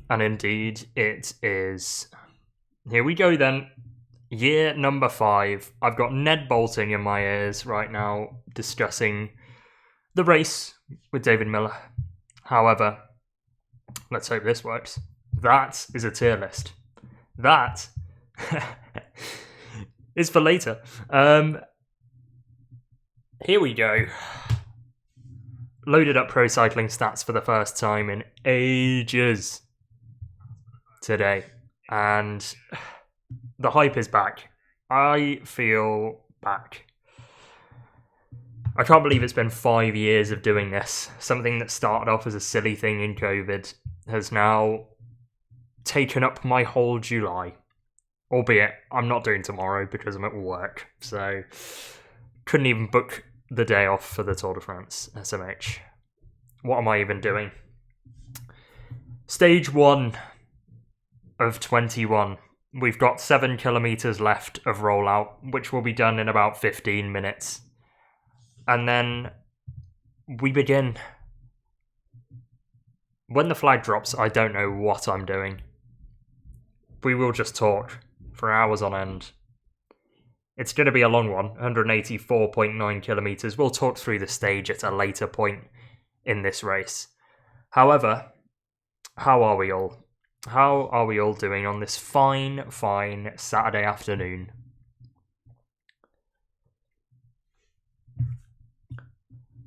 And indeed, it is. Here we go then. Year number 5. I've got Ned Bolting in my ears right now discussing the race with David Miller. However, let's hope this works. That is a tier list. That is for later. Here we go. Loaded up pro cycling stats for the first time in ages today. And the hype is back. I feel back. I can't believe it's been 5 years of doing this. Something that started off as a silly thing in COVID has now taken up my whole July. Albeit, I'm not doing tomorrow because I'm at work. So, couldn't even book the day off for the Tour de France, SMH. What am I even doing? Stage 1 of 21. We've got 7 kilometres left of rollout, which will be done in about 15 minutes. And then we begin. When the flag drops, I don't know what I'm doing. We will just talk for hours on end. It's going to be a long one, 184.9 kilometres. We'll talk through the stage at a later point in this race. However, how are we all? How are we all doing on this fine Saturday afternoon?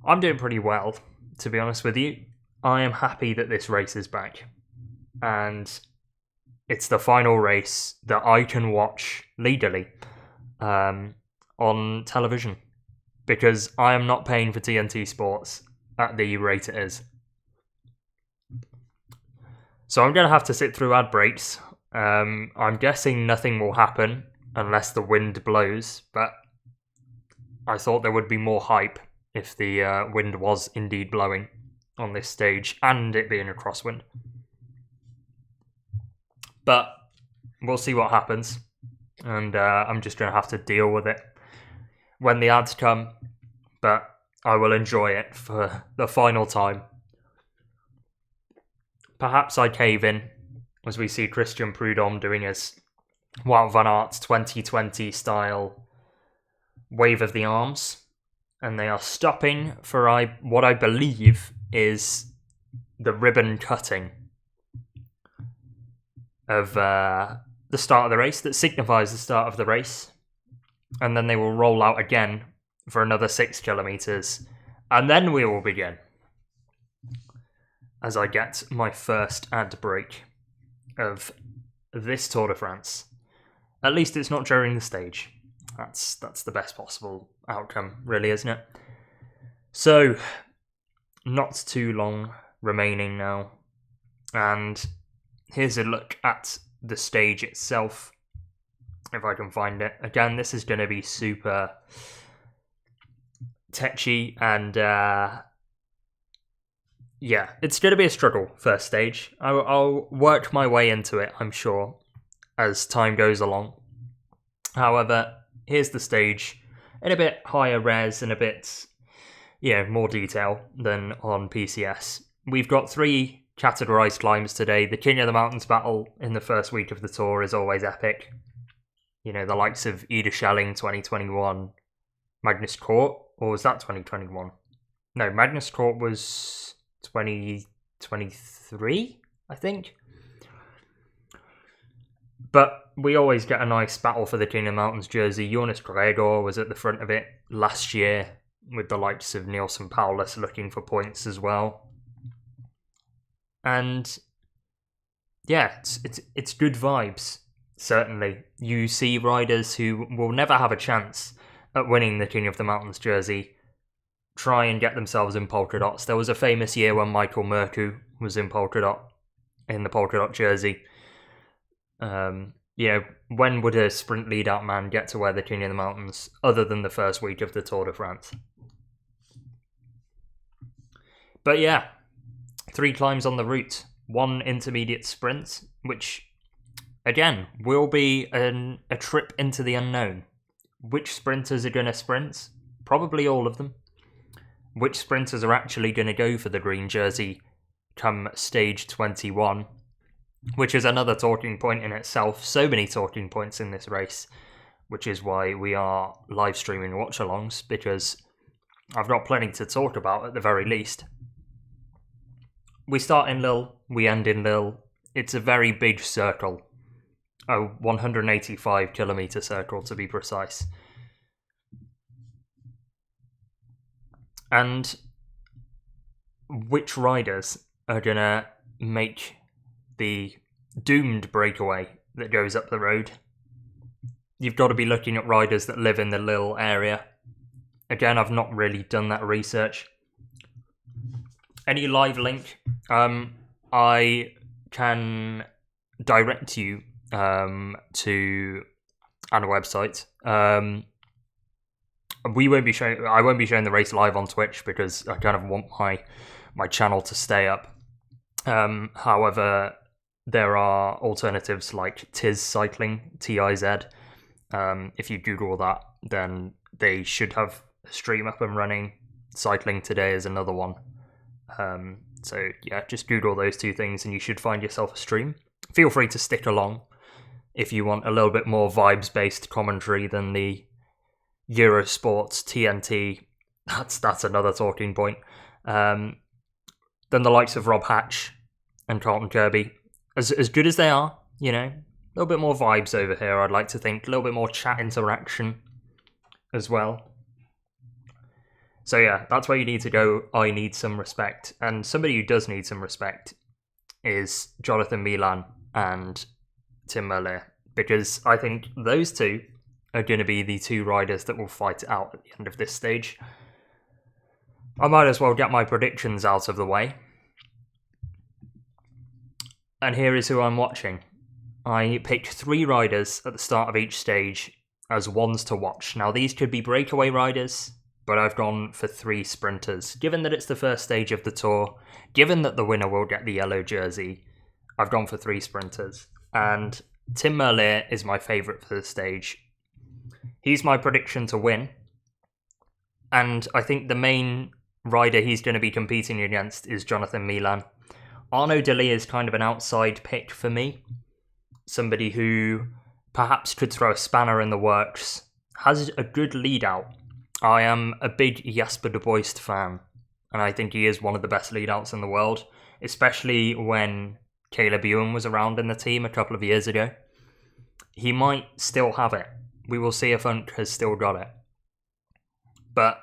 I'm doing pretty well, to be honest with you. I am happy that this race is back. And it's the final race that I can watch legally on television. Because I am not paying for TNT Sports at the rate it is. So I'm going to have to sit through ad breaks. I'm guessing nothing will happen unless the wind blows, but I thought there would be more hype if the wind was indeed blowing on this stage, and it being a crosswind. But we'll see what happens, and I'm just going to have to deal with it when the ads come, but I will enjoy it for the final time. Perhaps I cave in, as we see Christian Prudhomme doing his Wout van Aert 2020 style wave of the arms. And they are stopping for what I believe is the ribbon cutting of the start of the race that signifies the start of the race. And then they will roll out again for another 6 kilometres. And then we will begin. As I get my first ad break of this Tour de France. At least it's not during the stage. That's the best possible outcome, really, isn't it? So, not too long remaining now. And here's a look at the stage itself, if I can find it. Again, this is going to be super tetchy and yeah, it's going to be a struggle, first stage. I'll work my way into it, I'm sure, as time goes along. However, here's the stage in a bit higher res and a bit, more detail than on PCS. We've got 3 categorised climbs today. The King of the Mountains battle in the first week of the Tour is always epic. The likes of Ida Schelling 2021, Magnus Cort, or was that 2021? No, Magnus Cort was 2023, I think. But we always get a nice battle for the King of Mountains jersey. Jonas Vingegaard was at the front of it last year, with the likes of Nielsen Paulus looking for points as well. And yeah, it's good vibes, certainly. You see riders who will never have a chance at winning the King of the Mountains jersey try and get themselves in polka dots. There was a famous year when Michael Murku was in the polka dot jersey. When would a sprint lead-out man get to wear the King of the Mountains other than the first week of the Tour de France? But yeah, 3 climbs on the route, 1 intermediate sprint, which, again, will be a trip into the unknown. Which sprinters are going to sprint? Probably all of them. Which sprinters are actually going to go for the green jersey come stage 21? which is another talking point in itself. So many talking points in this race, which is why we are live streaming watch-alongs, because I've got plenty to talk about at the very least. We start in Lille, we end in Lille. It's a very big circle, a 185 kilometre circle to be precise. And which riders are going to make the doomed breakaway that goes up the road? You've got to be looking at riders that live in the Lille area. Again, I've not really done that research. Any live link, I can direct you to a website. I won't be showing the race live on Twitch because I kind of want my channel to stay up. However, there are alternatives like Tiz Cycling, TIZ. If you Google that, then they should have a stream up and running. Cycling Today is another one. So yeah, just Google those two things and you should find yourself a stream. Feel free to stick along if you want a little bit more vibes-based commentary than the Eurosports TNT. That's another talking point. Then the likes of Rob Hatch and Carlton Kirby, as good as they are, you know, a little bit more vibes over here, I'd like to think. A little bit more chat interaction as well. So yeah, that's where you need to go. I need some respect. And somebody who does need some respect is Jonathan Milan and Tim Merlier, because I think those two are going to be the two riders that will fight it out at the end of this stage. I might as well get my predictions out of the way. And here is who I'm watching. I picked 3 riders at the start of each stage as ones to watch. Now, these could be breakaway riders, but I've gone for 3 sprinters. Given that it's the first stage of the Tour, given that the winner will get the yellow jersey, I've gone for 3 sprinters. And Tim Merlier is my favourite for the stage. He's my prediction to win. And I think the main rider he's going to be competing against is Jonathan Milan. Arnaud Delis is kind of an outside pick for me. Somebody who perhaps could throw a spanner in the works. Has a good lead out. I am a big Jasper de Boist fan, and I think he is one of the best lead-outs in the world, especially when Caleb Ewan was around in the team a couple of years ago. He might still have it. We will see if Unk has still got it. But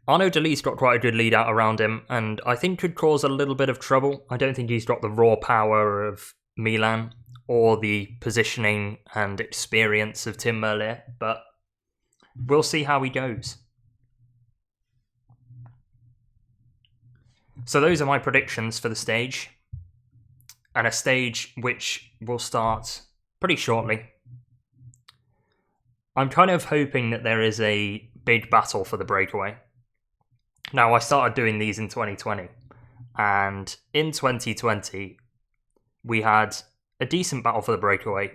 Arnaud Delis got quite a good lead-out around him, and I think could cause a little bit of trouble. I don't think he's got the raw power of Milan, or the positioning and experience of Tim Merlier, but we'll see how he goes. So those are my predictions for the stage. And a stage which will start pretty shortly. I'm kind of hoping that there is a big battle for the breakaway. Now, I started doing these in 2020. And in 2020, we had a decent battle for the breakaway.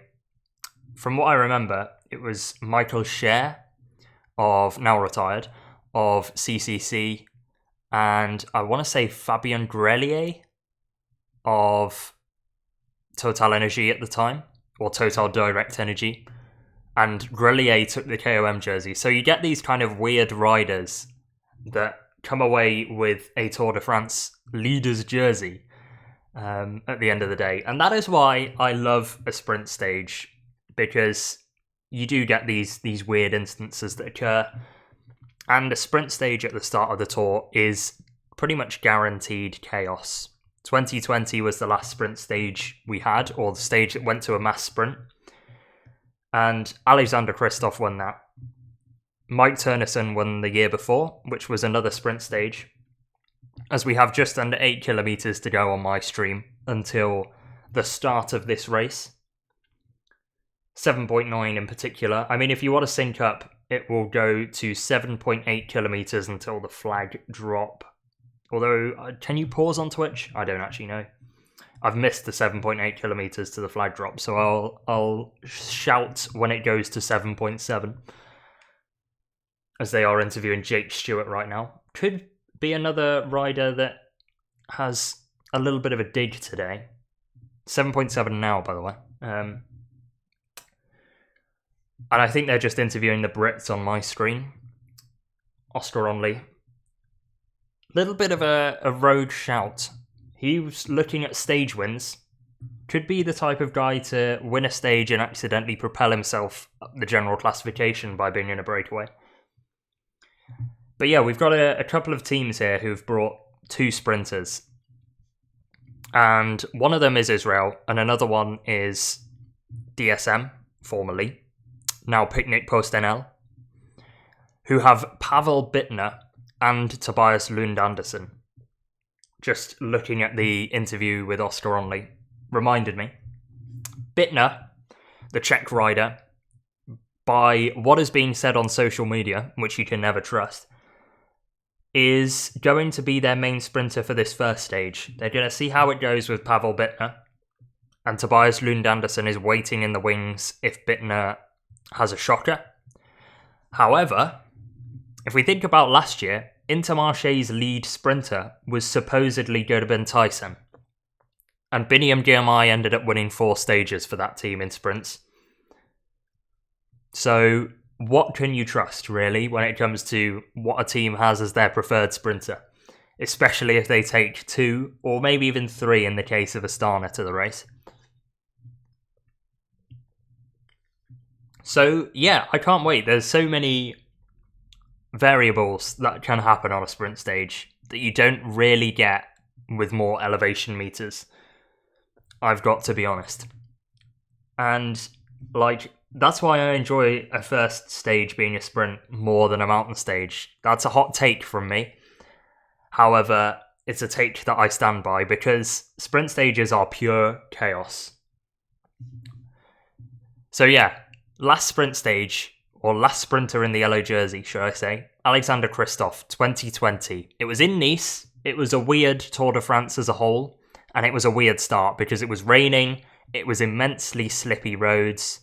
From what I remember, it was Michael Scher, now retired, of CCC, and I want to say Fabien Grelier of Total Energy at the time, or Total Direct Energy, and Grelier took the KOM jersey. So you get these kind of weird riders that come away with a Tour de France leader's jersey at the end of the day. And that is why I love a sprint stage, because you do get these weird instances that occur. And a sprint stage at the start of the Tour is pretty much guaranteed chaos. 2020 was the last sprint stage we had, or the stage that went to a mass sprint. And Alexander Kristoff won that. Mike Turnison won the year before, which was another sprint stage. As we have just under 8 kilometres to go on my stream until the start of this race. 7.9 in particular. I mean, if you want to sync up, it will go to 7.8 kilometres until the flag drop. Although, can you pause on Twitch? I don't actually know. I've missed the 7.8 kilometres to the flag drop, so I'll shout when it goes to 7.7. As they are interviewing Jake Stewart right now. Could be another rider that has a little bit of a dig today. 7.7 now, by the way. And I think they're just interviewing the Brits on my screen. Oscar Onley. Little bit of a road shout. He was looking at stage wins. Could be the type of guy to win a stage and accidentally propel himself up the general classification by being in a breakaway. But yeah, we've got a couple of teams here who've brought 2 sprinters. And one of them is Israel, and another one is DSM, formerly, now Picnic PostNL, who have Pavel Bittner and Tobias Lund Andersen. Just looking at the interview with Oscar Onley reminded me. Bittner, the Czech rider, by what is being said on social media, which you can never trust, is going to be their main sprinter for this first stage. They're going to see how it goes with Pavel Bittner, and Tobias Lund Andersen is waiting in the wings if Bittner has a shocker. However, if we think about last year, Intermarché's lead sprinter was supposedly going to be Tyson, and Biniam Girmay ended up winning 4 stages for that team in sprints. So what can you trust, really, when it comes to what a team has as their preferred sprinter? Especially if they take 2, or maybe even 3 in the case of Astana to the race. So, yeah, I can't wait. There's so many variables that can happen on a sprint stage that you don't really get with more elevation meters. I've got to be honest. And, that's why I enjoy a first stage being a sprint more than a mountain stage. That's a hot take from me. However, it's a take that I stand by because sprint stages are pure chaos. So yeah, last sprint stage, or last sprinter in the yellow jersey, should I say, Alexander Kristoff, 2020. It was in Nice. It was a weird Tour de France as a whole, and it was a weird start because it was raining, it was immensely slippy roads,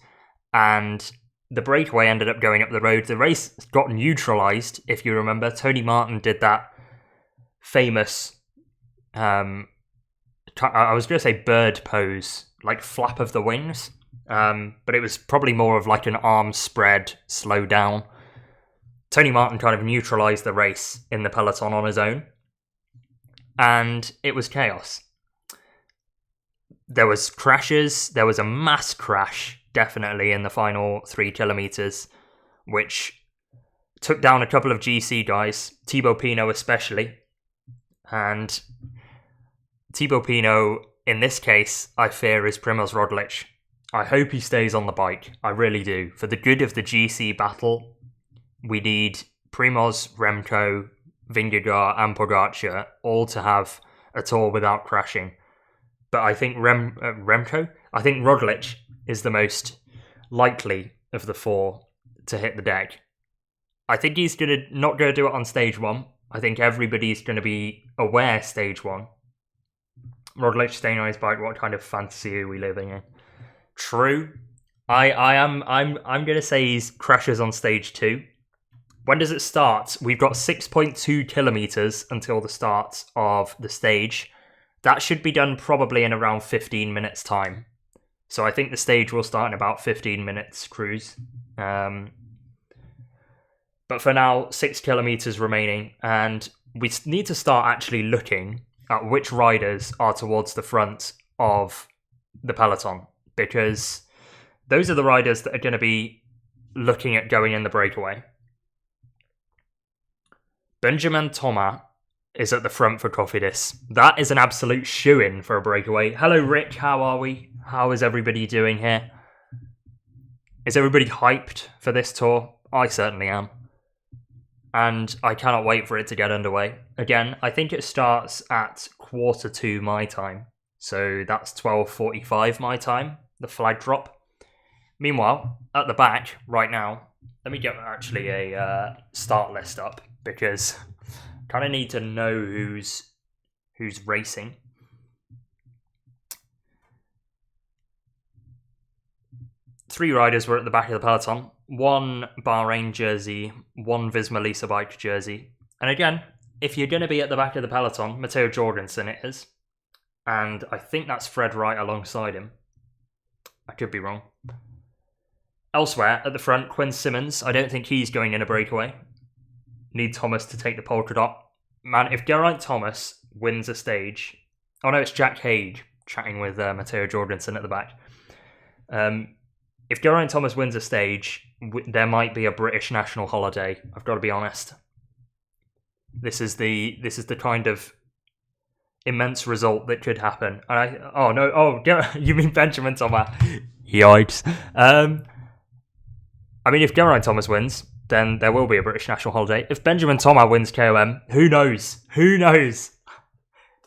and the breakaway ended up going up the road. The race got neutralised, if you remember. Tony Martin did that famous, I was going to say bird pose, like flap of the wings, but it was probably more of like an arm spread, slow down. Tony Martin kind of neutralised the race in the peloton on his own, and it was chaos. There was crashes, there was a mass crash, definitely, in the final 3 kilometres, which took down a couple of GC guys, Thibaut Pinot especially. And Thibaut Pinot, in this case, I fear is Primož Roglič. I hope he stays on the bike, I really do. For the good of the GC battle, we need Primož, Remco, Vingegaard and Pogacar all to have a tour without crashing. But I think I think Roglič is the most likely of the 4 to hit the deck. I think he's not going to do it on stage 1. I think everybody's going to be aware stage 1. Roglič staying on his bike, what kind of fantasy are we living in? True. I'm going to say he crashes on stage 2. When does it start? We've got 6.2 kilometers until the start of the stage. That should be done probably in around 15 minutes time. So I think the stage will start in about 15 minutes cruise. But for now, 6 kilometers remaining, and we need to start actually looking at which riders are towards the front of the peloton, because those are the riders that are going to be looking at going in the breakaway. Benjamin Thomas is at the front for Cofidis. That is an absolute shoo-in for a breakaway. Hello, Rick. How are we? How is everybody doing here? Is everybody hyped for this tour? I certainly am. And I cannot wait for it to get underway. Again, I think it starts at 1:45 my time. So that's 12:45 my time, the flag drop. Meanwhile, at the back, right now, let me get actually a start list up, because I kind of need to know who's racing. Three riders were at the back of the peloton. One Bahrain jersey, one Visma Lease-A-Bike jersey. And again, if you're going to be at the back of the peloton, Matteo Jorgensen it is. And I think that's Fred Wright alongside him. I could be wrong. Elsewhere, at the front, Quinn Simmons. I don't think he's going in a breakaway. Need Thomas to take the polka dot. Man, if Geraint Thomas wins a stage... Oh no, it's Jack Haig chatting with Matteo Jorgensen at the back. If Geraint Thomas wins a stage, there might be a British national holiday. I've got to be honest. This is the kind of immense result that could happen. You mean Benjamin Thomas? Yikes. I mean, if Geraint Thomas wins, then there will be a British national holiday. If Benjamin Thomas wins KOM, who knows? Who knows?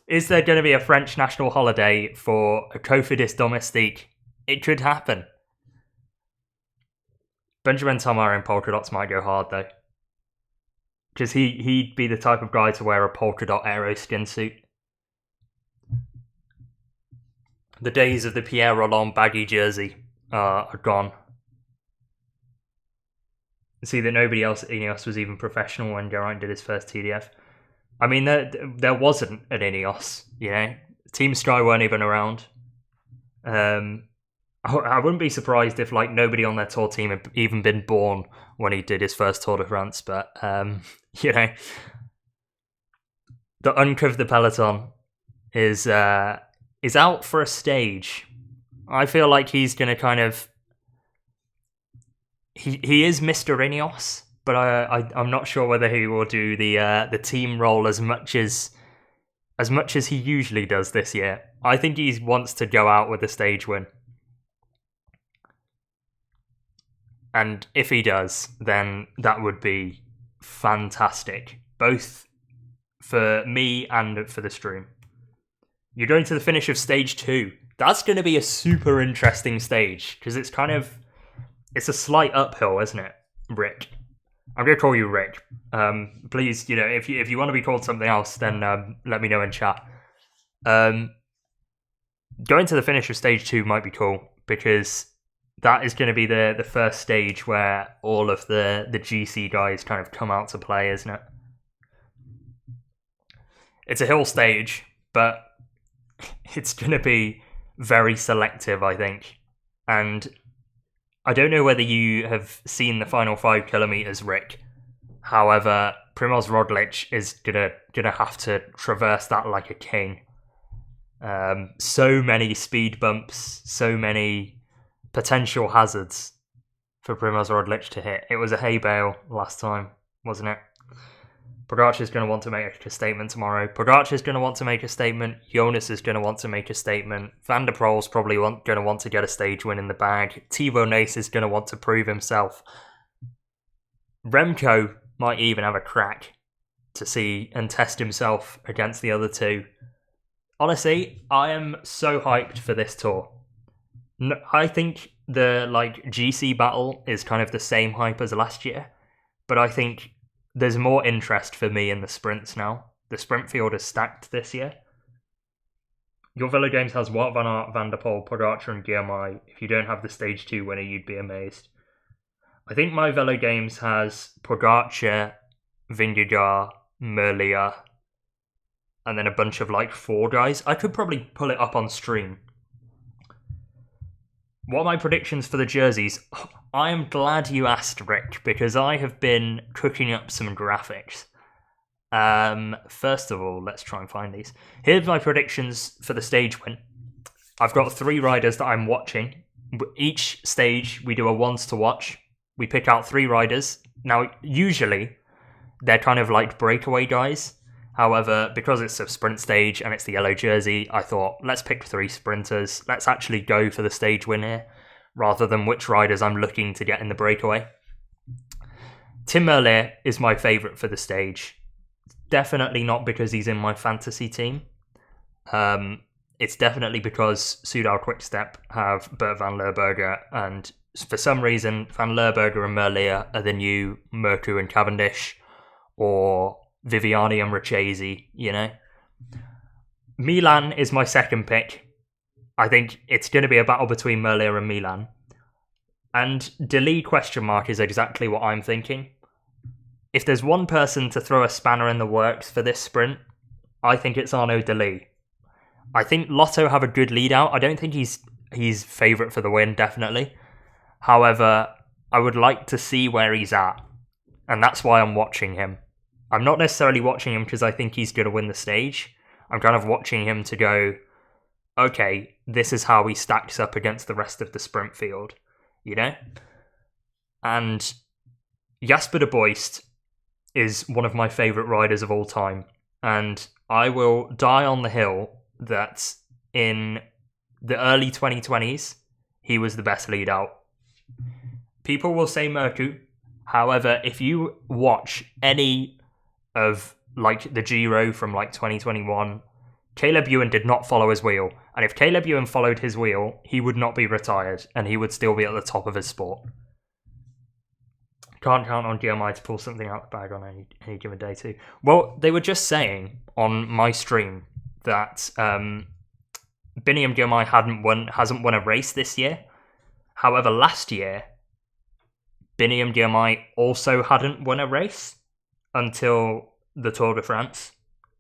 Is there going to be a French national holiday for a Cofidis Domestique? It could happen. Benjamin Thomas in polka dots might go hard, though. Because he'd be the type of guy to wear a polka dot aero skin suit. The days of the Pierre Rolland baggy jersey are gone. See that nobody else at Ineos was even professional when Geraint did his first TDF. I mean, there wasn't an Ineos, you know. Team Sky weren't even around. I wouldn't be surprised if nobody on their tour team had even been born when he did his first Tour de France. But you know, the Unk of the peloton is out for a stage. I feel like he's going to kind of... He is Mr. Ineos, but I'm not sure whether he will do the team role as much as he usually does this year. I think he wants to go out with a stage win. And if he does, then that would be fantastic, both for me and for the stream. You're going to the finish of stage 2. That's going to be a super interesting stage, because it's a slight uphill, isn't it, Rick? I'm going to call you Rick. Please, you know, if you want to be called something else, then let me know in chat. Going to the finish of stage 2 might be cool, because that is going to be the first stage where all of the GC guys kind of come out to play, isn't it? It's a hill stage, but it's going to be very selective, I think. And I don't know whether you have seen the final 5 kilometers, Rick. However, Primož Roglič is gonna have to traverse that like a king. So many speed bumps, so many potential hazards for Primož Roglič to hit. It was a hay bale last time, wasn't it? Pogacar is going to want to make a statement tomorrow. Pogacar is going to want to make a statement. Jonas is going to want to make a statement. Van der Poel's probably going to want to get a stage win in the bag. Thibaut Nace is going to want to prove himself. Remco might even have a crack to see and test himself against the other two. Honestly, I am so hyped for this tour. I think the GC battle is kind of the same hype as last year, but I think there's more interest for me in the sprints now. The sprint field is stacked this year. Your Velo Games has Wout van Aert, Van der Poel, Pogacar and Girmay. If you don't have the stage 2 winner, you'd be amazed. I think my Velo Games has Pogacar, Vingegaard, Merlier, and then a bunch of 4 guys. I could probably pull it up on stream. What are my predictions for the jerseys? I am glad you asked, Rick, because I have been cooking up some graphics. First of all, let's try and find these. Here's my predictions for the stage win. I've got 3 riders that I'm watching. Each stage, we do a once to watch. We pick out 3 riders. Now, usually, they're kind of like breakaway guys. However, because it's a sprint stage and it's the yellow jersey, I thought, let's pick 3 sprinters. Let's actually go for the stage win here, rather than which riders I'm looking to get in the breakaway. Tim Merlier is my favourite for the stage. Definitely not because he's in my fantasy team. It's definitely because Soudal Quick-Step have Bert van Lerberger, and for some reason, Van Lerberger and Merlier are the new Mercu and Cavendish, or Viviani and Richesi, you know. Milan is my second pick. I think it's going to be a battle between Merlier and Milan. And Deli ? Is exactly what I'm thinking. If there's one person to throw a spanner in the works for this sprint, I think it's Arnaud Deli. I think Lotto have a good lead out. I don't think he's favourite for the win, definitely. However, I would like to see where he's at, and that's why I'm watching him. I'm not necessarily watching him because I think he's going to win the stage. I'm kind of watching him to go, okay, this is how he stacks up against the rest of the sprint field, you know? And Jasper de Boist is one of my favourite riders of all time, and I will die on the hill that in the early 2020s, he was the best lead out. People will say Mercu. However, if you watch any of like the Giro from like 2021, Caleb Ewan did not follow his wheel. And if Caleb Ewan followed his wheel, he would not be retired and he would still be at the top of his sport. Can't count on Girmay to pull something out the bag on any given day too. Well, they were just saying on my stream that Biniam Girmay hasn't won a race this year. However, last year, Biniam Girmay also hadn't won a race until the Tour de France.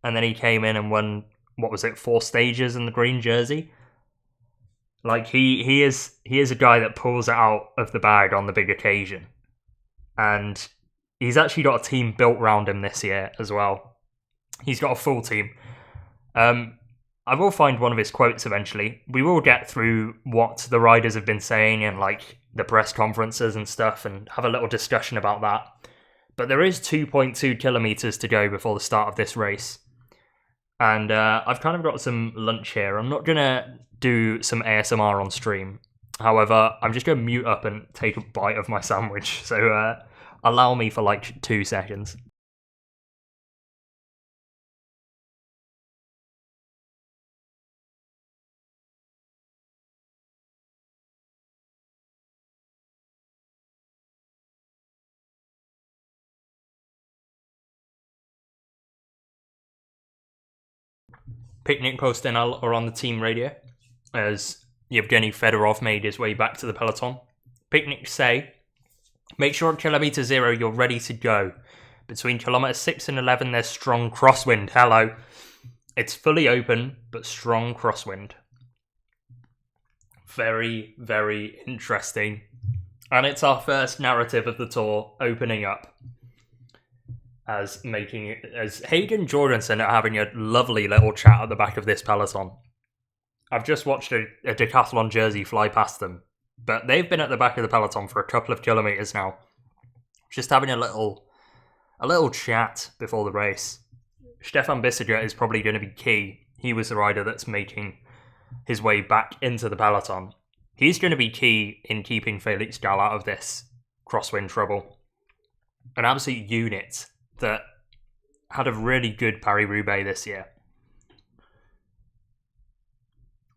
And then he came in and won, 4 stages in the green jersey? Like, he is a guy that pulls it out of the bag on the big occasion. And he's actually got a team built around him this year as well. He's got a full team. I will find one of his quotes eventually. We will get through what the riders have been saying in like the press conferences and stuff and have a little discussion about that. But there is 2.2 kilometers to go before the start of this race. And I've kind of got some lunch here. I'm not going to do some ASMR on stream. However, I'm just going to mute up and take a bite of my sandwich. So allow me for like 2 seconds. Picnic Post NL are on the team radio as Yevgeny Fedorov made his way back to the peloton. Picnic say, make sure at kilometre 0 you're ready to go. Between kilometre 6 and 11 there's strong crosswind. Hello. It's fully open, but strong crosswind. Very, very interesting. And it's our first narrative of the tour opening up. As Hagen Jorgensen are having a lovely little chat at the back of this peloton. I've just watched a decathlon jersey fly past them, but they've been at the back of the peloton for a couple of kilometres now, just having a little chat before the race. Stefan Bissegger is probably going to be key. He was the rider that's making his way back into the peloton. He's going to be key in keeping Felix Gall out of this crosswind trouble. An absolute unit that had a really good Paris-Roubaix this year.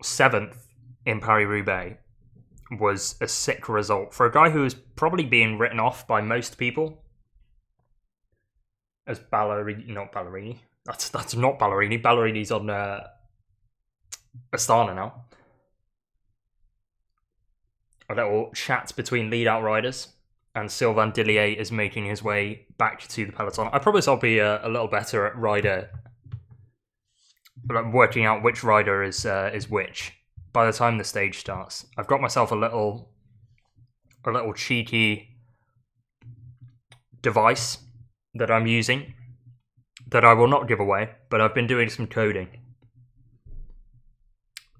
7th in Paris-Roubaix was a sick result for a guy who is probably being written off by most people as not Ballerini. That's not Ballerini. Ballerini's on Astana now. A little chat between lead-out riders. And Sylvain Dillier is making his way back to the peloton. I promise I'll be a little better at working out which rider is which by the time the stage starts. I've got myself a little cheeky device that I'm using that I will not give away, but I've been doing some coding,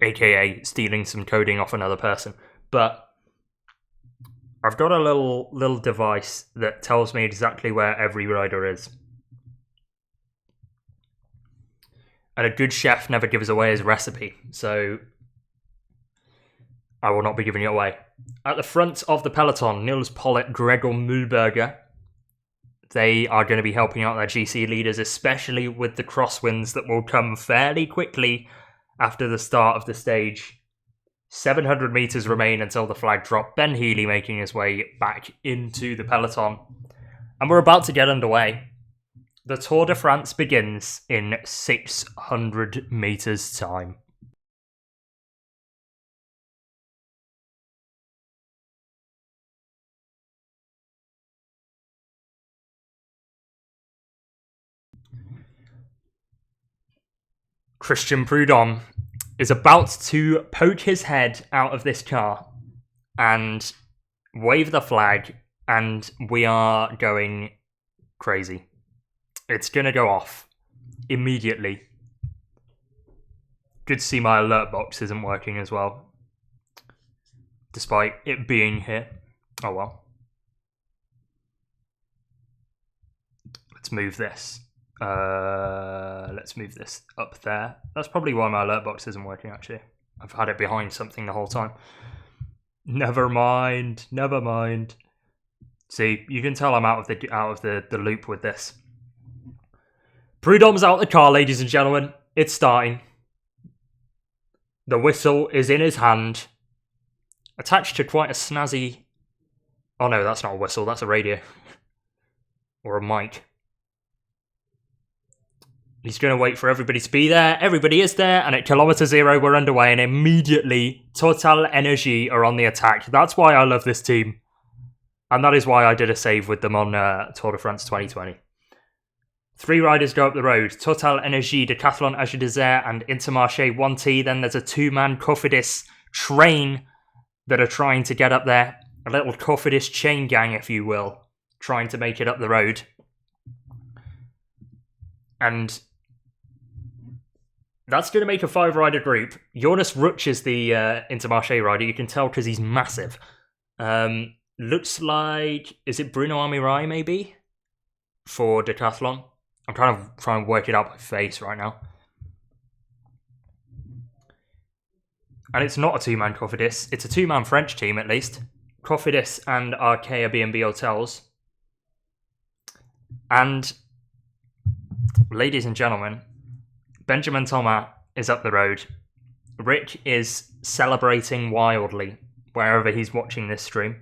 aka stealing some coding off another person. But I've got a little device that tells me exactly where every rider is. And a good chef never gives away his recipe, so I will not be giving it away. At the front of the peloton, Nils Pollitt, Gregor Mühlberger. They are going to be helping out their GC leaders, especially with the crosswinds that will come fairly quickly after the start of the stage. 700 metres remain until the flag drop. Ben Healy making his way back into the peloton. And we're about to get underway. The Tour de France begins in 600 metres time. Christian Prudhomme is about to poke his head out of this car and wave the flag, and we are going crazy. It's going to go off immediately. Good to see my alert box isn't working as well, despite it being here. Oh well. Let's move this. Let's move this up there. That's probably why my alert box isn't working, actually. I've had it behind something the whole time. Never mind. Never mind. See, you can tell I'm out of the loop with this. Prudhomme's out the car, ladies and gentlemen. It's starting. The whistle is in his hand. Attached to quite a snazzy... Oh no, that's not a whistle, that's a radio. Or a mic. He's going to wait for everybody to be there. Everybody is there, and at kilometre 0 we're underway, and immediately Total Energy are on the attack. That's why I love this team. And that is why I did a save with them on Tour de France 2020. 3 riders go up the road. Total Energy, Decathlon Age Desert, and Intermarché Wanty. Then there's a 2-man Cofidis train that are trying to get up there. A little Cofidis chain gang, if you will, trying to make it up the road. And that's going to make a 5-rider group. Jonas Vingegaard is the Intermarché rider. You can tell because he's massive. Looks like... Is it Bruno Amirai, maybe? For Decathlon. I'm kind of trying to work it out by face right now. And it's not a 2-man Cofidis. It's a 2-man French team, at least. Cofidis and Arkea B&B Hotels. And, ladies and gentlemen, Benjamin Thomas is up the road. Rick is celebrating wildly wherever he's watching this stream.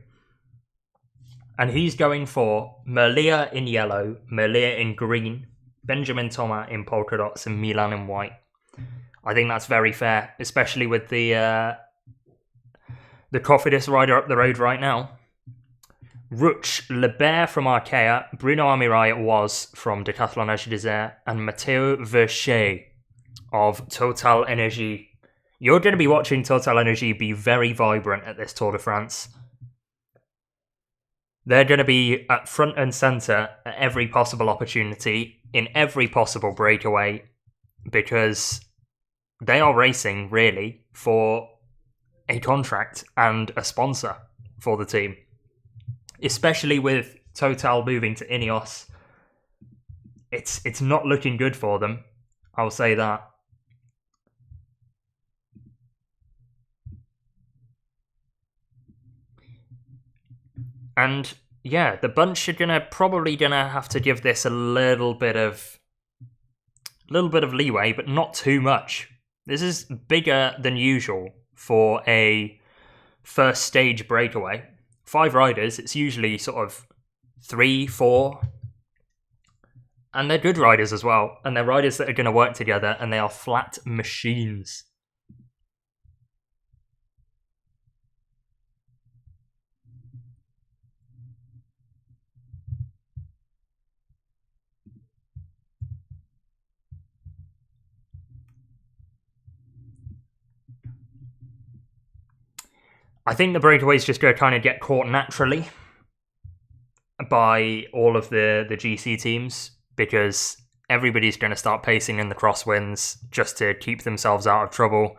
And he's going for Merlier in yellow, Merlier in green, Benjamin Thomas in polka dots, and Milan in white. I think that's very fair, especially with the Cofidis rider up the road right now. Ruch Lebert from Arkea, Bruno Amirai was from Decathlon Age Desert, and Matteo Verchet of Total Energy. You're going to be watching Total Energy be very vibrant at this Tour de France. They're going to be at front and centre at every possible opportunity, in every possible breakaway, because they are racing, really, for a contract and a sponsor for the team. Especially with Total moving to Ineos. It's not looking good for them, I'll say that. And yeah, the bunch are probably gonna have to give this a little bit of leeway, but not too much. This is bigger than usual for a first stage breakaway. 5 riders, it's usually sort of 3, 4. And they're good riders as well. And they're riders that are going to work together, and they are flat machines. I think the breakaways just going to kind of get caught naturally by all of the GC teams, because everybody's going to start pacing in the crosswinds just to keep themselves out of trouble,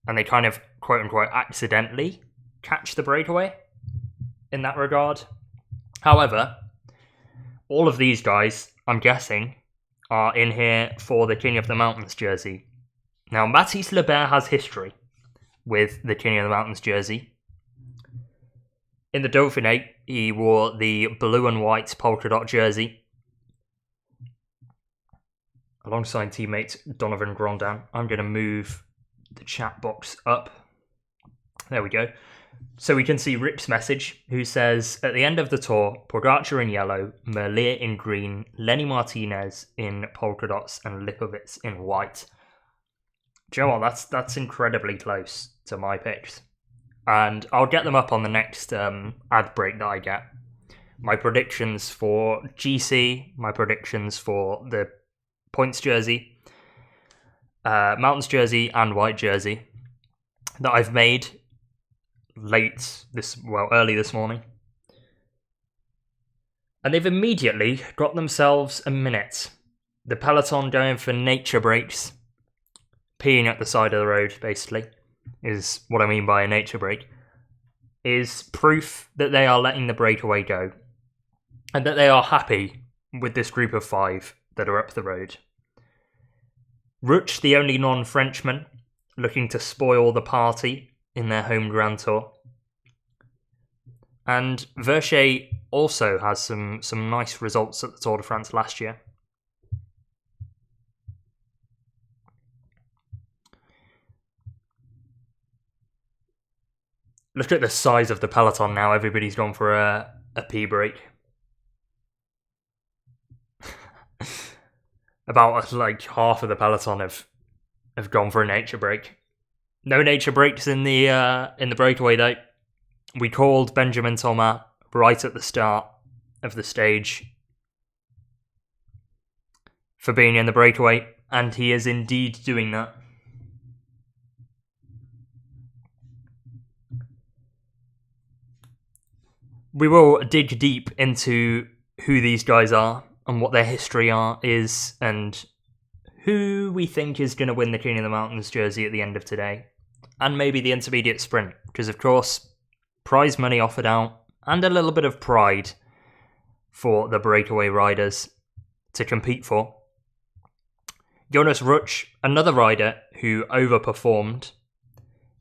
and they kind of, quote-unquote, accidentally catch the breakaway in that regard. However, all of these guys, I'm guessing, are in here for the King of the Mountains jersey. Now, Mathis Lebert has history with the King of the Mountains jersey. In the Dauphiné, he wore the blue and white polka dot jersey alongside teammate Donovan Grondin. I'm going to move the chat box up. There we go. So we can see Rip's message, who says, at the end of the tour, Pogacar in yellow, Merlier in green, Lenny Martinez in polka dots, and Lipovitz in white. Do you know what? That's incredibly close to my picks. And I'll get them up on the next ad break that I get. My predictions for GC, my predictions for the points jersey. Mountains jersey and white jersey that I've made early this morning. And they've immediately got themselves a minute. The peloton going for nature breaks, peeing at the side of the road, basically, is what I mean by a nature break, is proof that they are letting the breakaway go, and that they are happy with this group of 5 that are up the road. Roglič, the only non-Frenchman, looking to spoil the party in their home Grand Tour. And Verschet also has some nice results at the Tour de France last year. Look at the size of the peloton now. Everybody's gone for a pee break. About like half of the peloton have gone for a nature break. No nature breaks in the breakaway though. We called Benjamin Thomas right at the start of the stage for being in the breakaway, and he is indeed doing that. We will dig deep into who these guys are and what their history is, and who we think is going to win the King of the Mountains jersey at the end of today, and maybe the intermediate sprint, because of course prize money offered out, and a little bit of pride for the breakaway riders to compete for. Jonas Roglič, another rider who overperformed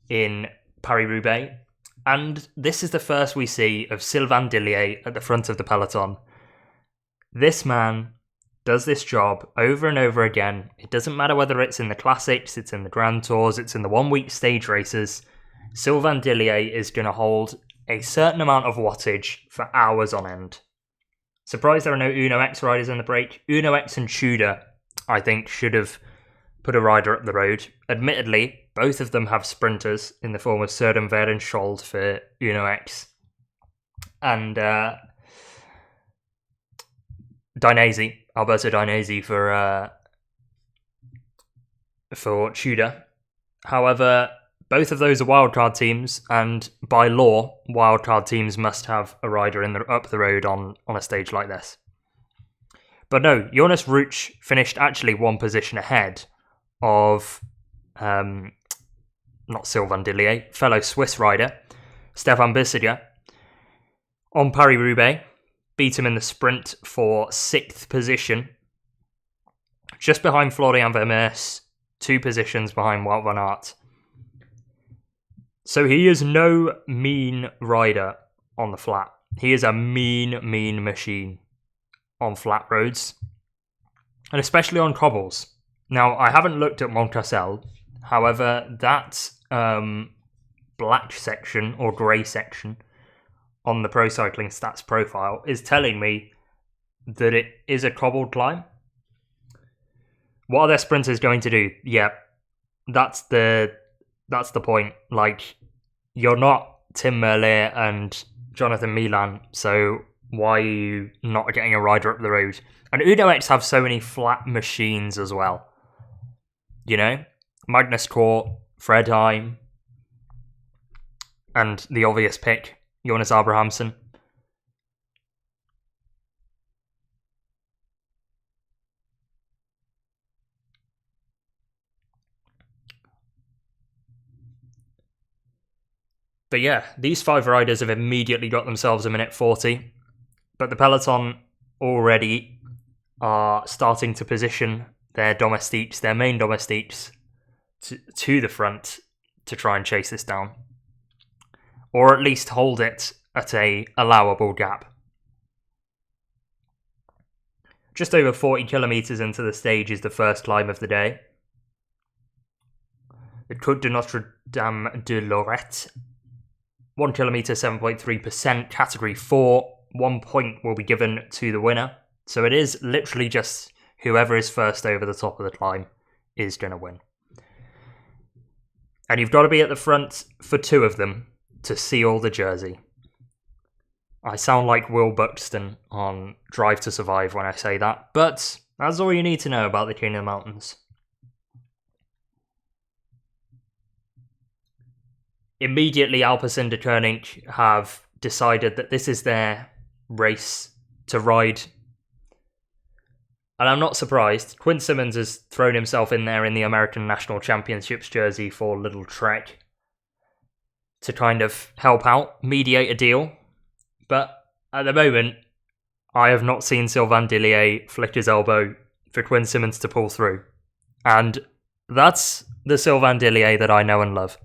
in Paris-Roubaix, and this is the first we see of Sylvain Dillier at the front of the peloton. This man does this job over and over again. It doesn't matter whether it's in the classics, it's in the Grand Tours, it's in the one-week stage races. Sylvain Dillier is going to hold a certain amount of wattage for hours on end. Surprised there are no Uno X riders in the break. Uno X and Tudor, I think, should have put a rider up the road. Admittedly, both of them have sprinters in the form of Serdenveld and Schold for Uno X. And Alberto Dainese for Tudor. However, both of those are wildcard teams, and by law, wildcard teams must have a rider up the road on a stage like this. But no, Jonas Roglič finished actually one position ahead of not Sylvain Dillier, fellow Swiss rider Stefan Bissegger on Paris-Roubaix. Beat him in the sprint for 6th position, just behind Florian Vermeers, 2 positions behind Wout van Aert. So he is no mean rider on the flat. He is a mean machine on flat roads, and especially on cobbles. Now, I haven't looked at Montcastel. However, that black section or grey section on the Pro Cycling Stats profile is telling me that it is a cobbled climb. What are their sprinters going to do? Yeah, that's the point. Like, you're not Tim Merlier and Jonathan Milan, so why are you not getting a rider up the road? And Uno X have so many flat machines as well. You know? Magnus Cort, Fredheim, and the obvious pick, Jonas Abrahamsen. But yeah, these 5 riders have immediately got themselves a minute 40. But the peloton already are starting to position their domestiques, their main domestiques, to the front to try and chase this down. Or at least hold it at a allowable gap. Just over 40 kilometres into the stage is the first climb of the day. The Côte de Notre Dame de Lorette. 1 kilometre, 7.3%, category 4. 1 point will be given to the winner. So it is literally just whoever is first over the top of the climb is going to win. And you've got to be at the front for 2 of them to seal the jersey. I sound like Will Buxton on Drive to Survive when I say that, but that's all you need to know about the King of the Mountains. immediately Alpecin Deceuninck have decided that this is their race to ride. And I'm not surprised. Quinn Simmons has thrown himself in there in the American National Championships jersey for Little Trek to kind of help out, mediate a deal. But at the moment, I have not seen Sylvain Dillier flick his elbow for Quinn Simmons to pull through. And that's the Sylvain Dillier that I know and love.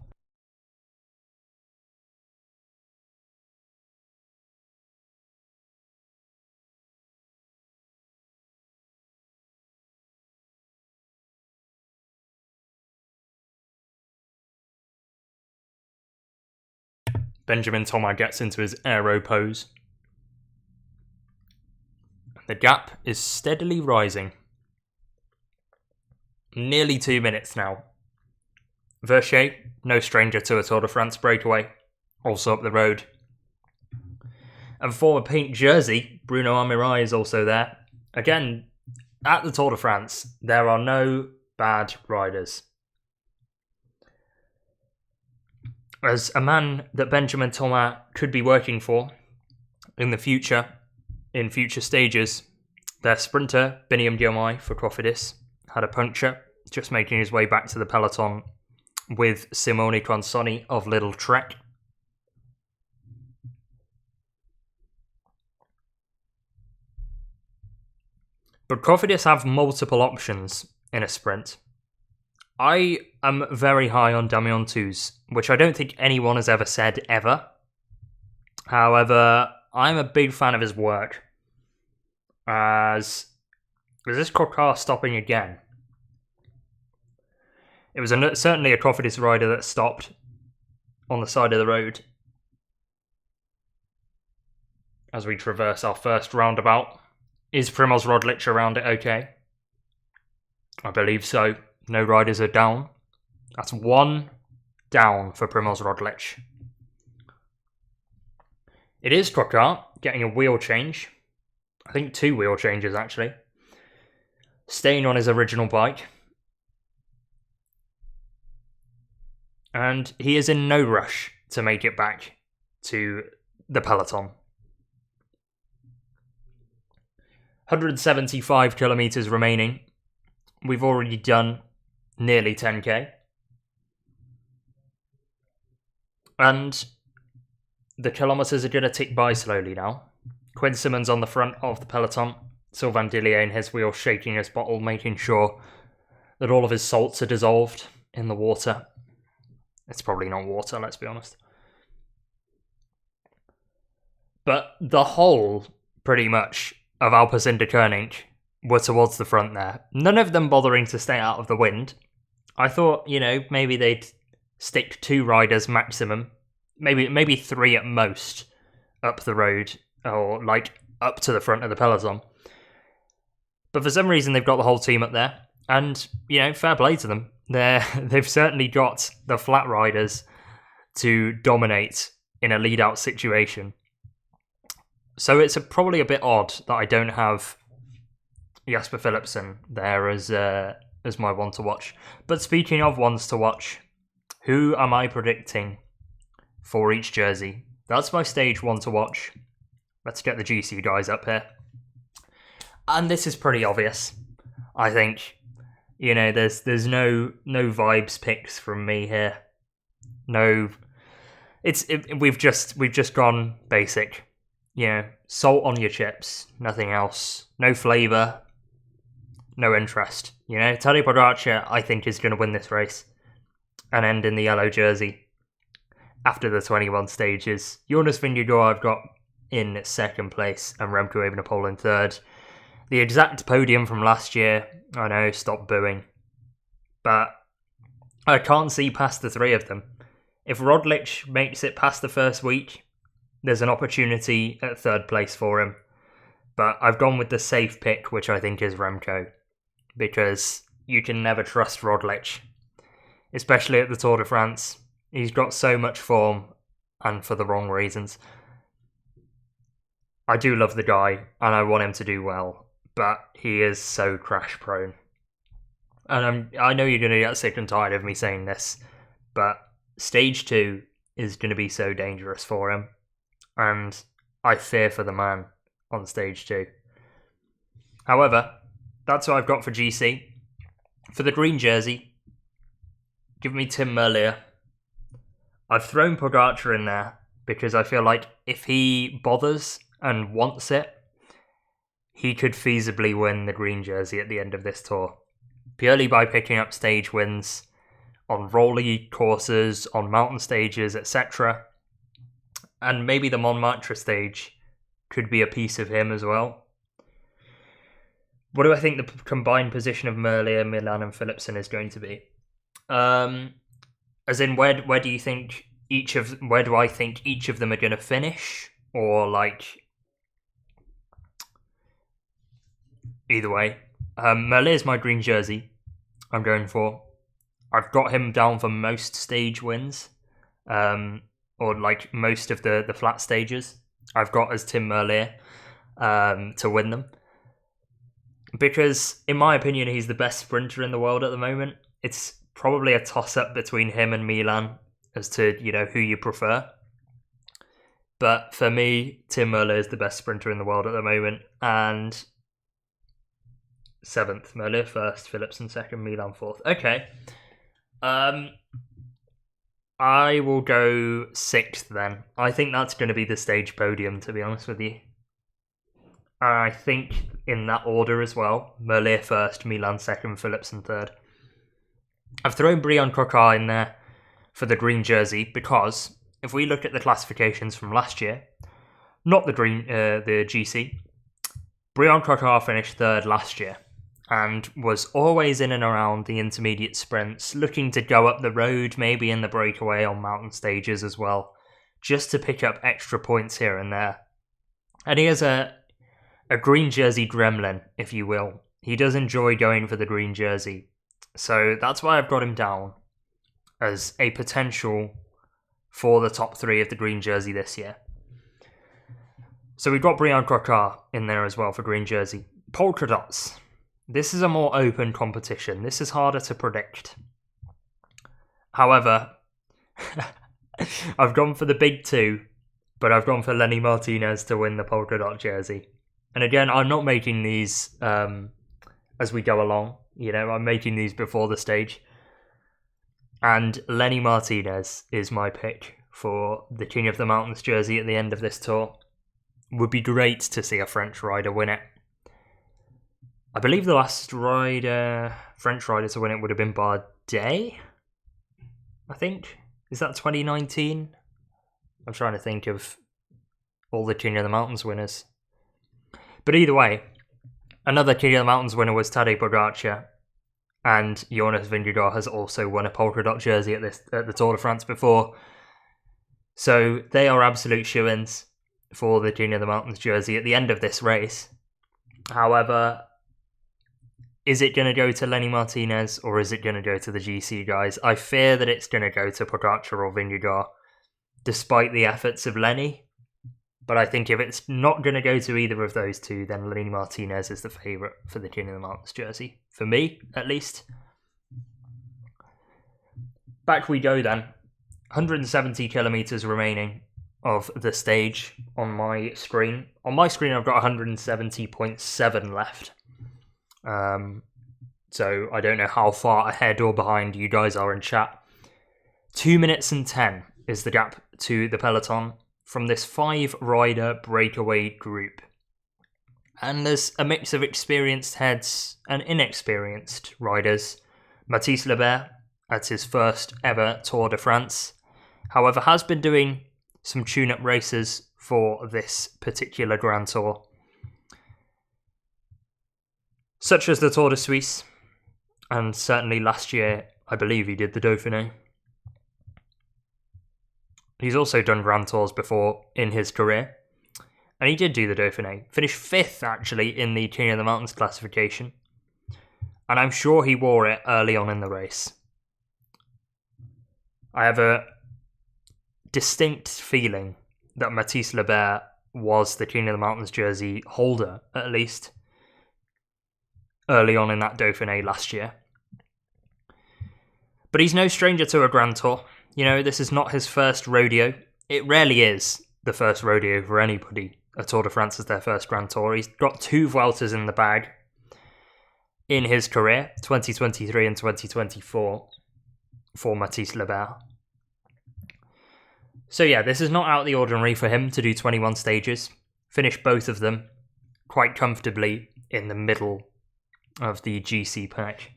Benjamin Thomas gets into his aero pose. The gap is steadily rising. Nearly 2 minutes now. Verchet, no stranger to a Tour de France breakaway, also up the road. And former pink jersey, Bruno Amirai, is also there. Again, at the Tour de France, there are no bad riders. As a man that Benjamin Thomas could be working for in the future, in future stages, their sprinter, Biniam Girmay for Cofidis, had a puncture, just making his way back to the peloton with Simone Consonni of Little Trek. But Cofidis have multiple options in a sprint. I am very high on Damien Touze, which I don't think anyone has ever said ever. However, I'm a big fan of his work. Is this Coquard stopping again? It was certainly a Cofidis rider that stopped on the side of the road as we traverse our first roundabout. Is Primož Roglič around it okay? I believe so. No riders are down. That's one down for Primož Roglič. It is Coquard getting a wheel change. I think 2 wheel changes actually. Staying on his original bike. And he is in no rush to make it back to the peloton. 175 kilometres remaining. We've already done nearly 10k. And the kilometres are going to tick by slowly now. Quinn Simmons on the front of the peloton. Sylvain Dillier in his wheel shaking his bottle, making sure that all of his salts are dissolved in the water. It's probably not water, let's be honest. But the whole, pretty much, of Alpecin Deceuninck were towards the front there. None of them bothering to stay out of the wind. I thought, maybe they'd stick 2 riders maximum. Maybe 3 at most up the road, or up to the front of the peloton. But for some reason they've got the whole team up there. And, fair play to them. They've certainly got the flat riders to dominate in a lead-out situation. So it's probably a bit odd that I don't have Jasper Philipsen there as my one to watch. But speaking of ones to watch, who am I predicting for each jersey? That's my stage one to watch. Let's get the GC guys up here. And this is pretty obvious, I think. There's no vibes picks from me here. No, we've just gone basic. Salt on your chips, nothing else. No flavour, no interest. Tadej Pogacar, I think, is going to win this race and end in the yellow jersey after the 21 stages. Jonas Vingegaard I've got in second place and Remco Evenepoel in third. The exact podium from last year, I know, stop booing. But I can't see past the 3 of them. If Roglič makes it past the first week, there's an opportunity at third place for him. But I've gone with the safe pick, which I think is Remco. Because you can never trust Roglič. Especially at the Tour de France. He's got so much form, and for the wrong reasons. I do love the guy, and I want him to do well. But he is so crash prone. And I know you're going to get sick and tired of me saying this. But stage 2 is going to be so dangerous for him. And I fear for the man on stage 2. However, that's what I've got for GC. For the green jersey, give me Tim Merlier. I've thrown Pogacar in there because I feel like if he bothers and wants it, he could feasibly win the green jersey at the end of this tour. Purely by picking up stage wins on rolly courses, on mountain stages, etc. And maybe the Montmartre stage could be a piece of him as well. What do I think the combined position of Merlier, Milan and Philipsen is going to be? As in, where do you think where do I think each of them are going to finish? Or like, either way. Merlier's my green jersey I'm going for. I've got him down for most stage wins. Or like most of the flat stages. I've got as Tim Merlier to win them. Because, in my opinion, he's the best sprinter in the world at the moment. It's probably a toss-up between him and Milan as to, who you prefer. But for me, Tim Merlier is the best sprinter in the world at the moment. And 7th, Merlier 1st, Philipsen 2nd, Milan 4th. Okay. I will go 6th then. I think that's going to be the stage podium, to be honest with you. I think in that order as well. Merlier 1st, Milan 2nd, Philipsen 3rd. I've thrown Brian Coquard in there for the green jersey because if we look at the classifications from last year, not the GC, Brian Coquard finished 3rd last year and was always in and around the intermediate sprints, looking to go up the road, maybe in the breakaway on mountain stages as well, just to pick up extra points here and there. And he has a green jersey gremlin, if you will. He does enjoy going for the green jersey. So that's why I've got him down as a potential for the top 3 of the green jersey this year. So we've got Brian Coquard in there as well for green jersey. Polka dots. This is a more open competition. This is harder to predict. However, I've gone for the big 2, but I've gone for Lenny Martinez to win the polka dot jersey. And again, I'm not making these as we go along. I'm making these before the stage. And Lenny Martinez is my pick for the King of the Mountains jersey at the end of this tour. Would be great to see a French rider win it. I believe the last French rider to win it would have been Bardet, I think. Is that 2019? I'm trying to think of all the King of the Mountains winners. But either way, another King of the Mountains winner was Tadej Pogacar, and Jonas Vingegaard has also won a polka dot jersey at the Tour de France before. So they are absolute shoo-ins for the King of the Mountains jersey at the end of this race. However, is it going to go to Lenny Martinez or is it going to go to the GC guys? I fear that it's going to go to Pogacar or Vingegaard, despite the efforts of Lenny. But I think if it's not going to go to either of those two, then Lenny Martinez is the favourite for the King of the Mountains jersey. For me, at least. Back we go then. 170 kilometres remaining of the stage on my screen. On my screen, I've got 170.7 left. So I don't know how far ahead or behind you guys are in chat. 2 minutes and 10 is the gap to the peloton from this 5-rider breakaway group. And there's a mix of experienced heads and inexperienced riders. Mathys Lebert at his first ever Tour de France, however, has been doing some tune-up races for this particular Grand Tour, such as the Tour de Suisse, and certainly last year, I believe he did the Dauphiné. He's also done Grand Tours before in his career, and he did do the Dauphiné. Finished 5th, actually, in the King of the Mountains classification, and I'm sure he wore it early on in the race. I have a distinct feeling that Mathys Lebert was the King of the Mountains jersey holder, at least, early on in that Dauphiné last year. But he's no stranger to a Grand Tour. You know, this is not his first rodeo. It rarely is the first rodeo for anybody. A Tour de France is their first Grand Tour. He's got 2 Vueltas in the bag in his career, 2023 and 2024, for Mathys Lebert. So yeah, this is not out of the ordinary for him to do 21 stages, finish both of them quite comfortably in the middle of the GC pack.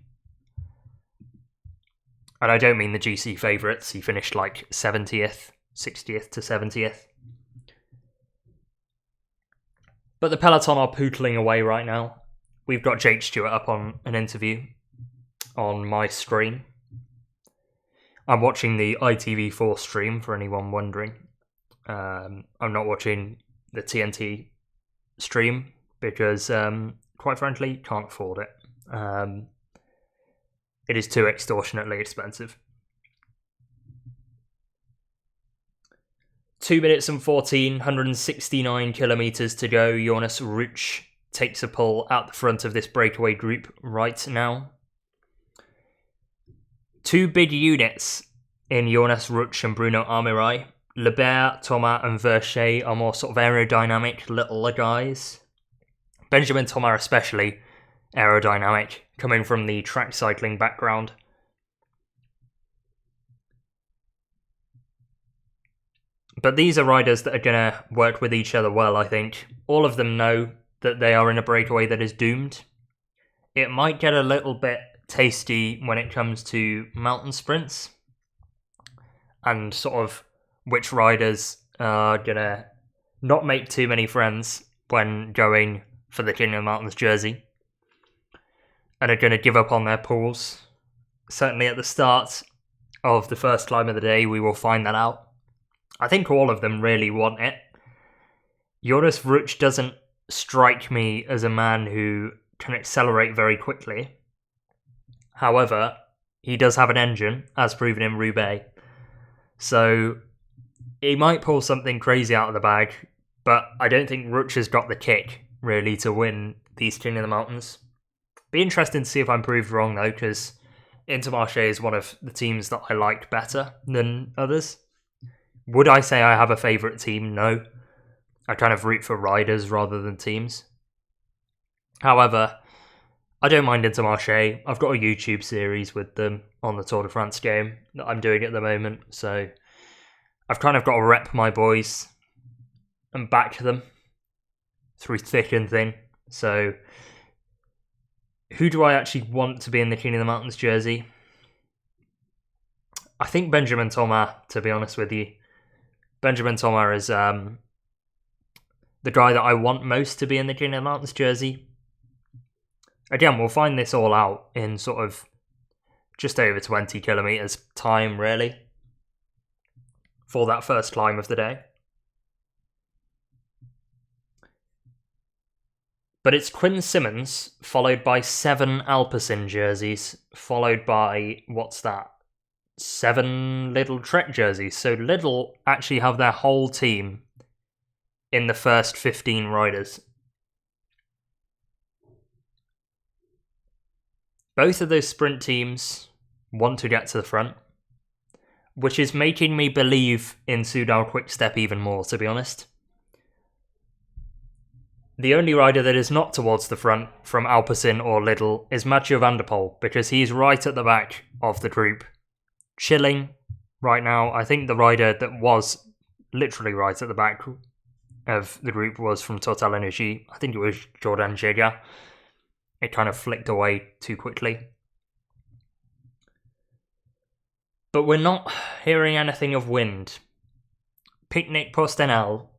And I don't mean the GC favourites, he finished like 70th, 60th to 70th. But the peloton are pootling away right now. We've got Jake Stewart up on an interview on my screen. I'm watching the ITV4 stream, for anyone wondering. I'm not watching the TNT stream because, quite frankly, can't afford it. It is too extortionately expensive. 2 minutes and 14, 169 kilometres to go. Jonas Vingegaard takes a pull out the front of this breakaway group right now. 2 big units in Jonas Vingegaard and Bruno Armirail. Lebert, Thomas and Verchet are more sort of aerodynamic little guys. Benjamin Thomas especially aerodynamic, coming from the track cycling background. But these are riders that are going to work with each other well, I think. All of them know that they are in a breakaway that is doomed. It might get a little bit tasty when it comes to mountain sprints and sort of which riders are going to not make too many friends when going for the King of the Mountains jersey and are going to give up on their pools. Certainly at the start of the first climb of the day, we will find that out. I think all of them really want it. Jonas Vingegaard doesn't strike me as a man who can accelerate very quickly. However, he does have an engine, as proven in Roubaix. So he might pull something crazy out of the bag, but I don't think Vingegaard has got the kick, really, to win these King of the Mountains. Be interesting to see if I'm proved wrong, though, because Intermarché is one of the teams that I like better than others. Would I say I have a favourite team? No. I kind of root for riders rather than teams. However, I don't mind Intermarché. I've got a YouTube series with them on the Tour de France game that I'm doing at the moment, so I've kind of got to rep my boys and back them through thick and thin. So, who do I actually want to be in the King of the Mountains jersey? I think Benjamin Thomas, to be honest with you. Benjamin Thomas is the guy that I want most to be in the King of the Mountains jersey. Again, we'll find this all out in sort of just over 20 kilometres time, really, for that first climb of the day. But it's Quinn Simmons, followed by 7 Alpecin jerseys, followed by, what's that? 7 Lidl Trek jerseys. So Lidl actually have their whole team in the first 15 riders. Both of those sprint teams want to get to the front, which is making me believe in Soudal Quick-Step even more, to be honest. The only rider that is not towards the front from Alpecin or Lidl is Mathieu van der Poel, because he's right at the back of the group, chilling right now. I think the rider that was literally right at the back of the group was from Total Energy. I think it was Jordan Gega. It kind of flicked away too quickly. But we're not hearing anything of wind. Picnic Postenel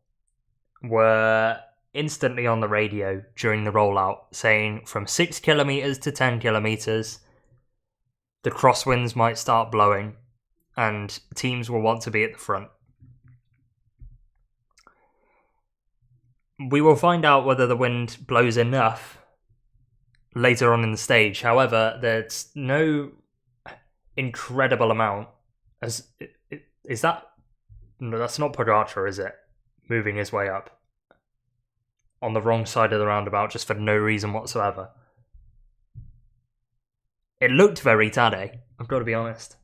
were instantly on the radio during the rollout, saying from 6 kilometres to 10 kilometres, the crosswinds might start blowing and teams will want to be at the front. We will find out whether the wind blows enough later on in the stage. However, there's no incredible amount. Is that... No, that's not Pogacar, is it? Moving his way up. On the wrong side of the roundabout, just for no reason whatsoever. It looked very Tadej, I've got to be honest.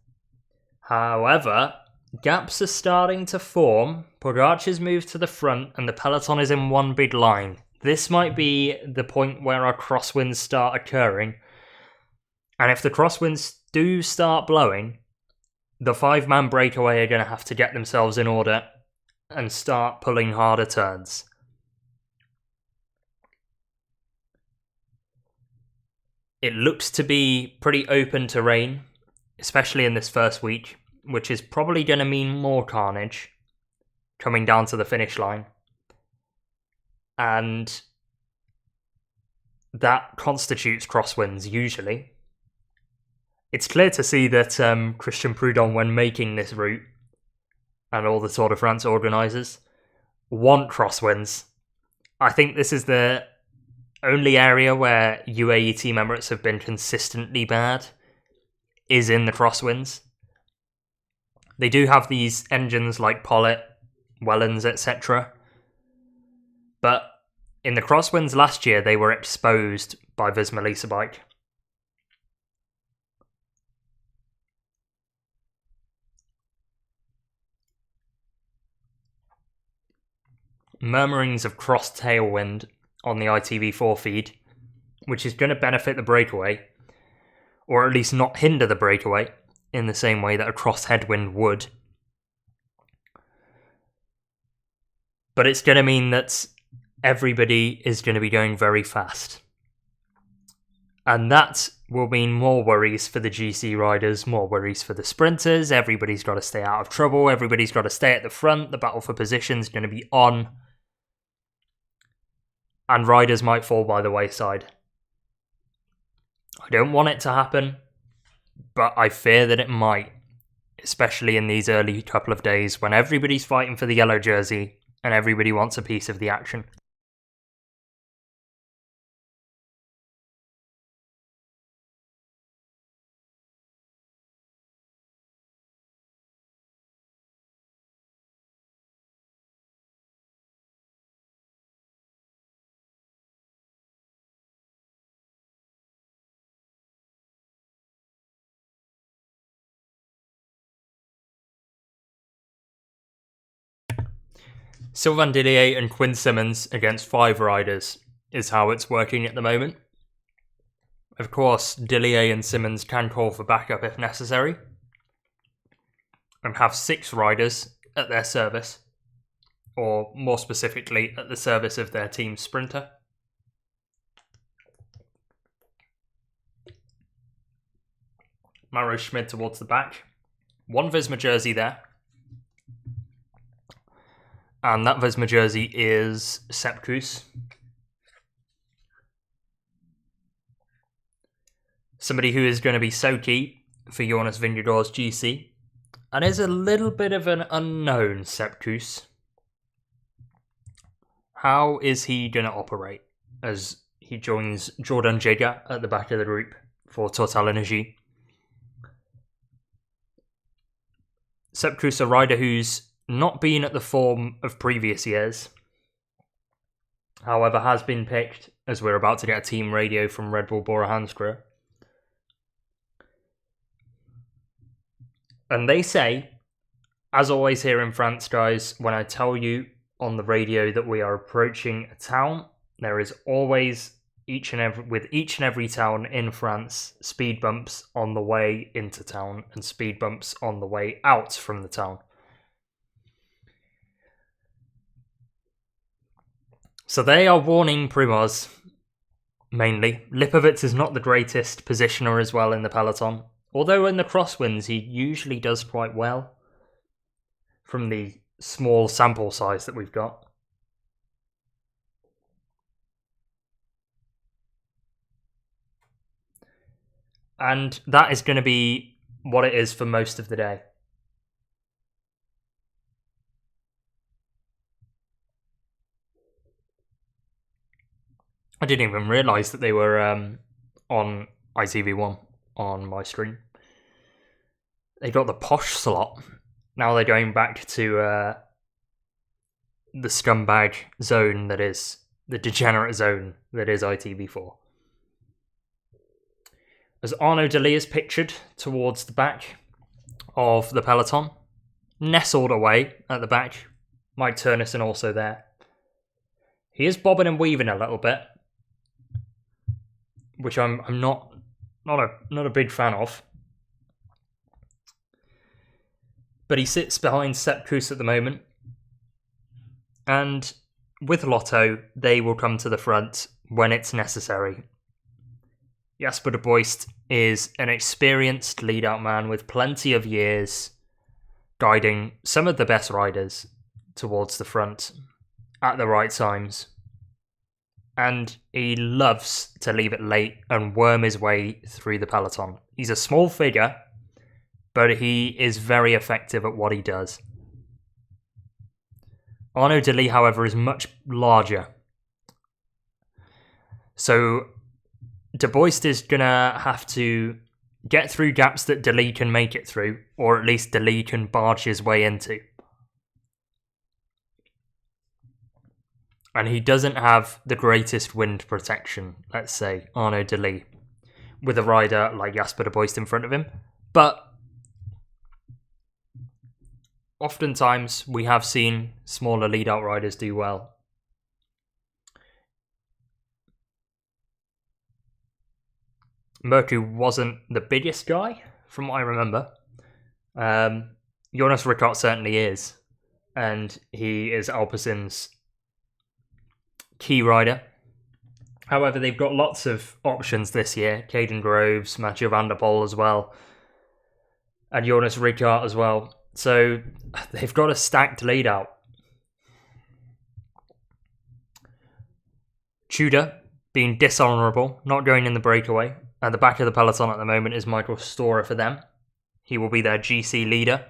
However, gaps are starting to form. Pogacar's moved to the front and the peloton is in one big line. This might be the point where our crosswinds start occurring. And if the crosswinds do start blowing, the 5-man breakaway are going to have to get themselves in order and start pulling harder turns. It looks to be pretty open terrain, especially in this first week, which is probably going to mean more carnage coming down to the finish line. And that constitutes crosswinds usually. It's clear to see that Christian Prudhomme, when making this route, and all the Tour de France organisers, want crosswinds. I think this is the only area where UAE Team Emirates have been consistently bad, is in the crosswinds. They do have these engines like Pollitt, Wellens, etc. But in the crosswinds last year, they were exposed by Visma Lease-A-Bike. Murmurings of cross tailwind on the ITV4 feed, which is going to benefit the breakaway, or at least not hinder the breakaway in the same way that a cross headwind would. But it's going to mean that everybody is going to be going very fast. And that will mean more worries for the GC riders, more worries for the sprinters. Everybody's got to stay out of trouble. Everybody's got to stay at the front. The battle for position is going to be on. And riders might fall by the wayside. I don't want it to happen, but I fear that it might, especially in these early couple of days when everybody's fighting for the yellow jersey and everybody wants a piece of the action. Sylvain Dillier and Quinn Simmons against 5 riders is how it's working at the moment. Of course, Dillier and Simmons can call for backup if necessary, and have 6 riders at their service, or more specifically, at the service of their team sprinter. Mauro Schmid towards the back. 1 Visma jersey there. And that Visma jersey is Sepp Kuss. Somebody who is going to be so key for Jonas Vingegaard's GC. And is a little bit of an unknown, Sepp Kuss. How is he going to operate as he joins Jordan Jaeger at the back of the group for Total Energy? Sepp Kuss, a rider who's not been at the form of previous years, however has been picked, as we're about to get a team radio from Bull Bora-Hansgrohe. And they say, as always here in France, guys, when I tell you on the radio that we are approaching a town, there is always each and every town in France, speed bumps on the way into town and speed bumps on the way out from the town. So they are warning Primož, mainly. Lipovitz is not the greatest positioner as well in the peloton, although in the crosswinds he usually does quite well from the small sample size that we've got. And that is going to be what it is for most of the day. I didn't even realise that they were on ITV1 on my screen. They got the posh slot. Now they're going back to the scumbag zone that is, the degenerate zone that is ITV4. As Arnaud Delis is pictured towards the back of the peloton, nestled away at the back. Mike Turnison also there. He is bobbing and weaving a little bit, which I'm not a big fan of. But he sits behind Sepp Kuss at the moment. And with Lotto, they will come to the front when it's necessary. Jasper de Boist is an experienced lead-out man with plenty of years guiding some of the best riders towards the front at the right times. And he loves to leave it late and worm his way through the peloton. He's a small figure, but he is very effective at what he does. Arnaud de Lee, however, is much larger. So de Boist is going to have to get through gaps that de Lee can make it through, or at least de Lee can barge his way into. And he doesn't have the greatest wind protection, let's say, Arnaud de Lee, with a rider like Jasper de Boist in front of him. But oftentimes we have seen smaller lead-out riders do well. Mercu wasn't the biggest guy, from what I remember. Jonas Vingegaard certainly is. And he is Alpecin's key rider. However, they've got lots of options this year. Caden Groves, Mathieu van der Poel as well. And Jonas Vingegaard as well. So they've got a stacked lead-out. Tudor being dishonourable, not going in the breakaway. At the back of the peloton at the moment is Michael Storer for them. He will be their GC leader,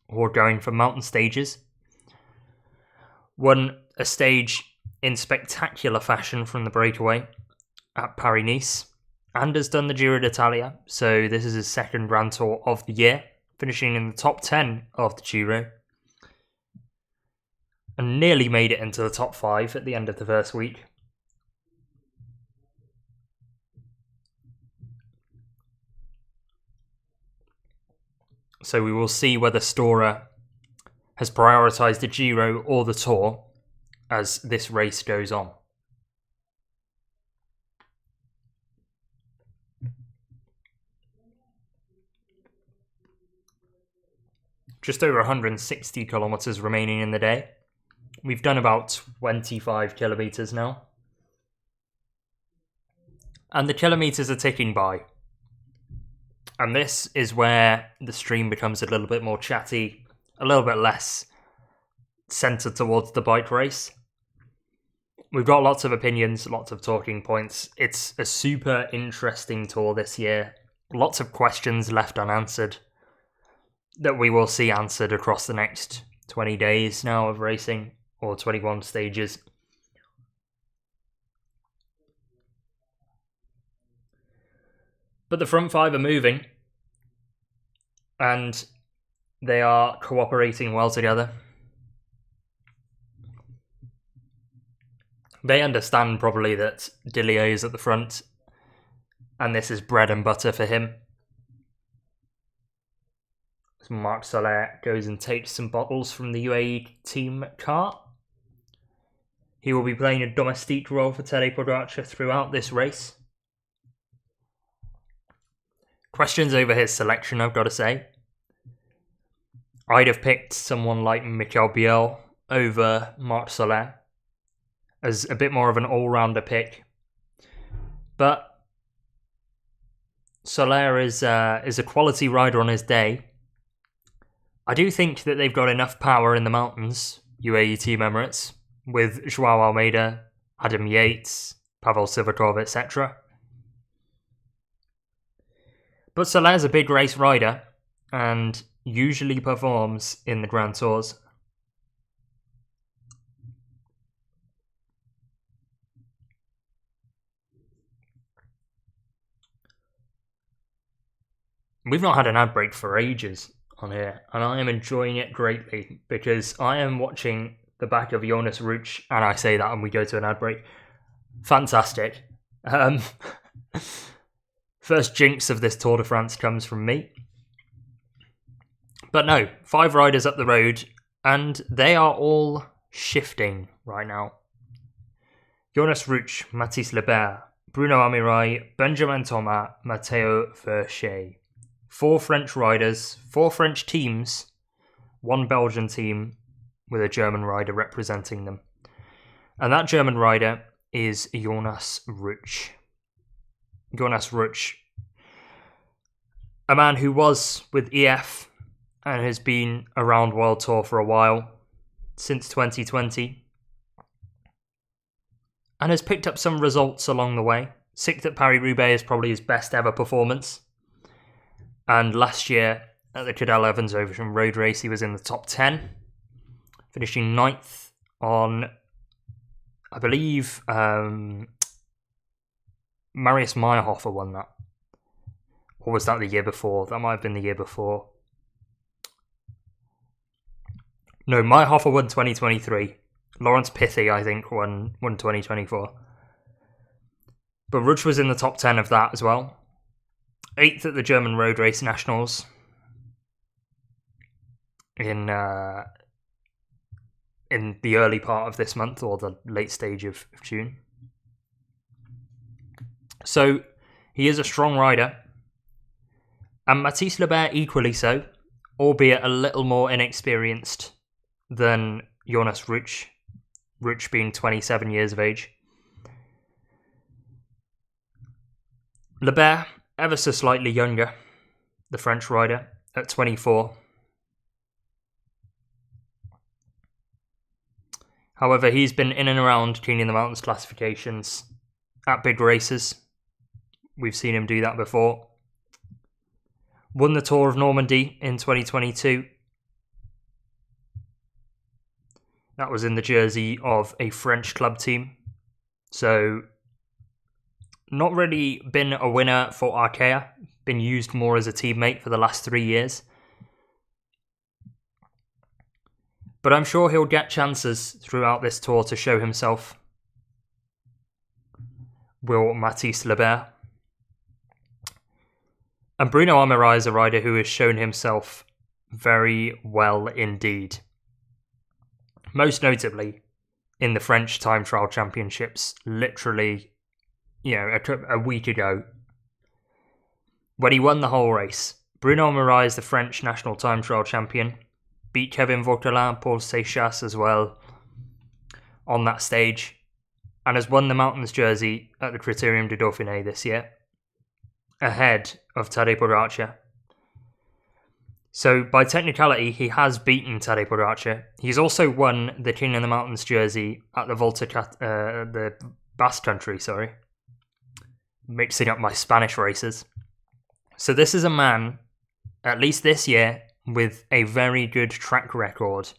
or going for mountain stages. Won a stage in spectacular fashion from the breakaway at Paris-Nice, and has done the Giro d'Italia, so this is his second Grand Tour of the year, finishing in the top 10 of the Giro, and nearly made it into the top 5 at the end of the first week. So we will see whether Storer has prioritised the Giro or the Tour as this race goes on. Just over 160 kilometres remaining in the day. We've done about 25 kilometres now. And the kilometres are ticking by. And this is where the stream becomes a little bit more chatty, a little bit less centred towards the bike race. We've got lots of opinions, lots of talking points. It's a super interesting tour this year. Lots of questions left unanswered that we will see answered across the next 20 days now of racing, or 21 stages. But the front five are moving, and they are cooperating well together. They understand probably that Dillier is at the front, and this is bread and butter for him. As Marc Soler goes and takes some bottles from the UAE team car. He will be playing a domestique role for Tadej Pogacar throughout this race. Questions over his selection, I've got to say. I'd have picked someone like Mikel Biel over Marc Soler as a bit more of an all-rounder pick. But Soler is a quality rider on his day. I do think that they've got enough power in the mountains, UAE Team Emirates, with Joao Almeida, Adam Yates, Pavel Sivakov, etc. But Soler's a big race rider and usually performs in the Grand Tours. We've not had an ad break for ages on here, and I am enjoying it greatly because I am watching the back of Jonas Vingegaard, and I say that and we go to an ad break. Fantastic. First jinx of this Tour de France comes from me. But no, 5 riders up the road, and they are all shifting right now. Jonas Vingegaard, Mathis Lebert, Bruno Amirai, Benjamin Thomas, Matteo Verschet. 4 French riders, 4 French teams, 1 Belgian team with a German rider representing them. And that German rider is Jonas Vingegaard. Jonas Vingegaard, a man who was with EF and has been around World Tour for a while, since 2020, and has picked up some results along the way. 6th at Paris-Roubaix is probably his best ever performance. And last year at the Cadel Evans Overton Road Race, he was in the top 10, finishing 9th on, I believe, Marius Meyerhofer won that. Or was that the year before? That might have been the year before. No, Meyerhofer won 2023. Lawrence Pithy, I think, won 2024. But Vingegaard was in the top 10 of that as well. 8th at the German Road Race Nationals in the early part of this month, or the late stage of June. So he is a strong rider, and Mathis Lebert equally so, albeit a little more inexperienced than Jonas Vingegaard, Vingegaard being 27 years of age. Lebert, ever so slightly younger, the French rider, at 24. However, he's been in and around King in the Mountains classifications at big races. We've seen him do that before. Won the Tour of Normandy in 2022. That was in the jersey of a French club team. So, not really been a winner for Arkea. Been used more as a teammate for the last 3 years. But I'm sure he'll get chances throughout this tour to show himself. Will Mathis Lebert. And Bruno Amirai is a rider who has shown himself very well indeed. Most notably in the French Time Trial Championships, literally, a week ago, when he won the whole race. Bruno Amirai is the French National Time Trial Champion, beat Kevin Vauquelin, Paul Seychelles as well on that stage, and has won the Mountains jersey at the Critérium du Dauphiné this year, ahead of Tadej Pogacar. So, by technicality, he has beaten Tadej Pogacar. He's also won the King in the Mountains jersey at the the Basque Country, mixing up my Spanish races. So this is a man, at least this year, with a very good track record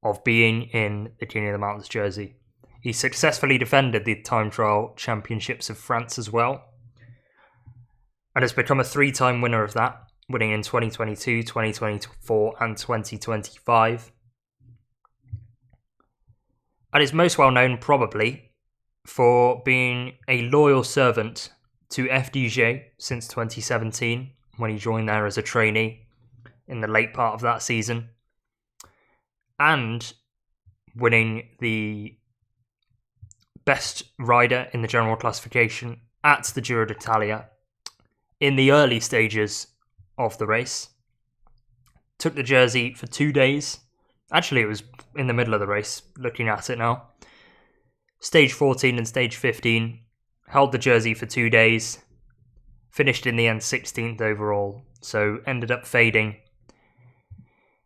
of being in the King of the Mountains jersey. He successfully defended the Time Trial Championships of France as well, and has become a 3-time winner of that, winning in 2022, 2024 and 2025. And is most well known probably for being a loyal servant to FDJ since 2017, when he joined there as a trainee in the late part of that season, and winning the best rider in the general classification at the Giro d'Italia in the early stages of the race. Took the jersey for 2 days. Actually, it was in the middle of the race, looking at it now. Stage 14 and stage 15. Held the jersey for 2 days. Finished in the end 16th overall. So ended up fading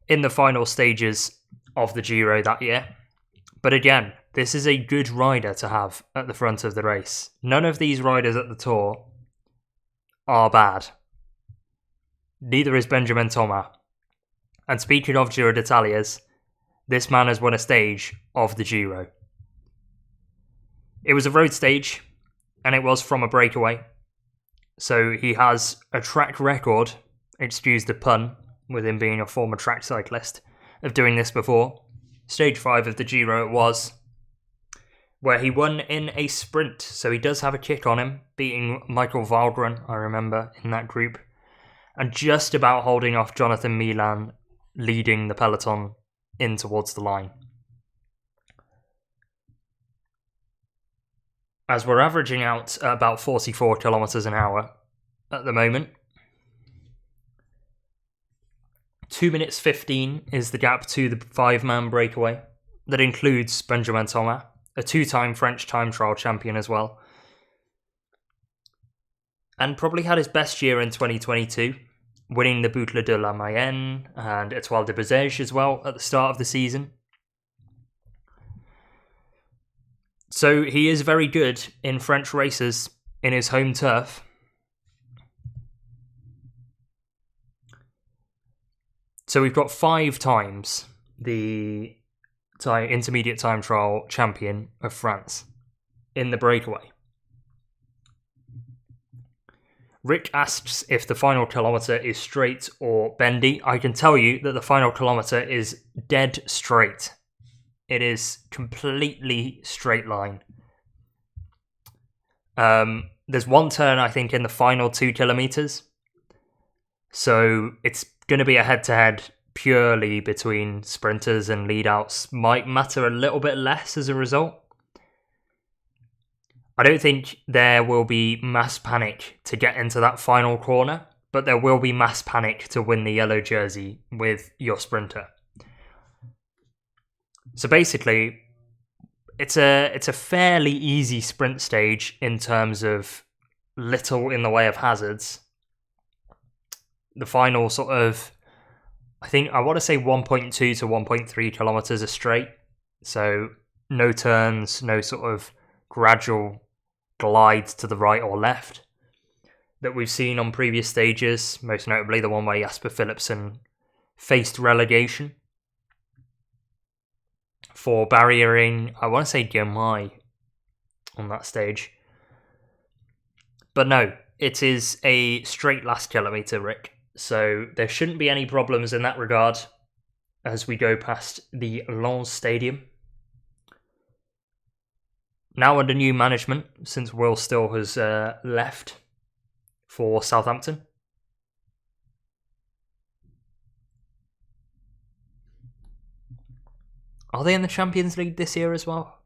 in the final stages of the Giro that year. But again, this is a good rider to have at the front of the race. None of these riders at the Tour are bad. Neither is Benjamin Thomas. And speaking of Giro d'Italias, this man has won a stage of the Giro. It was a road stage, and it was from a breakaway. So he has a track record, excuse the pun, with him being a former track cyclist, of doing this before. Stage 5 of the Giro it was, where he won in a sprint. So he does have a kick on him, beating Michael Valgren, I remember, in that group, and just about holding off Jonathan Milan leading the peloton in towards the line. As we're averaging out at about 44 kilometers an hour at the moment. 2 minutes 15 is the gap to the 5-man breakaway. That includes Benjamin Thomas, a 2-time French time trial champion as well. And probably had his best year in 2022, winning the Boucle de la Mayenne and Étoile de Bessèges as well at the start of the season. So he is very good in French races in his home turf. So we've got 5 times the intermediate time trial champion of France in the breakaway. Rick asks if the final kilometre is straight or bendy. I can tell you that the final kilometre is dead straight. It is completely straight line. There's one turn, I think, in the final 2 kilometres. So it's going to be a head-to-head purely between sprinters and lead-outs. Might matter a little bit less as a result. I don't think there will be mass panic to get into that final corner, but there will be mass panic to win the yellow jersey with your sprinter. So basically, it's a fairly easy sprint stage in terms of little in the way of hazards. The final sort of, I want to say 1.2 to 1.3 kilometers are straight. So no turns, no sort of gradual glides to the right or left that we've seen on previous stages, most notably the one where Jasper Philipsen faced relegation for barriering, I want to say Girmay on that stage. But no, it is a straight last kilometre, Rick. So there shouldn't be any problems in that regard as we go past the Lens Stadium. Now under new management, since Will Still has left for Southampton. Are they in the Champions League this year as well?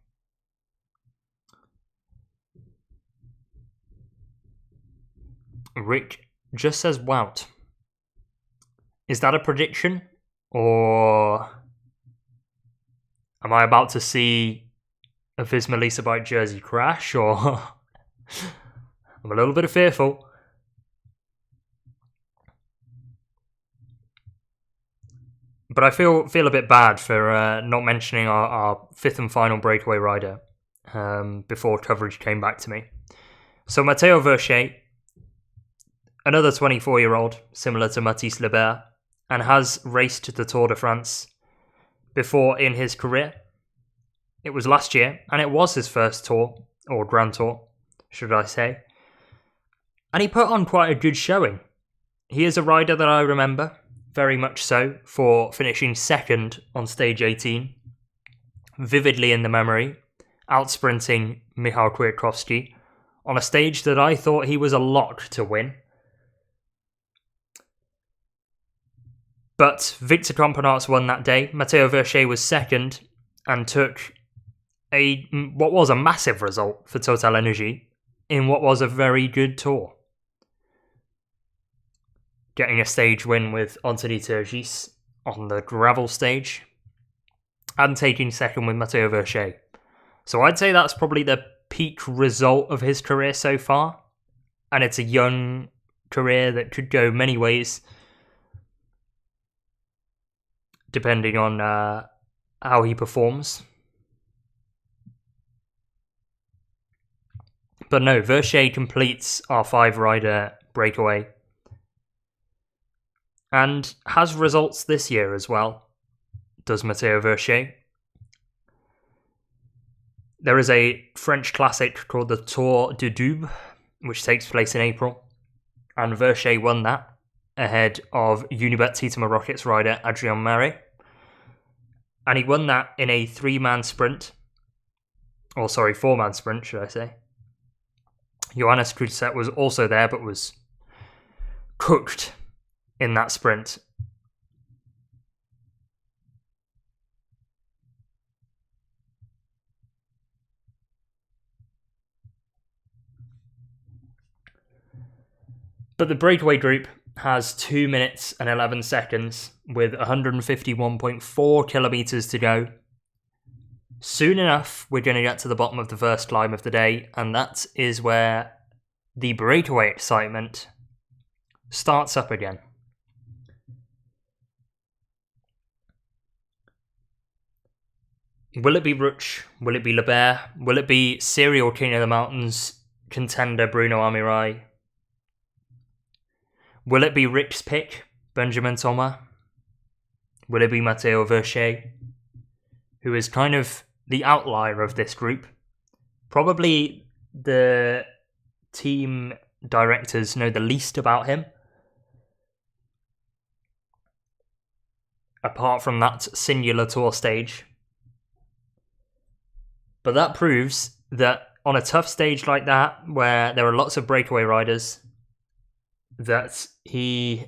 Rick just says Wout. Is that a prediction? Or am I about to see a Visma Lease-A-Bike jersey crash? Or I'm a little bit fearful. But I feel a bit bad for not mentioning our 5th and final breakaway rider before coverage came back to me. So Matteo Verchet, another 24-year-old, similar to Mathis Lebert, and has raced the Tour de France before in his career. It was last year, and it was his first tour, or Grand Tour, should I say. And he put on quite a good showing. He is a rider that I remember, very much so, for finishing second on stage 18, vividly in the memory, out-sprinting Michał Kwiatkowski on a stage that I thought he was a lock to win. But Victor Campenaerts won that day. Matteo Verchet was second and took what was a massive result for Total Energy in what was a very good tour. Getting a stage win with Anthony Turgis on the gravel stage and taking second with Matteo Verchet. So I'd say that's probably the peak result of his career so far. And it's a young career that could go many ways, depending on how he performs. But no, Verchet completes our 5-rider breakaway and has results this year as well, does Matteo Verchet. There is a French classic called the Tour de Doubs, which takes place in April, and Verchet won that ahead of Unibet Titema Rockets rider Adrien Marais. And he won that in a 3-man sprint. 4-man sprint, should I say. Jonas Vingegaard was also there, but was cooked in that sprint. But the breakaway group has 2 minutes and 11 seconds with 151.4 kilometers to go. Soon enough, we're going to get to the bottom of the first climb of the day, and that is where the breakaway excitement starts up again. Will it be Roglič? Will it be Lebert? Will it be serial king of the mountains contender Bruno Amirai? Will it be Rick's pick, Benjamin Thomas? Will it be Matteo Versche, who is kind of the outlier of this group? Probably the team directors know the least about him. Apart from that singular tour stage. But that proves that on a tough stage like that, where there are lots of breakaway riders, that he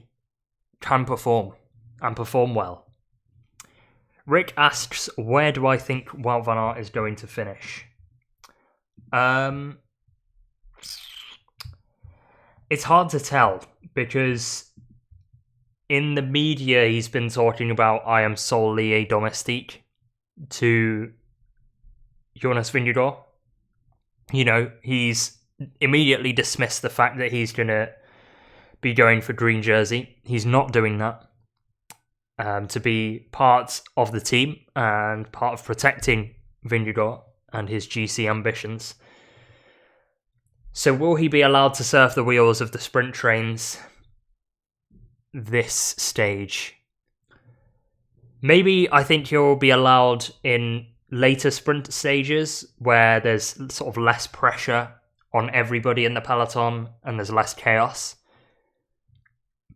can perform, and perform well. Rick asks, where do I think Wout van Aert is going to finish? It's hard to tell, because in the media he's been talking about I am solely a domestique to Jonas Vingegaard. You know, he's immediately dismissed the fact that he's going to be going for green jersey. He's not doing that. To be part of the team and part of protecting Vingegaard and his GC ambitions. So will he be allowed to surf the wheels of the sprint trains this stage? Maybe I think he'll be allowed in later sprint stages where there's sort of less pressure on everybody in the peloton and there's less chaos.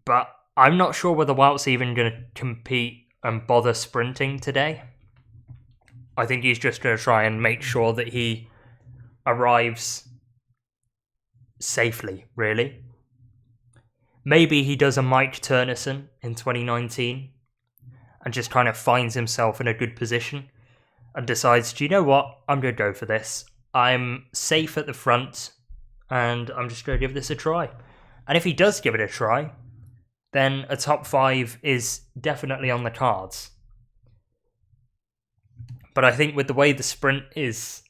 But I'm not sure whether Wout's even going to compete and bother sprinting today. I think he's just going to try and make sure that he arrives safely, really. Maybe he does a Mike Turnison in 2019 and just kind of finds himself in a good position and decides, do you know what? I'm going to go for this. I'm safe at the front and I'm just going to give this a try. And if he does give it a try, then a top 5 is definitely on the cards. But I think with the way the sprint is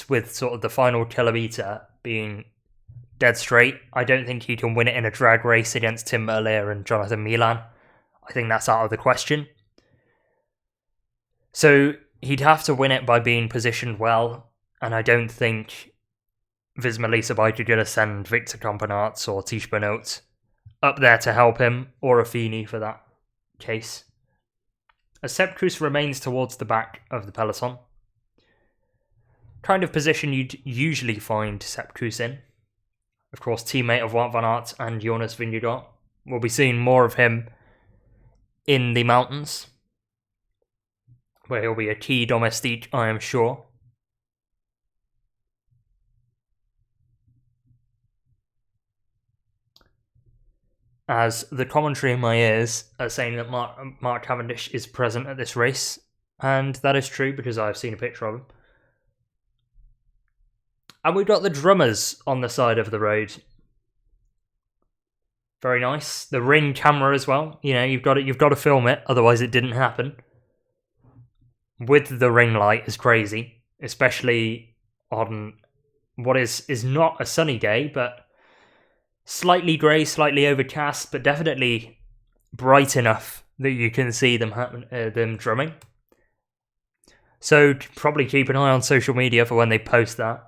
with sort of the final kilometre being dead straight, I don't think he can win it in a drag race against Tim Merlier and Jonathan Milan. I think that's out of the question. So he'd have to win it by being positioned well, and I don't think Visma Lease-A-Bike are going to send Victor Campenaerts or Tish Benoot up there to help him, or Affini for that case. As Sepp Kuss remains towards the back of the peloton, kind of position you'd usually find Sepp Kuss in. Of course, teammate of Wout van Aert and Jonas Vingegaard. We'll be seeing more of him in the mountains, where he'll be a key domestique, I am sure. As the commentary in my ears are saying that Mark Cavendish is present at this race, and that is true because I've seen a picture of him. And we've got the drummers on the side of the road. Very nice. The Ring camera as well. You know, you've got to film it, otherwise it didn't happen. With the ring light is crazy, especially on what is not a sunny day, but slightly grey, slightly overcast, but definitely bright enough that you can see them drumming. So probably keep an eye on social media for when they post that.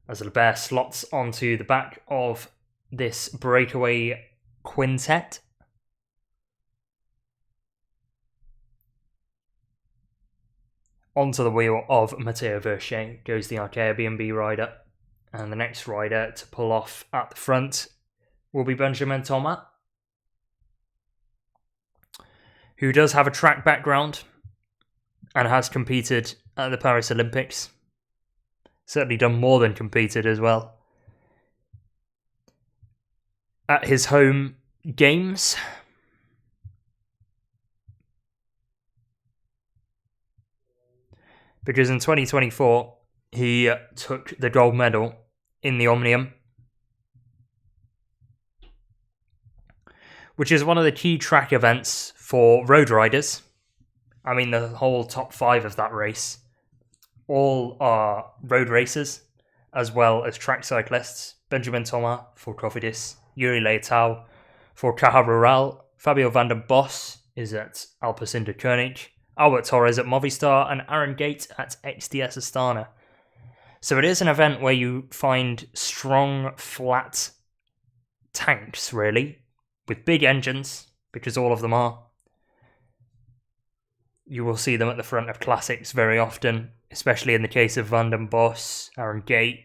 As Lebert slots onto the back of this breakaway quintet. Onto the wheel of Matteo Versche goes the Arkea B&B rider. And the next rider to pull off at the front will be Benjamin Thomas, who does have a track background and has competed at the Paris Olympics. Certainly done more than competed as well. At his home games, because in 2024 he took the gold medal in the Omnium, which is one of the key track events for road riders. I mean, the whole top 5 of that race all are road racers, as well as track cyclists. Benjamin Thomas for Cofidis, Yuri Leitao for Caja Rural, Fabio van den Bos is at Alpecin Deceuninck, Albert Torres at Movistar, and Aaron Gate at XDS Astana. So it is an event where you find strong, flat tanks, really, with big engines, because all of them are. You will see them at the front of classics very often, especially in the case of Van den Bos, Aaron Gate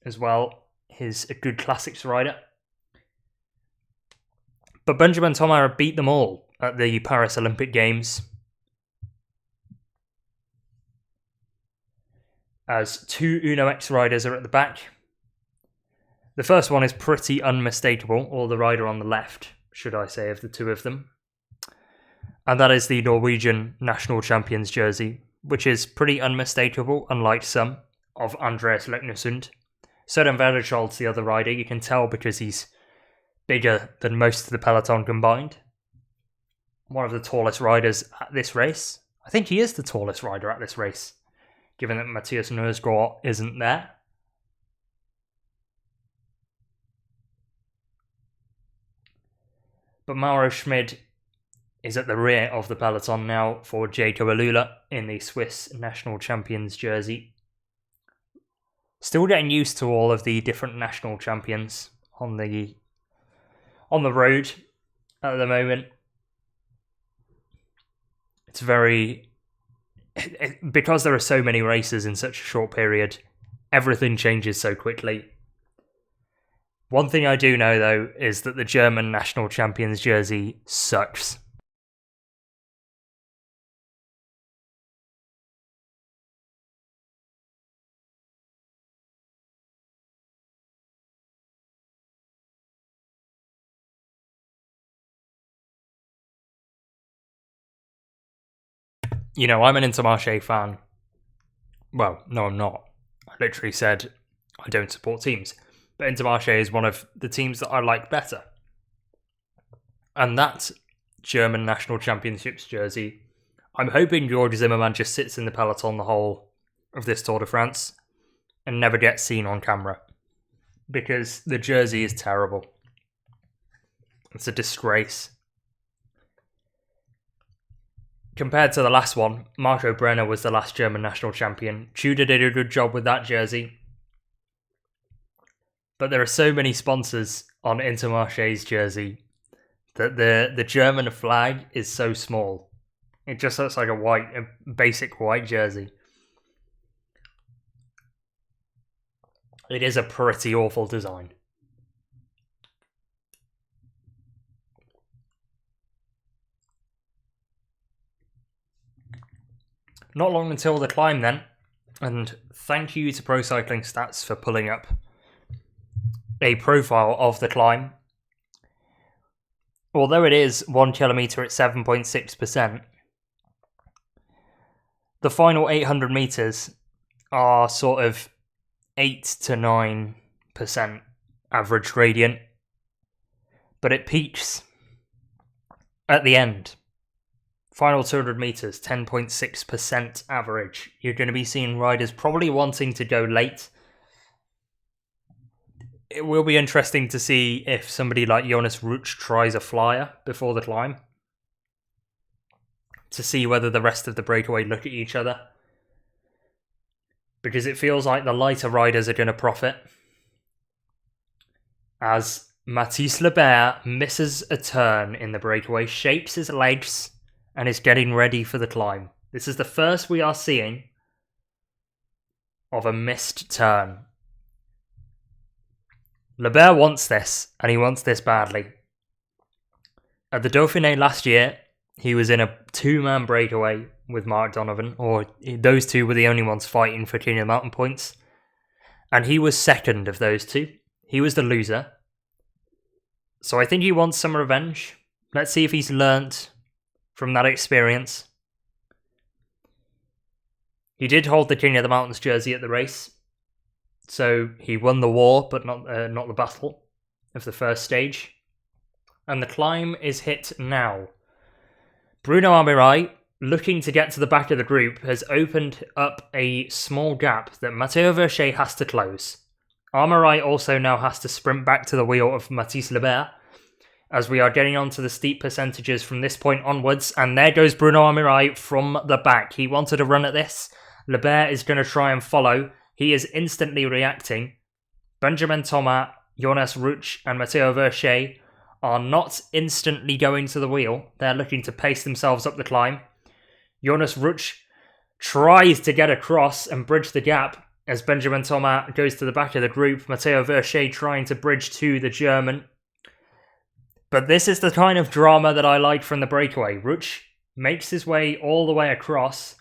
as well. He's a good classics rider. But Benjamin Thomas beat them all at the Paris Olympic Games, as 2 Uno X riders are at the back. The first one is pretty unmistakable, or the rider on the left, should I say, of the 2 of them. And that is the Norwegian national champions jersey, which is pretty unmistakable, unlike some, of Andreas Leknesund. Søren Vedershold's the other rider. You can tell because he's bigger than most of the peloton combined. One of the tallest riders at this race. I think he is the tallest rider at this race, given that Mathias Knersgaard isn't there. But Mauro Schmid is at the rear of the peloton now for Jacob Alula in the Swiss national champions jersey. Still getting used to all of the different national champions on the road at the moment. It's because there are so many races in such a short period, everything changes so quickly. One thing I do know, though, is that the German national champions jersey sucks. You know, I'm an Intermarché fan. Well, no, I'm not. I literally said I don't support teams. But Intermarché is one of the teams that I like better. And that German National Championships jersey, I'm hoping Georg Zimmermann just sits in the peloton the whole of this Tour de France and never gets seen on camera. Because the jersey is terrible. It's a disgrace. Compared to the last one, Marco Brenner was the last German national champion. Tudor did a good job with that jersey. But there are so many sponsors on Intermarché's jersey that the German flag is so small. It just looks like a basic white jersey. It is a pretty awful design. Not long until the climb then, and thank you to Pro Cycling Stats for pulling up a profile of the climb. Although it is 1 kilometre at 7.6%, the final 800 metres are sort of 8 to 9% average gradient, but it peaks at the end. Final 200 metres, 10.6% average. You're going to be seeing riders probably wanting to go late. It will be interesting to see if somebody like Jonas Vingegaard tries a flyer before the climb, to see whether the rest of the breakaway look at each other. Because it feels like the lighter riders are going to profit, as Mathis Lebert misses a turn in the breakaway, shapes his legs, and is getting ready for the climb. This is the first we are seeing of a missed turn. Lebert wants this, and he wants this badly. At the Dauphiné last year, he was in a 2-man breakaway with Mark Donovan, or those two were the only ones fighting for King of the Mountain points. And he was second of those two. He was the loser. So I think he wants some revenge. Let's see if he's learnt from that experience. He did hold the King of the Mountains jersey at the race. So he won the war, but not the battle of the first stage. And the climb is hit now. Bruno Armirail, looking to get to the back of the group, has opened up a small gap that Matteo Verchet has to close. Armirail also now has to sprint back to the wheel of Mathys Lebert, as we are getting onto the steep percentages from this point onwards, and there goes Bruno Armirail from the back. He wanted to run at this. Lebert is going to try and follow. He is instantly reacting. Benjamin Thomas, Jonas Vingegaard, and Matteo Verchet are not instantly going to the wheel. They're looking to pace themselves up the climb. Jonas Vingegaard tries to get across and bridge the gap as Benjamin Thomas goes to the back of the group. Matteo Verchet trying to bridge to the German. But this is the kind of drama that I like from the breakaway. Vingegaard makes his way all the way across,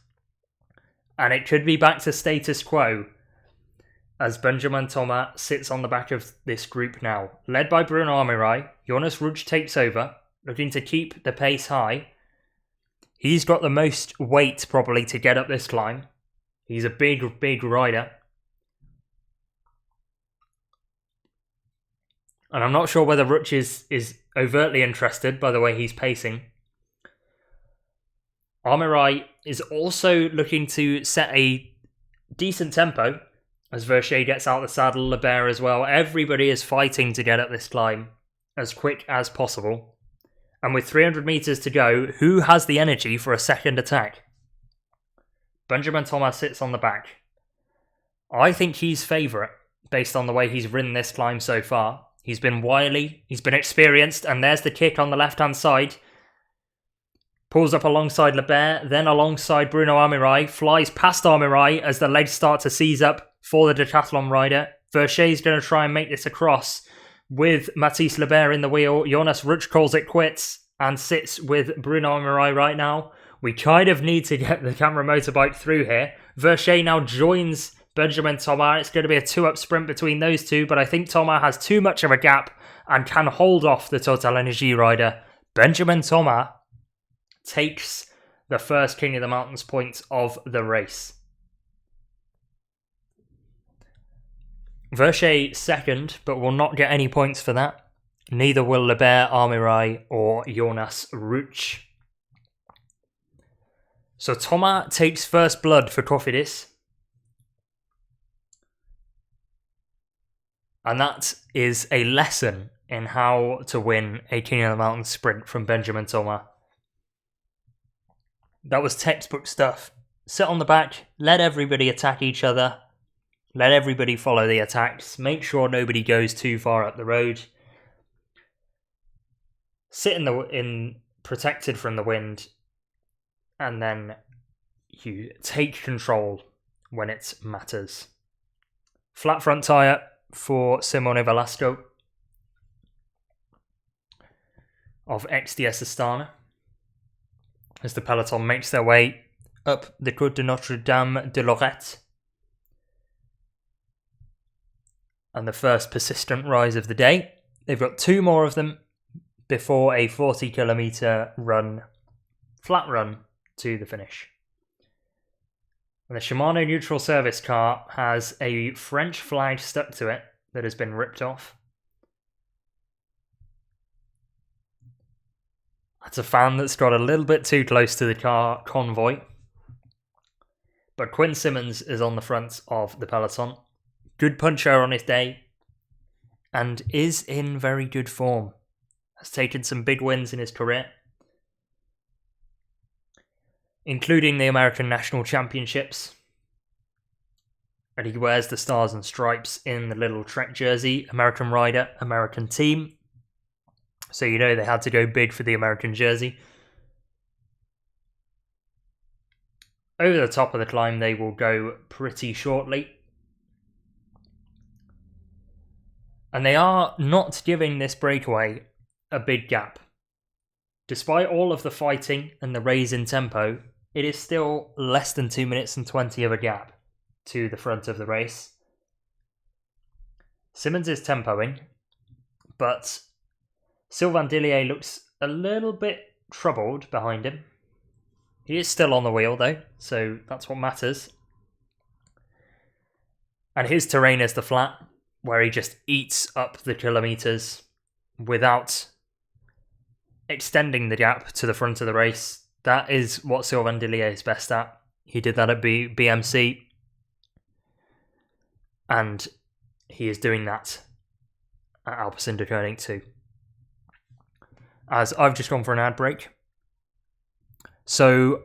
and it could be back to status quo as Benjamin Thomas sits on the back of this group now. Led by Bruno Armirail, Jonas Vingegaard takes over, looking to keep the pace high. He's got the most weight probably to get up this climb. He's a big, big rider. And I'm not sure whether Vingegaard is overtly interested by the way he's pacing. Armirail is also looking to set a decent tempo as Verchet gets out the saddle, Lebert as well. Everybody is fighting to get up this climb as quick as possible. And with 300 metres to go, who has the energy for a second attack? Benjamin Thomas sits on the back. I think he's favourite based on the way he's ridden this climb so far. He's been wily, he's been experienced, and there's the kick on the left-hand side. Pulls up alongside Lebert, then alongside Bruno Armirail, flies past Armirail as the legs start to seize up for the decathlon rider. Verchet's going to try and make this across with Mathys Lebert in the wheel. Jonas Vingegaard calls it quits and sits with Bruno Armirail right now. We kind of need to get the camera motorbike through here. Verchet now joins Benjamin Thomas. It's going to be a 2-up sprint between those two, but I think Thomas has too much of a gap and can hold off the Total Energy rider. Benjamin Thomas takes the first King of the Mountains points of the race. Verchet second, but will not get any points for that. Neither will Lebert, Armirail, or Jonas Vingegaard. So Thomas takes first blood for Cofidis. And that is a lesson in how to win a King of the Mountains sprint from Benjamin Thomas. That was textbook stuff. Sit on the back, let everybody attack each other. Let everybody follow the attacks. Make sure nobody goes too far up the road. Sit in protected from the wind. And then you take control when it matters. Flat front tyre for Simone Velasco of XDS Astana as the peloton makes their way up the Côte de Notre-Dame de Lorette. And the first persistent rise of the day. They've got 2 more of them before a 40-kilometre run, flat run to the finish. And the Shimano neutral service car has a French flag stuck to it that has been ripped off. That's a fan that's got a little bit too close to the car convoy. But Quinn Simmons is on the front of the peloton. Good puncher on his day. And is in very good form. Has taken some big wins in his career. Including the American National Championships. And he wears the stars and stripes in the little Trek jersey. American rider, American team. So you know they had to go big for the American jersey. Over the top of the climb they will go pretty shortly. And they are not giving this breakaway a big gap. Despite all of the fighting and the raise in tempo, it is still less than 2 minutes and 20 of a gap to the front of the race. Simmons is tempoing, but Sylvain Dillier looks a little bit troubled behind him. He is still on the wheel though, so that's what matters. And his terrain is the flat, where he just eats up the kilometres without extending the gap to the front of the race. That is what Sylvain Dillier is best at. He did that at BMC. And he is doing that at Alpecin Deceuninck too. As I've just gone for an ad break. So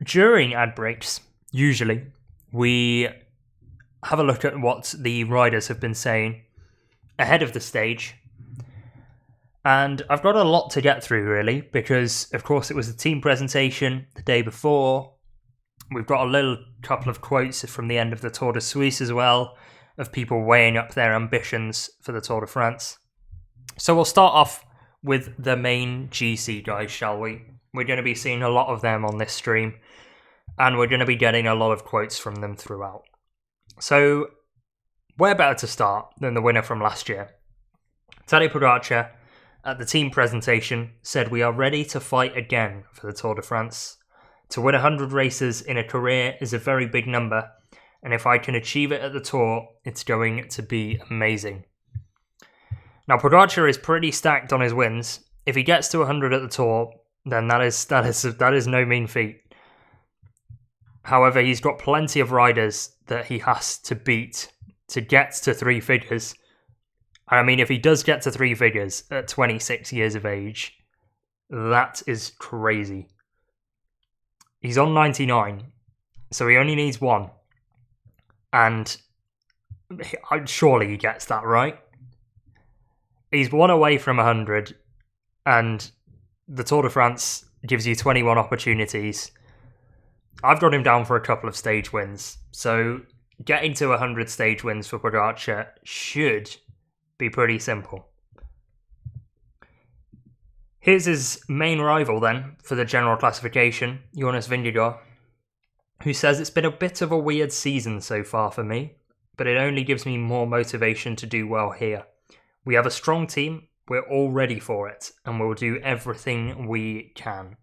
during ad breaks, usually, we have a look at what the riders have been saying ahead of the stage. And I've got a lot to get through, really, because, of course, it was the team presentation the day before. We've got a little couple of quotes from the end of the Tour de Suisse as well, of people weighing up their ambitions for the Tour de France. So we'll start off with the main GC guys, shall we? We're going to be seeing a lot of them on this stream, and we're going to be getting a lot of quotes from them throughout. So, where better to start than the winner from last year? Tadej Pogacar, at the team presentation, said, "We are ready to fight again for the Tour de France. To win 100 races in a career is a very big number, and if I can achieve it at the Tour, it's going to be amazing." Now, Pogacar is pretty stacked on his wins. If he gets to 100 at the Tour, then that is no mean feat. However, he's got plenty of riders that he has to beat to get to three figures. I mean, if he does get to three figures at 26 years of age, that is crazy. He's on 99, so he only needs one. And surely he gets that, right? He's one away from 100, and the Tour de France gives you 21 opportunities. I've got him down for a couple of stage wins, so getting to 100 stage wins for Pogacar should be pretty simple. Here's his main rival then for the general classification, Jonas Vingegaard, who says, "It's been a bit of a weird season so far for me, but it only gives me more motivation to do well here. We have a strong team, we're all ready for it, and we'll do everything we can.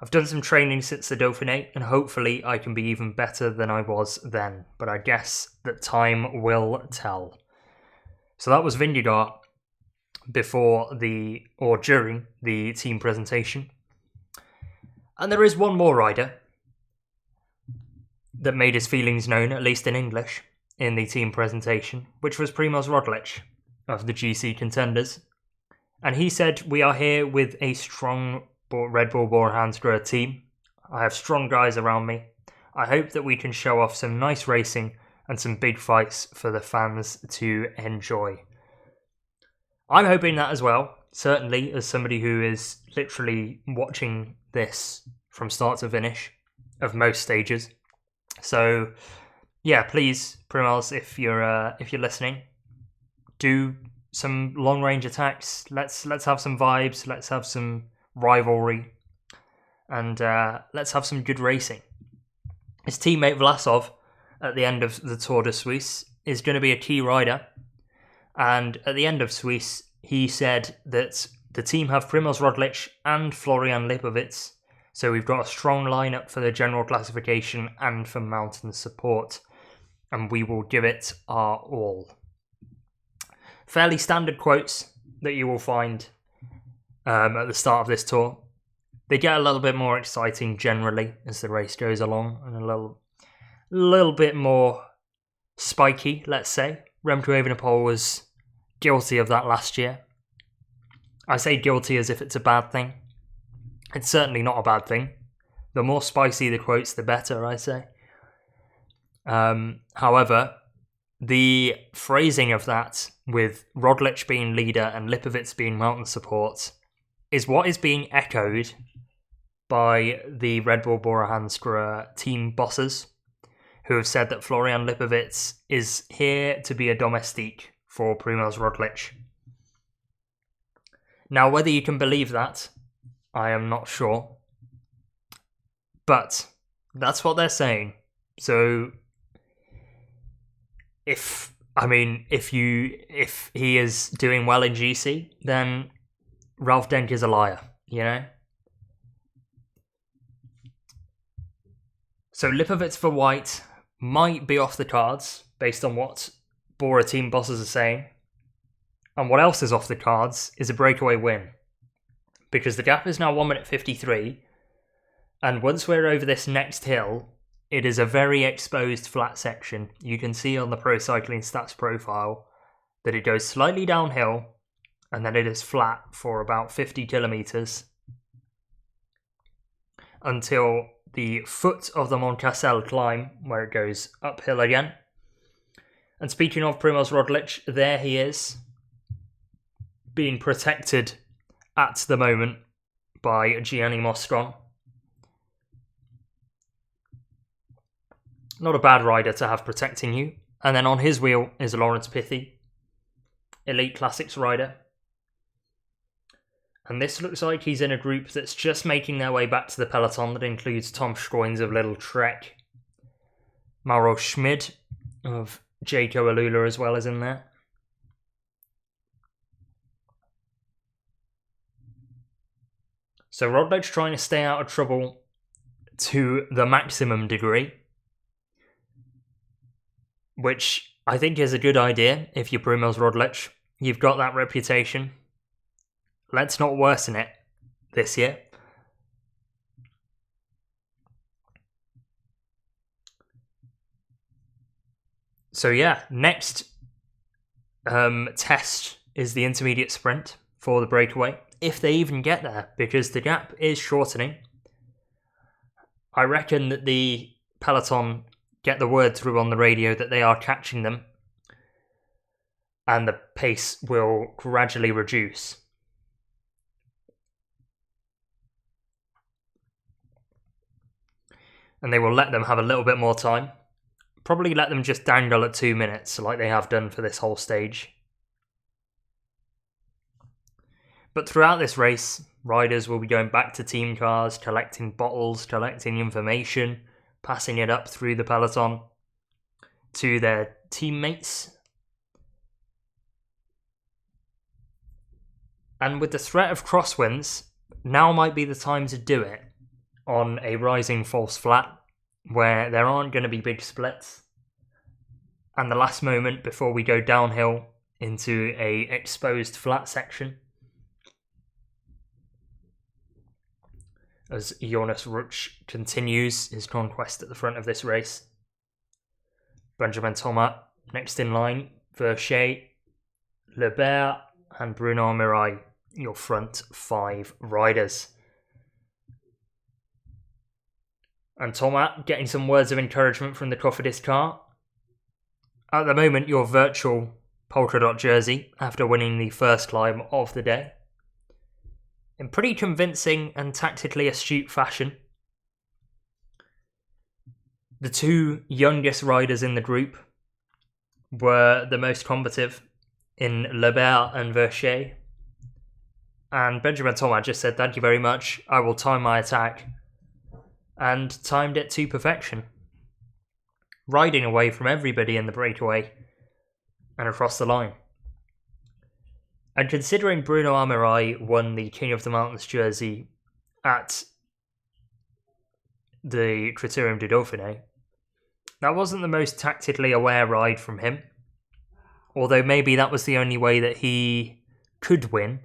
I've done some training since the Dauphiné, and hopefully I can be even better than I was then, but I guess that time will tell." So that was Vingegaard during the team presentation. And there is one more rider that made his feelings known, at least in English, in the team presentation, which was Primož Roglič of the GC Contenders. And he said, "We are here with a strong Red Bull Bora-Hansgrohe team. I have strong guys around me. I hope that we can show off some nice racing and some big fights for the fans to enjoy." I'm hoping that as well, certainly as somebody who is literally watching this from start to finish of most stages. So yeah, please, Primož, if you're listening, do some long range attacks. Let's have some vibes. Let's have some rivalry, and let's have some good racing. His teammate Vlasov at the end of the Tour de Suisse is going to be a key rider, and at the end of Suisse he said that the team have Primož Roglič and Florian Lipovic, so we've got a strong lineup for the general classification and for mountain support, and we will give it our all. Fairly standard quotes that you will find at the start of this tour. They get a little bit more exciting generally as the race goes along, and a little bit more spiky, let's say. Remco Evenepoel was guilty of that last year. I say guilty as if it's a bad thing. It's certainly not a bad thing. The more spicy the quotes, the better, I say. However, the phrasing of that, with Roglič being leader and Lipovic being mountain support, is what is being echoed by the Red Bull Bora-Hansgrohe team bosses, who have said that Florian Lipovic is here to be a domestique for Primož Roglič. Now, whether you can believe that, I am not sure. But that's what they're saying. So if he is doing well in GC, then Ralph Denk is a liar, you know? So Lipovic for white might be off the cards, based on what Bora team bosses are saying. And what else is off the cards is a breakaway win. Because the gap is now 1 minute 53. And once we're over this next hill, it is a very exposed flat section. You can see on the Pro Cycling Stats profile that it goes slightly downhill and then it is flat for about 50 kilometers until the foot of the Mont Cassel climb, where it goes uphill again. And speaking of Primož Roglič, there he is, being protected at the moment by Gianni Moscon. Not a bad rider to have protecting you. And then on his wheel is Laurens Pithy, Elite Classics rider. And this looks like he's in a group that's just making their way back to the peloton. That includes Tom Schoins of Little Trek, Mauro Schmid of Jayco Alula as well as in there. So Roglič trying to stay out of trouble to the maximum degree, which I think is a good idea if you're Primož Roglič. You've got that reputation. Let's not worsen it this year. So yeah, next test is the intermediate sprint for the breakaway, if they even get there, because the gap is shortening. I reckon that the peloton get the word through on the radio that they are catching them, and the pace will gradually reduce. And they will let them have a little bit more time. Probably let them just dangle at 2 minutes like they have done for this whole stage. But throughout this race, riders will be going back to team cars, collecting bottles, collecting information, passing it up through the peloton to their teammates. And with the threat of crosswinds, now might be the time to do it on a rising false flat where there aren't going to be big splits, and the last moment before we go downhill into a exposed flat section, as Jonas Vingegaard continues his conquest at the front of this race. Benjamin Thomas next in line, Verchet, Lebert and Bruno Mirai, your front 5 riders. And Thomas getting some words of encouragement from the Cofidis car. At the moment, your virtual polka dot jersey after winning the first climb of the day. In pretty convincing and tactically astute fashion. The 2 youngest riders in the group were the most combative in Lebert and Verchet. And Benjamin Thomas just said, "Thank you very much, I will time my attack." And timed it to perfection, riding away from everybody in the breakaway and across the line. And considering Bruno Amirai won the King of the Mountains jersey at the Critérium du Dauphiné, that wasn't the most tactically aware ride from him, although maybe that was the only way that he could win,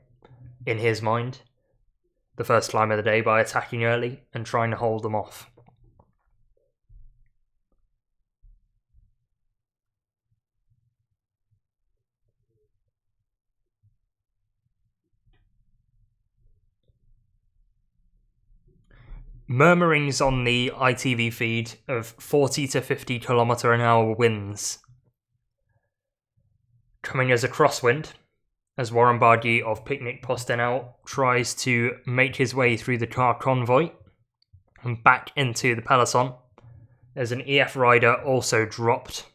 in his mind, the first climb of the day, by attacking early and trying to hold them off. Murmurings on the ITV feed of 40 to 50 km/h winds coming as a crosswind, as Warren Barguil of Picnic Postenel tries to make his way through the car convoy and back into the peloton. There's an EF rider also dropped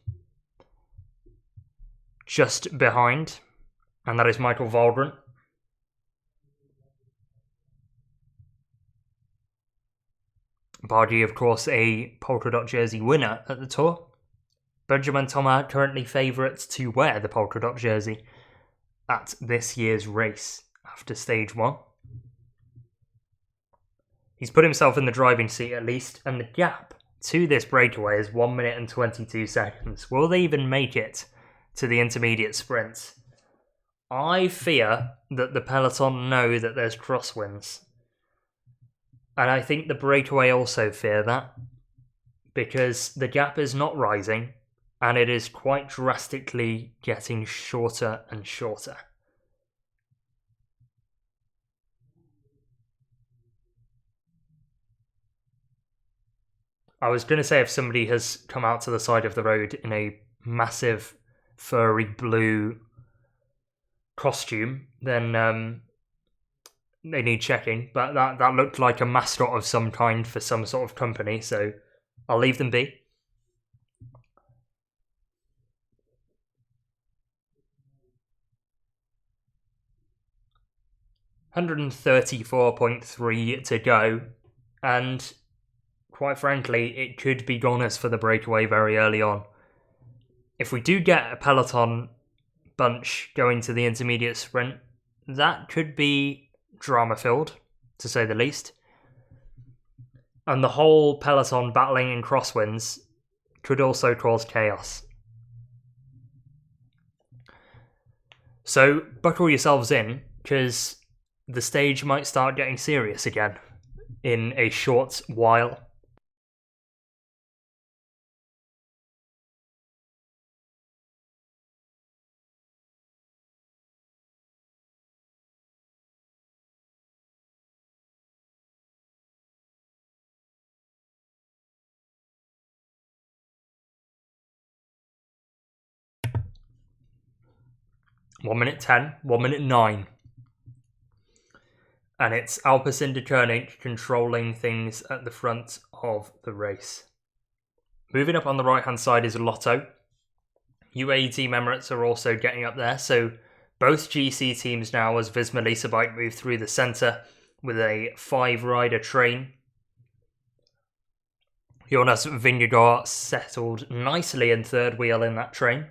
just behind, and that is Michael Waldron. Barguil, of course, a polka dot jersey winner at the Tour. Benjamin Thomas currently favourite to wear the polka dot jersey at this year's race after stage 1. He's put himself in the driving seat at least, and the gap to this breakaway is 1 minute and 22 seconds. Will they even make it to the intermediate sprint? I fear that the peloton know that there's crosswinds. And I think the breakaway also fear that, because the gap is not rising and it is quite drastically getting shorter and shorter. I was going to say if somebody has come out to the side of the road in a massive furry blue costume, then they need checking. But that looked like a mascot of some kind for some sort of company, so I'll leave them be. $134.3 to go, and quite frankly, it could be goners for the breakaway very early on. If we do get a peloton bunch going to the intermediate sprint, that could be drama-filled, to say the least. And the whole peloton battling in crosswinds could also cause chaos. So buckle yourselves in, because the stage might start getting serious again in a short while. One minute 10, 1 minute 9. And it's Alpecin Deceuninck controlling things at the front of the race. Moving up on the right-hand side is Lotto. UAE Team Emirates are also getting up there, so both GC teams now, as Visma Lease-A-Bike move through the centre with a 5-rider train. Jonas Vingegaard settled nicely in third wheel in that train.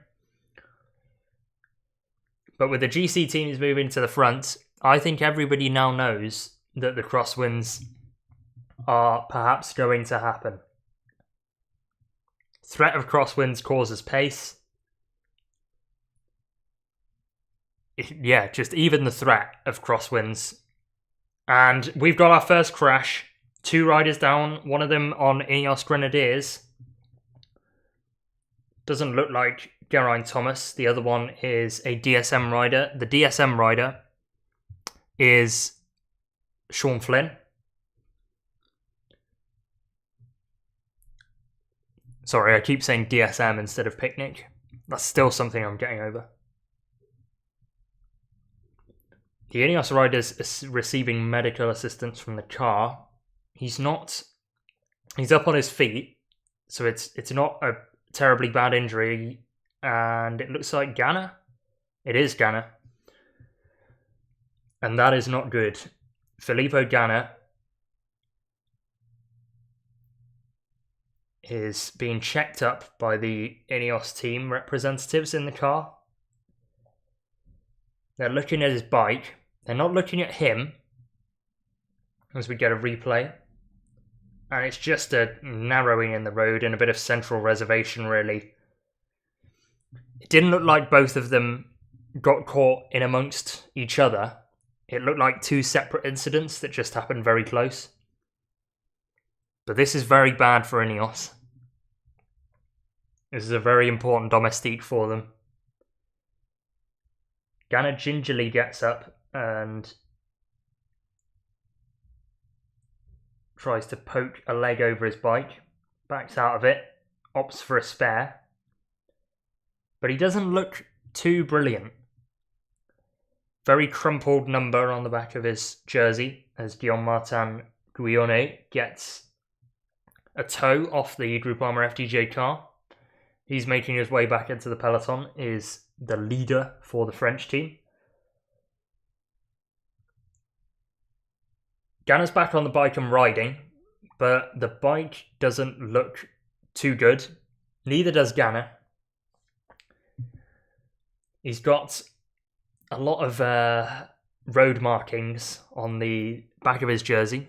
But with the GC teams moving to the front, I think everybody now knows that the crosswinds are perhaps going to happen. Threat of crosswinds causes pace. Yeah, just even the threat of crosswinds. And we've got our first crash. 2 riders down, one of them on Ineos Grenadiers. Doesn't look like Geraint Thomas. The other one is a DSM rider. The DSM rider is Sean Flynn. Sorry, I keep saying DSM instead of Picnic. That's still something I'm getting over. The Ineos rider is receiving medical assistance from the car. He's up on his feet, so it's not a terribly bad injury, and it looks like Ganna. It is Ganna. And that is not good. Filippo Ganna is being checked up by the Ineos team representatives in the car. They're looking at his bike. They're not looking at him, as we get a replay. And it's just a narrowing in the road and a bit of central reservation, really. It didn't look like both of them got caught in amongst each other. It looked like 2 separate incidents that just happened very close. But this is very bad for Ineos. This is a very important domestique for them. Ganna gingerly gets up and tries to poke a leg over his bike. Backs out of it. Opts for a spare. But he doesn't look too brilliant. Very crumpled number on the back of his jersey as Guillaume-Martin Gouillonnet gets a tow off the Groupama FDJ car. He's making his way back into the peloton, is the leader for the French team. Ganna's back on the bike and riding, but the bike doesn't look too good. Neither does Ganna. He's got a lot of road markings on the back of his jersey.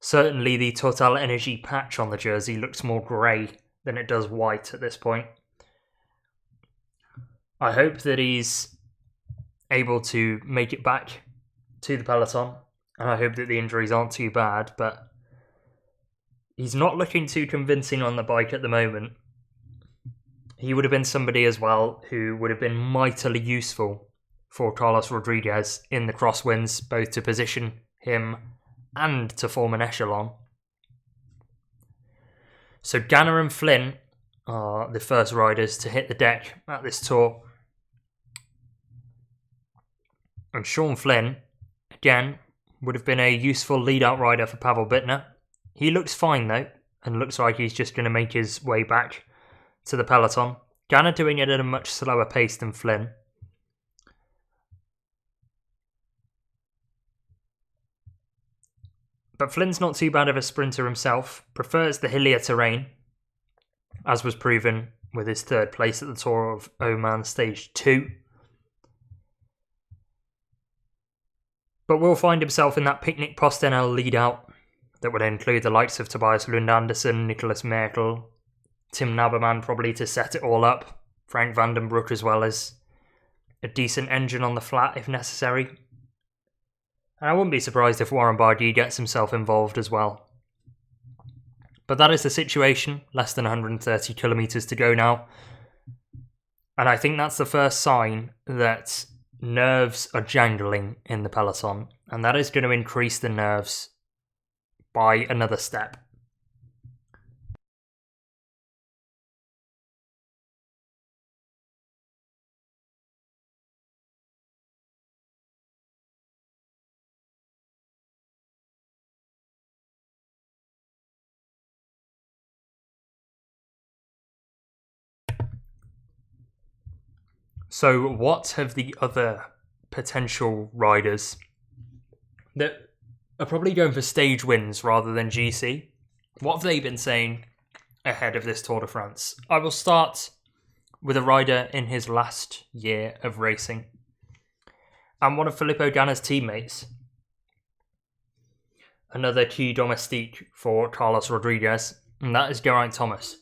Certainly the Total Energy patch on the jersey looks more grey than it does white at this point. I hope that he's able to make it back to the peloton, and I hope that the injuries aren't too bad, but he's not looking too convincing on the bike at the moment. He would have been somebody as well who would have been mightily useful for Carlos Rodriguez in the crosswinds, both to position him and to form an echelon. So Ganna and Flynn are the first riders to hit the deck at this tour. And Sean Flynn, again, would have been a useful lead-out rider for Pavel Bittner. He looks fine though, and looks like he's just going to make his way back to the peloton. Ganna doing it at a much slower pace than Flynn. But Flynn's not too bad of a sprinter himself, prefers the hillier terrain, as was proven with his third place at the Tour of Oman Stage 2. But will find himself in that Picnic Postenel lead-out that would include the likes of Tobias Lund Andersen, Nicholas Merkel, Tim Naberman probably to set it all up, Frank Vandenbroek as well as a decent engine on the flat if necessary. And I wouldn't be surprised if Warren Barguil gets himself involved as well. But that is the situation, less than 130 kilometres to go now. And I think that's the first sign that nerves are jangling in the peloton. And that is going to increase the nerves by another step. So what have the other potential riders that are probably going for stage wins rather than GC, what have they been saying ahead of this Tour de France? I will start with a rider in his last year of racing and one of Filippo Ganna's teammates. Another key domestique for Carlos Rodriguez, and that is Geraint Thomas.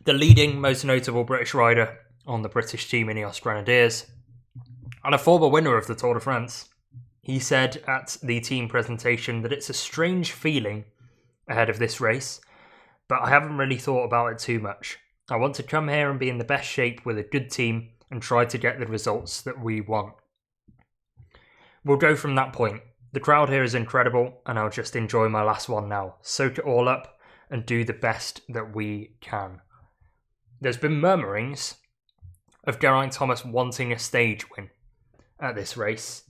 The leading, most notable British rider on the British team Ineos Grenadiers, and a former winner of the Tour de France. He said at the team presentation that it's a strange feeling ahead of this race, but I haven't really thought about it too much. I want to come here and be in the best shape with a good team and try to get the results that we want. We'll go from that point. The crowd here is incredible, and I'll just enjoy my last one now. Soak it all up and do the best that we can. There's been murmurings of Geraint Thomas wanting a stage win at this race,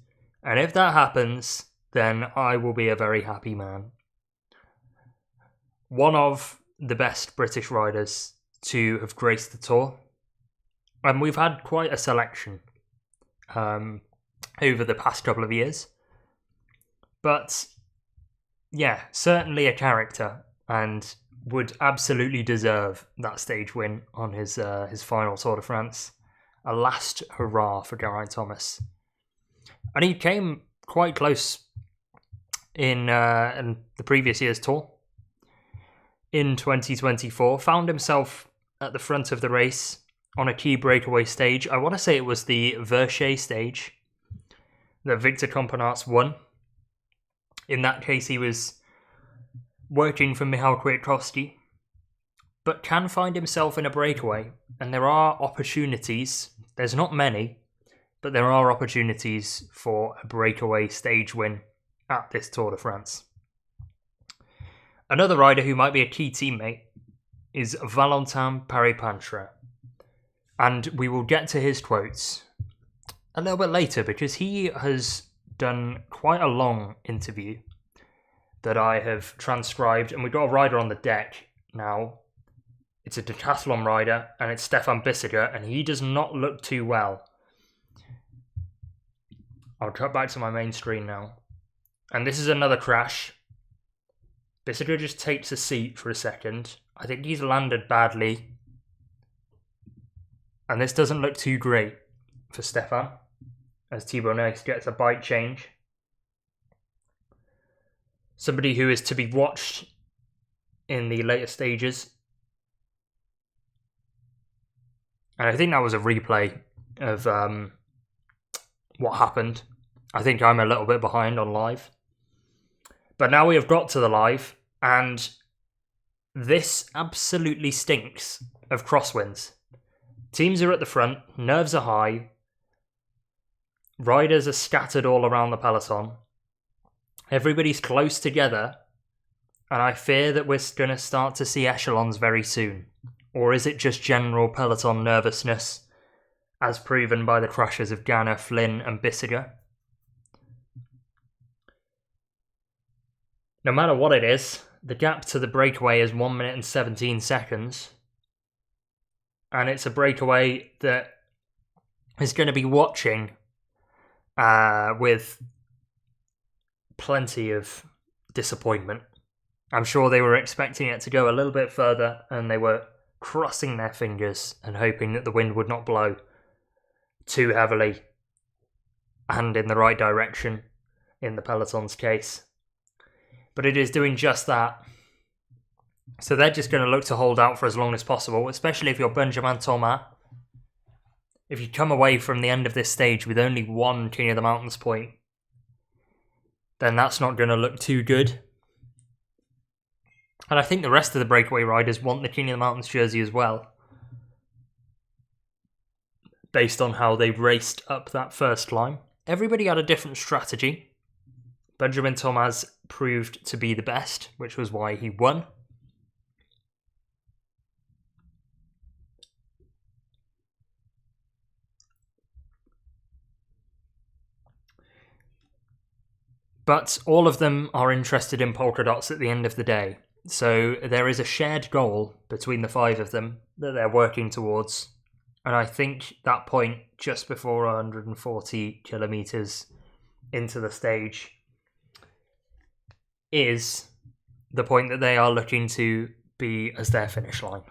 and if that happens, then I will be a very happy man. One of the best British riders to have graced the Tour, and we've had quite a selection over the past couple of years, but yeah, certainly a character, and would absolutely deserve that stage win on his final Tour de France. A last hurrah for Geraint Thomas. And he came quite close in the previous year's Tour. In 2024, found himself at the front of the race on a key breakaway stage. I want to say it was the Verchet stage that Victor Campenaerts won. In that case, he was working for Michał Kwiatkowski, but can find himself in a breakaway. And there are opportunities, there's not many, but there are opportunities for a breakaway stage win at this Tour de France. Another rider who might be a key teammate is Valentin Paris-Pancher. And we will get to his quotes a little bit later because he has done quite a long interview that I have transcribed, and we've got a rider on the deck now. It's a decathlon rider, and it's Stefan Bissegger, and he does not look too well. I'll cut back to my main screen now. And this is another crash. Bissegger just takes a seat for a second. I think he's landed badly. And this doesn't look too great for Stefan, as Thibaut Next gets a bike change. Somebody who is to be watched in the later stages. And I think that was a replay of what happened. I think I'm a little bit behind on live. But now we have got to the live, and this absolutely stinks of crosswinds. Teams are at the front, nerves are high, riders are scattered all around the peloton. Everybody's close together, and I fear that we're going to start to see echelons very soon. Or is it just general peloton nervousness, as proven by the crashes of Ganna, Flynn and Bissiger? No matter what it is, the gap to the breakaway is 1 minute and 17 seconds. And it's a breakaway that is going to be watching with plenty of disappointment. I'm sure they were expecting it to go a little bit further, and they were crossing their fingers and hoping that the wind would not blow too heavily and in the right direction in the peloton's case. But it is doing just that. So they're just going to look to hold out for as long as possible, especially if you're Benjamin Thomas. If you come away from the end of this stage with only one King of the Mountains point, then that's not going to look too good. And I think the rest of the breakaway riders want the King of the Mountains jersey as well, based on how they raced up that first line. Everybody had a different strategy. Benjamin Thomas proved to be the best, which was why he won. But all of them are interested in polka dots at the end of the day. So there is a shared goal between the five of them that they're working towards. And I think that point, just before 140 kilometres into the stage, is the point that they are looking to be as their finish line.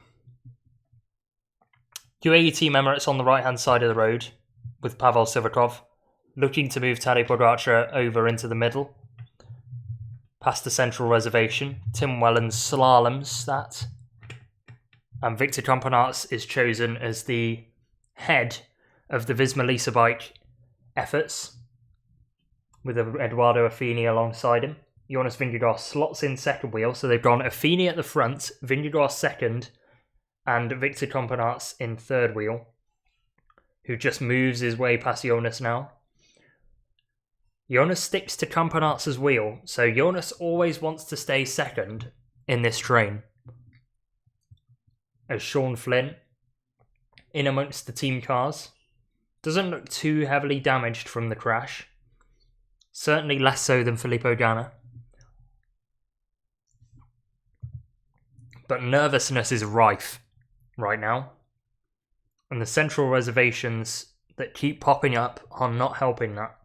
UAE Team Emirates on the right-hand side of the road, with Pavel Sivakov, looking to move Tadej Pogacar over into the middle, past the central reservation. Tim Wellens slaloms that, and Victor Campenaerts is chosen as the head of the Visma Lease-A-Bike efforts, with Eduardo Affini alongside him. Jonas Vingegaard slots in second wheel, so they've gone Affini at the front, Vingegaard second, and Victor Campenaerts in third wheel, who just moves his way past Jonas now. Jonas sticks to Campenaerts' wheel, so Jonas always wants to stay second in this train. As Sean Flynn, in amongst the team cars, doesn't look too heavily damaged from the crash. Certainly less so than Filippo Ganna. But nervousness is rife right now. And the central reservations that keep popping up are not helping that.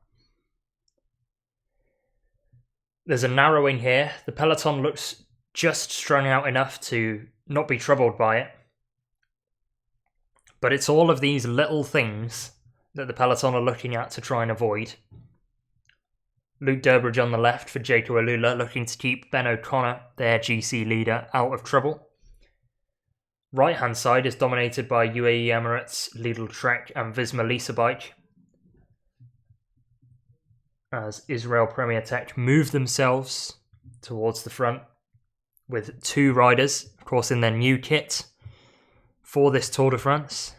There's a narrowing here. The peloton looks just strung out enough to not be troubled by it. But it's all of these little things that the peloton are looking at to try and avoid. Luke Durbridge on the left for Jaco Alula, looking to keep Ben O'Connor, their GC leader, out of trouble. Right-hand side is dominated by UAE Emirates, Lidl Trek and Visma Lease-A-Bike, as Israel Premier Tech move themselves towards the front with two riders, of course in their new kit for this Tour de France.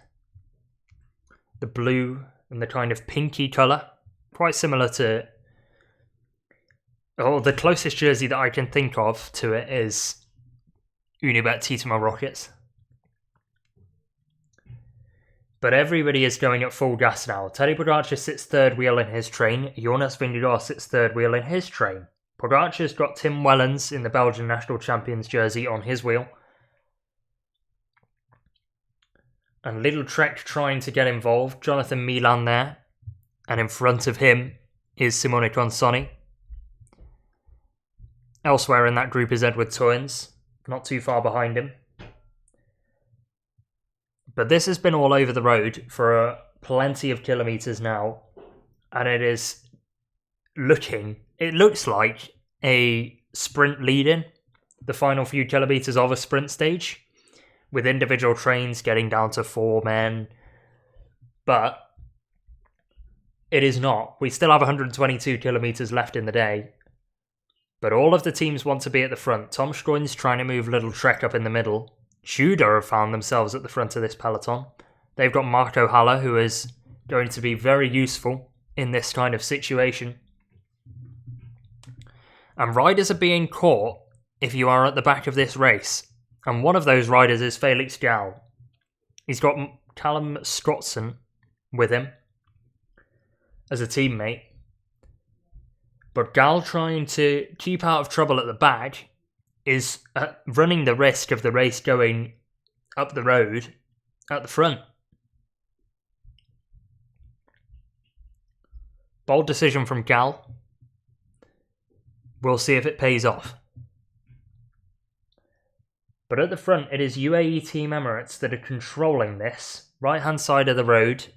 The blue and the kind of pinky colour, quite similar to... Oh, the closest jersey that I can think of to it is Unibet Titema Rockets. But everybody is going at full gas now. Tadej Pogacar sits third wheel in his train. Jonas Vingegaard sits third wheel in his train. Pogacar's got Tim Wellens in the Belgian national champions jersey on his wheel. And Lidl Trek trying to get involved. Jonathan Milan there. And in front of him is Simone Consoni. Elsewhere in that group is Edward Toyens, not too far behind him. But this has been all over the road for plenty of kilometres now, And it looks like a sprint lead-in, the final few kilometres of a sprint stage, with individual trains getting down to 4 men. But it is not. We still have 122 kilometres left in the day. But all of the teams want to be at the front. Tom Schoen's trying to move Little Trek up in the middle. Tudor have found themselves at the front of this peloton. They've got Marco Haller, who is going to be very useful in this kind of situation. And riders are being caught if you are at the back of this race. And one of those riders is Felix Gall. He's got Callum Scottson with him as a teammate. But Gall, trying to keep out of trouble at the back, is running the risk of the race going up the road at the front. Bold decision from Gall. We'll see if it pays off. But at the front, it is UAE Team Emirates that are controlling this. Right-hand side of the road.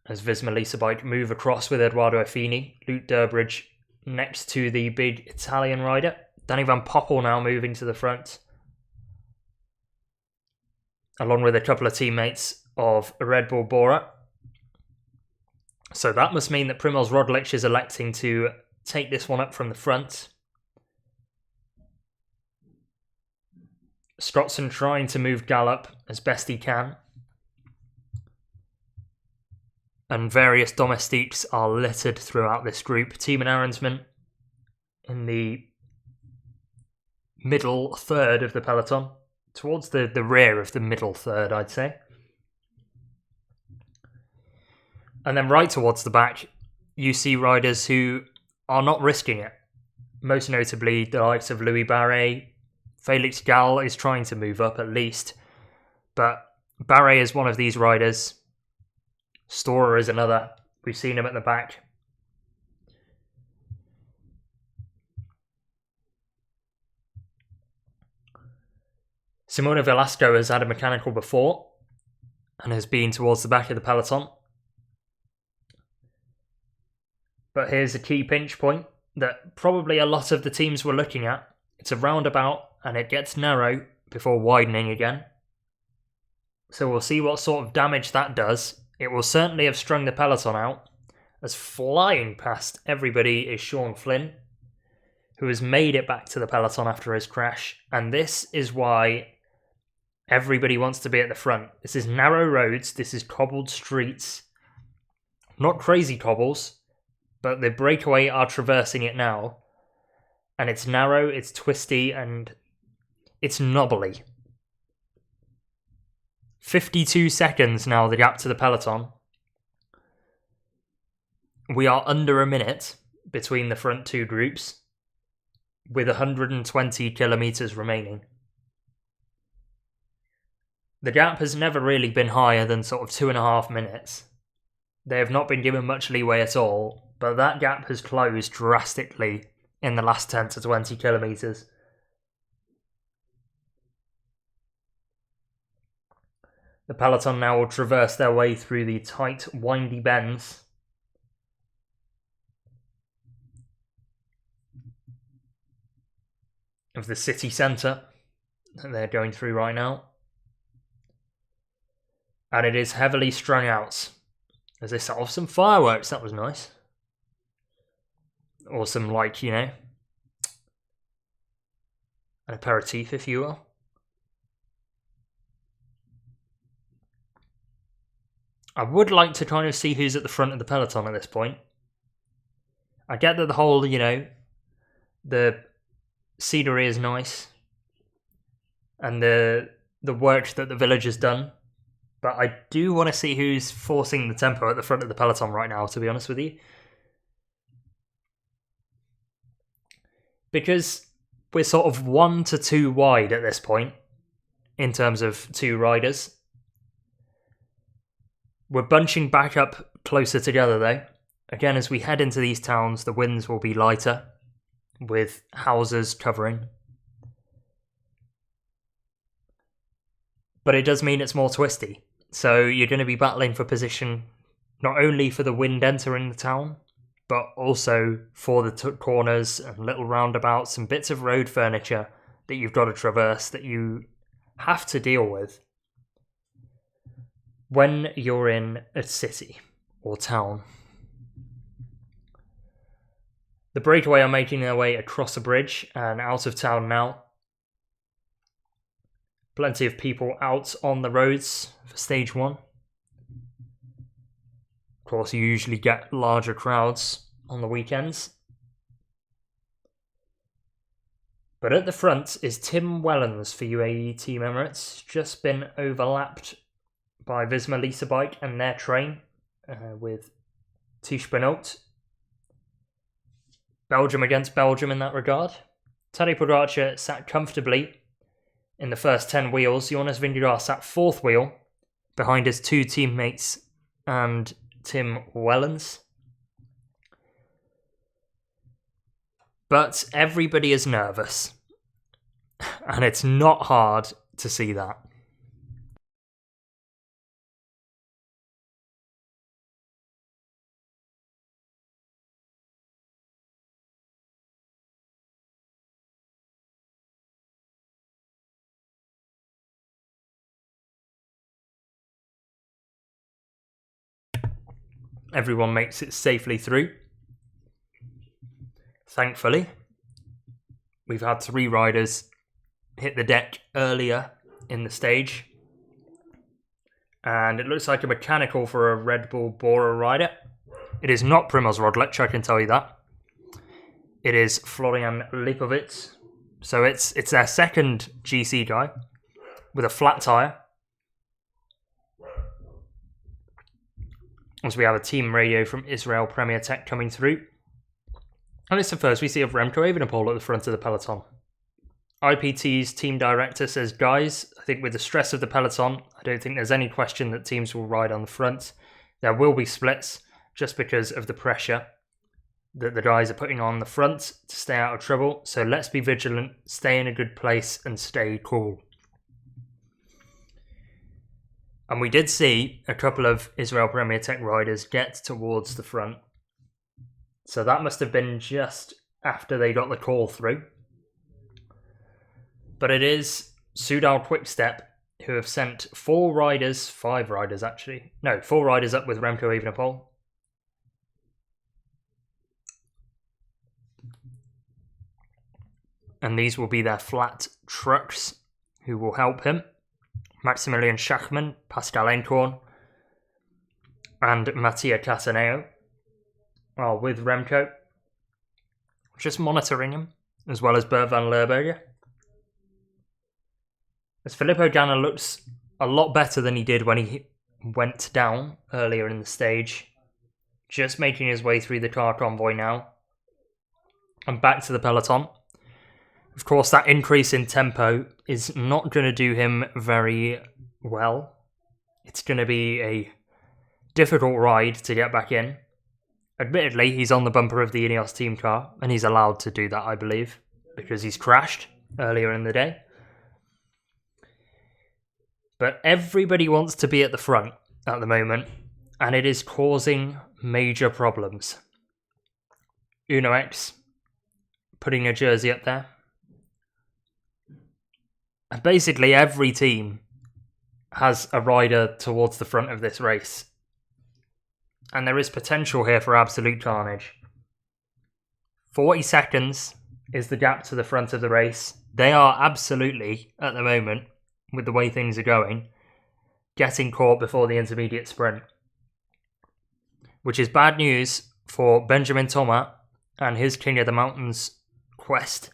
As Visma Lease-A-Bike move across with Edoardo Affini. Luke Durbridge next to the big Italian rider. Danny Van Poppel now moving to the front. Along with a couple of teammates of Red Bull Bora. So that must mean that Primož Roglič is electing to take this one up from the front. Scottson trying to move Gall up as best he can. And various domestiques are littered throughout this group. Tiemann Arendsman in the middle third of the peloton. Towards the rear of the middle third, I'd say. And then right towards the back, you see riders who are not risking it. Most notably, the likes of Louis Barret. Felix Gall is trying to move up at least. But Barret is one of these riders. Storer is another. We've seen him at the back. Simona Velasco has had a mechanical before and has been towards the back of the peloton. But here's a key pinch point that probably a lot of the teams were looking at. It's a roundabout and it gets narrow before widening again. So we'll see what sort of damage that does. It will certainly have strung the peloton out, as flying past everybody is Sean Flynn, who has made it back to the peloton after his crash. And this is why everybody wants to be at the front. This is narrow roads, this is cobbled streets. Not crazy cobbles, but the breakaway are traversing it now. And it's narrow, it's twisty, and it's knobbly. 52 seconds now, the gap to the peloton. We are under a minute between the front two groups, with 120 kilometres remaining. The gap has never really been higher than sort of 2.5 minutes. They have not been given much leeway at all, but that gap has closed drastically in the last 10 to 20 kilometres. The peloton now will traverse their way through the tight, windy bends. Of the city centre that they're going through right now. And it is heavily strung out as they set off some fireworks. That was nice. Or some, like, you know, an aperitif, if you will. I would like to kind of see who's at the front of the peloton at this point. I get that the whole, you know, the scenery is nice and the work that the village has done, but I do want to see who's forcing the tempo at the front of the peloton right now, to be honest with you. Because we're sort of 1 to 2 wide at this point in terms of two riders. We're bunching back up closer together though. Again, as we head into these towns, the winds will be lighter, with houses covering. But it does mean it's more twisty. So you're going to be battling for position not only for the wind entering the town, but also for the corners and little roundabouts and bits of road furniture that you've got to traverse that you have to deal with when you're in a city or town. The breakaway are making their way across a bridge and out of town now. Plenty of people out on the roads for stage 1. Of course, you usually get larger crowds on the weekends. But at the front is Tim Wellens for UAE Team Emirates, just been overlapped by Visma Lease-A-Bike and their train with Tish Benoot. Belgium against Belgium in that regard. Tadej Pogacar sat comfortably in the first 10 wheels. Jonas Vingegaard sat 4th wheel behind his 2 teammates and Tim Wellens. But everybody is nervous, and it's not hard to see that. Everyone makes it safely through. Thankfully, we've had 3 riders hit the deck earlier in the stage. And it looks like a mechanical for a Red Bull Bora rider. It is not Primož Roglič, I can tell you that. It is Florian Lipovic. So it's their second GC guy with a flat tyre. As we have a team radio from Israel Premier Tech coming through. And it's the first we see of Remco Evenepoel at the front of the peloton. IPT's team director says, guys, I think with the stress of the peloton, I don't think there's any question that teams will ride on the front. There will be splits just because of the pressure that the guys are putting on the front to stay out of trouble. So let's be vigilant, stay in a good place and stay cool. And we did see a couple of Israel Premier Tech riders get towards the front. So that must have been just after they got the call through. But it is Soudal Quick-Step who have sent 4 riders up with Remco Evenepoel. And these will be their flat trucks who will help him. Maximilian Schachmann, Pascal Encorn, and Mattia Cataneo are with Remco, just monitoring him, as well as Bert van Lerberger. As Filippo Ganna looks a lot better than he did when he went down earlier in the stage, just making his way through the car convoy now, and back to the peloton. Of course, that increase in tempo is not going to do him very well. It's going to be a difficult ride to get back in. Admittedly, he's on the bumper of the Ineos team car, and he's allowed to do that, I believe, because he's crashed earlier in the day. But everybody wants to be at the front at the moment, and it is causing major problems. Uno X putting a jersey up there. And basically every team has a rider towards the front of this race. And there is potential here for absolute carnage. 40 seconds is the gap to the front of the race. They are absolutely, at the moment, with the way things are going, getting caught before the intermediate sprint. Which is bad news for Benjamin Thomas and his King of the Mountains quest.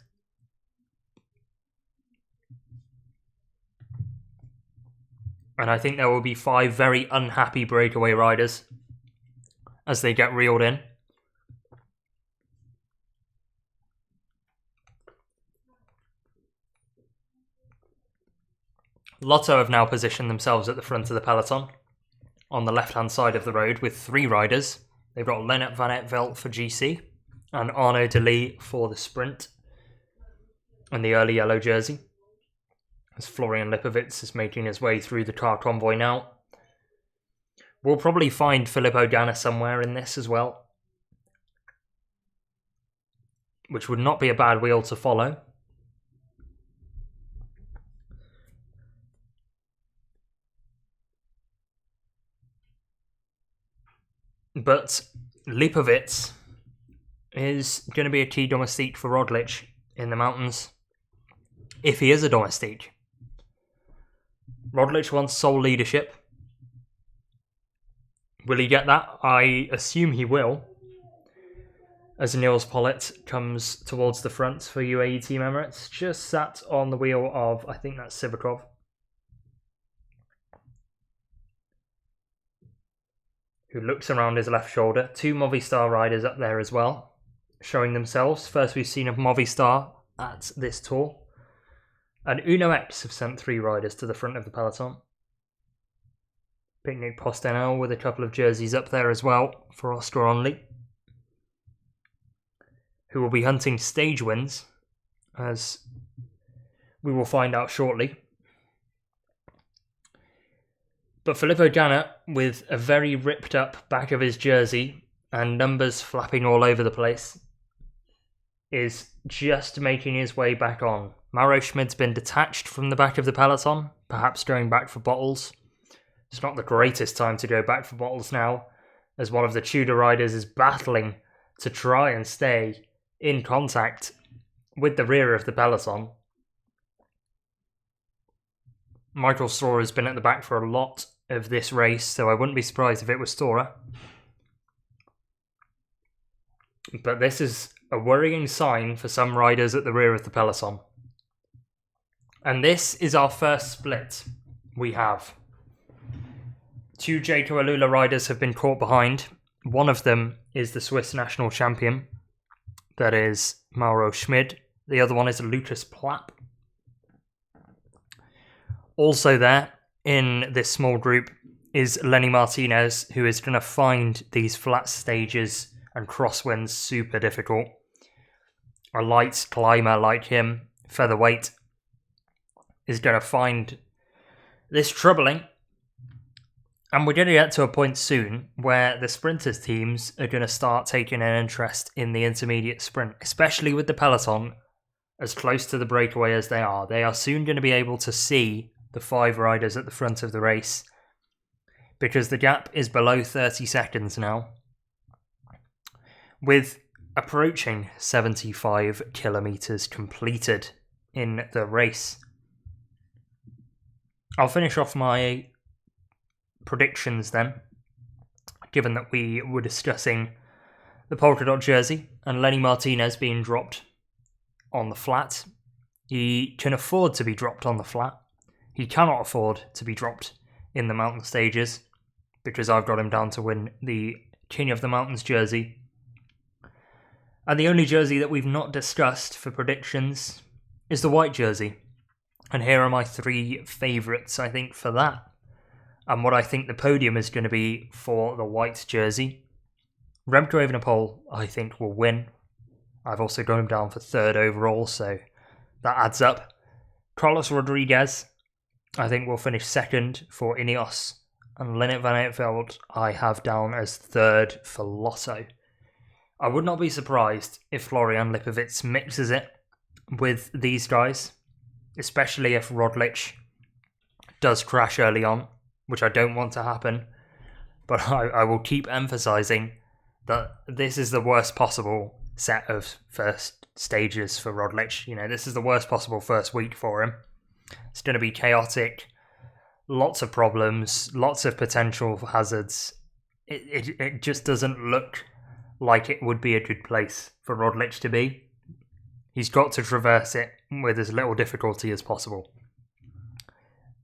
And I think there will be 5 very unhappy breakaway riders as they get reeled in. Lotto have now positioned themselves at the front of the peloton on the left-hand side of the road with 3 riders. They've got Lennart van Eetvelt for GC and Arnaud Delis for the sprint and the early yellow jersey. As Florian Lipovic is making his way through the car convoy now. We'll probably find Filippo Ganna somewhere in this as well, which would not be a bad wheel to follow. But Lipovic is going to be a key domestique for Roglič in the mountains, if he is a domestique. Roglič wants sole leadership. Will he get that? I assume he will, as Nils Pollitt comes towards the front for UAE Team Emirates, just sat on the wheel of, I think that's Sivakov. Who looks around his left shoulder. 2 Movistar riders up there as well, showing themselves. First we've seen of Movistar at this tour. And Uno X have sent 3 riders to the front of the peloton. Picnic Postenel with a couple of jerseys up there as well for Oscar Onley, who will be hunting stage wins, as we will find out shortly. But Filippo Ganna, with a very ripped up back of his jersey and numbers flapping all over the place, is just making his way back on. Mauro Schmid's been detached from the back of the peloton, perhaps going back for bottles. It's not the greatest time to go back for bottles now, as one of the Tudor riders is battling to try and stay in contact with the rear of the peloton. Michael Storer has been at the back for a lot of this race, so I wouldn't be surprised if it was Storer. But this is a worrying sign for some riders at the rear of the peloton. And this is our first split we have. 2 Jayco Alula riders have been caught behind. One of them is the Swiss national champion. That is Mauro Schmid. The other one is Lucas Plapp. Also there in this small group is Lenny Martinez, who is going to find these flat stages and crosswinds super difficult. A light climber like him, featherweight, is going to find this troubling. And we're going to get to a point soon where the sprinters teams are going to start taking an interest in the intermediate sprint, especially with the peloton as close to the breakaway as they are. They are soon going to be able to see the 5 riders at the front of the race, because the gap is below 30 seconds now, with approaching 75 kilometres completed in the race. I'll finish off my predictions then, given that we were discussing the polka dot jersey and Lenny Martinez being dropped on the flat. He can afford to be dropped on the flat. He cannot afford to be dropped in the mountain stages, because I've got him down to win the King of the Mountains jersey. And the only jersey that we've not discussed for predictions is the white jersey. And here are my 3 favourites, I think, for that. And what I think the podium is going to be for the white jersey. Remco Evenepoel, I think, will win. I've also got him down for 3rd overall, so that adds up. Carlos Rodriguez, I think, will finish 2nd for Ineos. And Lennart van Eetveld, I have down as 3rd for Lotto. I would not be surprised if Florian Lipovic mixes it with these guys, especially if Roglič does crash early on, which I don't want to happen. But I will keep emphasising that this is the worst possible set of first stages for Roglič. You know, this is the worst possible first week for him. It's going to be chaotic, lots of problems, lots of potential hazards. It just doesn't look like it would be a good place for Roglič to be. He's got to traverse it with as little difficulty as possible.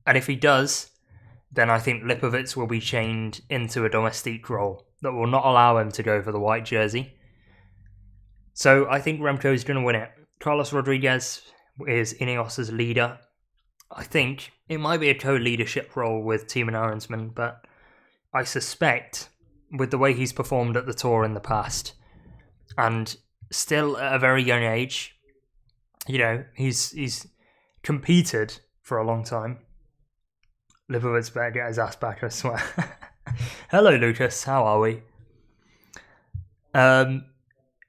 And if he does, then I think Lipovic will be chained into a domestique role that will not allow him to go for the white jersey. So I think Remco is going to win it. Carlos Rodriguez is Ineos' leader. I think it might be a co-leadership role with Timo Arensman, but I suspect with the way he's performed at the Tour in the past, and still at a very young age, you know, he's competed for a long time. Lipovic better get his ass back, I swear. Hello, Lucas. How are we?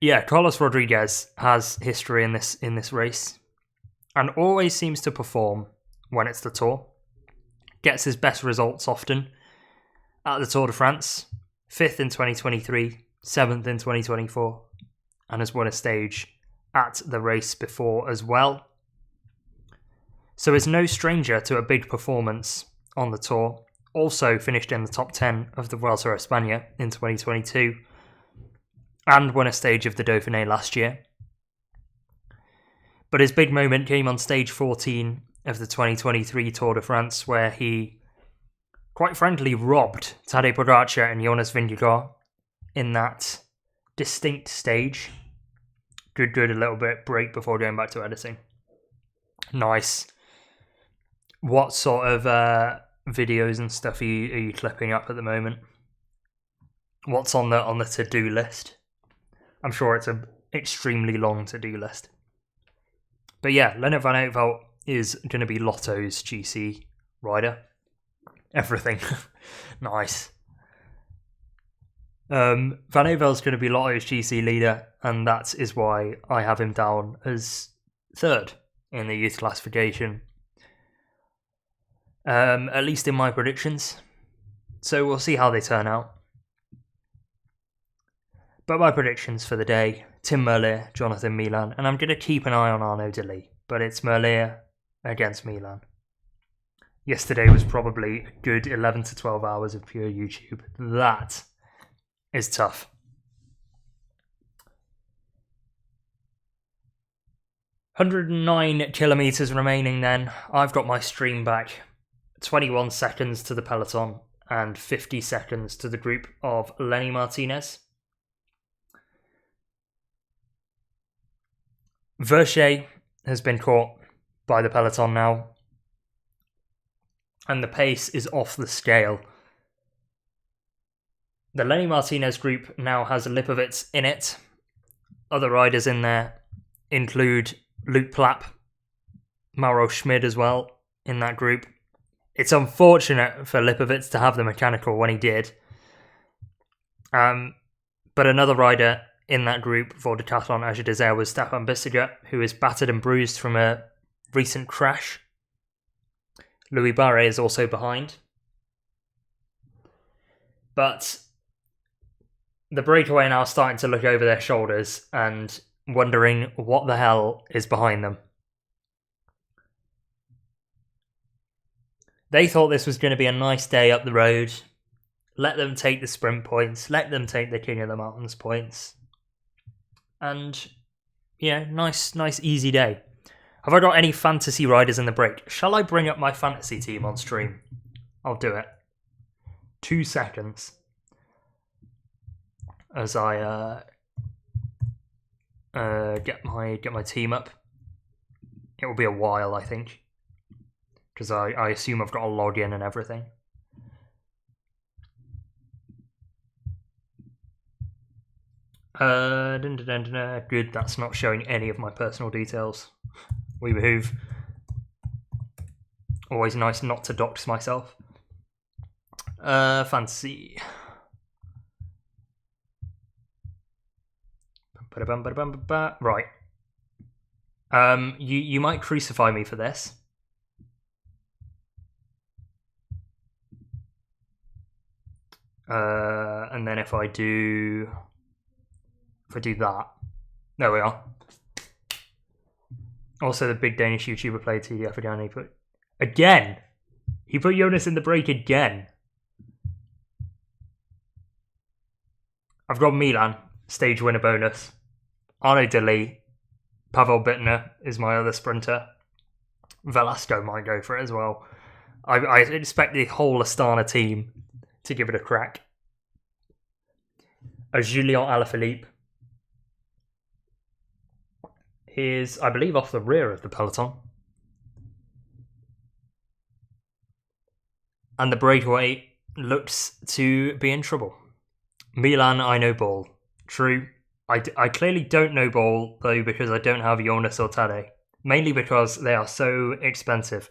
Yeah, Carlos Rodriguez has history in this race, and always seems to perform when it's the Tour. Gets his best results often at the Tour de France, 5th in 2023, 7th in 2024, and has won a stage at the race before as well. So is no stranger to a big performance on the Tour. Also finished in the top 10 of the Vuelta a España in 2022 and won a stage of the Dauphiné last year. But his big moment came on stage 14 of the 2023 Tour de France, where he quite frankly robbed Tadej Pogacar and Jonas Vingegaard in that distinct stage. Good, a little bit break before going back to editing. Nice. What sort of videos and stuff are you clipping up at the moment? What's on the to-do list? I'm sure it's an extremely long to-do list. But yeah, Lennart Van Eetvelt is going to be Lotto's GC rider. Everything. Nice. Van Eevelt's going to be Lotto's GC leader, and that is why I have him down as third in the youth classification. At least in my predictions. So we'll see how they turn out. But my predictions for the day: Tim Merlier, Jonathan Milan, and I'm going to keep an eye on Arnaud Delis, but it's Merlier against Milan. Yesterday was probably a good 11 to 12 hours of pure YouTube. That is tough. 109 kilometres remaining then. I've got my stream back. 21 seconds to the peloton and 50 seconds to the group of Lenny Martinez. Verchet has been caught by the peloton now, and the pace is off the scale. The Lenny Martinez group now has Lipovitz in it. Other riders in there include Luke Plapp, Mauro Schmid as well in that group. It's unfortunate for Lipovitz to have the mechanical when he did. But another rider in that group for Decathlon Age Desert was Stefan Bissegger, who is battered and bruised from a recent crash. Louis Barre is also behind. But the breakaway now starting to look over their shoulders and wondering what the hell is behind them. They thought this was going to be a nice day up the road. Let them take the sprint points. Let them take the King of the Mountains points. And, yeah, nice easy day. Have I got any fantasy riders in the break? Shall I bring up my fantasy team on stream? I'll do it. 2 seconds. As I get my team up. It will be a while, I think. Because I assume I've got to log in and everything. Good, that's not showing any of my personal details. We behoove. Always nice not to dox myself. Fantasy. Right. You might crucify me for this. And then if I do that, there we are. Also, the big Danish YouTuber played TDF again. He put Jonas in the break again. I've got Milan, stage winner bonus. Arnaud Delis, Pavel Bittner is my other sprinter. Velasco might go for it as well. I expect the whole Astana team to give it a crack. A Julien Alaphilippe is, I believe, off the rear of the peloton. And the breakaway looks to be in trouble. Milan, I know ball. True. I clearly don't know ball, though, because I don't have Jonas or Tadej. Mainly because they are so expensive.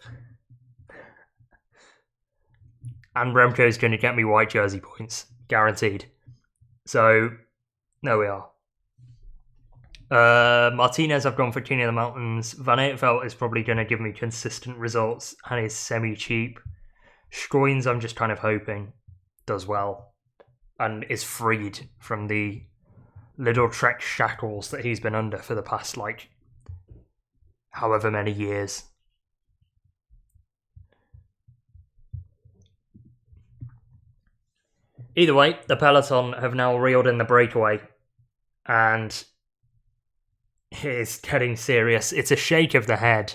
And Remco's going to get me white jersey points, guaranteed. So, there we are. Martinez, I've gone for King of the Mountains. Van Aertveld is probably going to give me consistent results and is semi-cheap. Schoins, I'm just kind of hoping does well and is freed from the Little Trek shackles that he's been under for the past, like, however many years. Either way, the peloton have now reeled in the breakaway, and it's getting serious. It's a shake of the head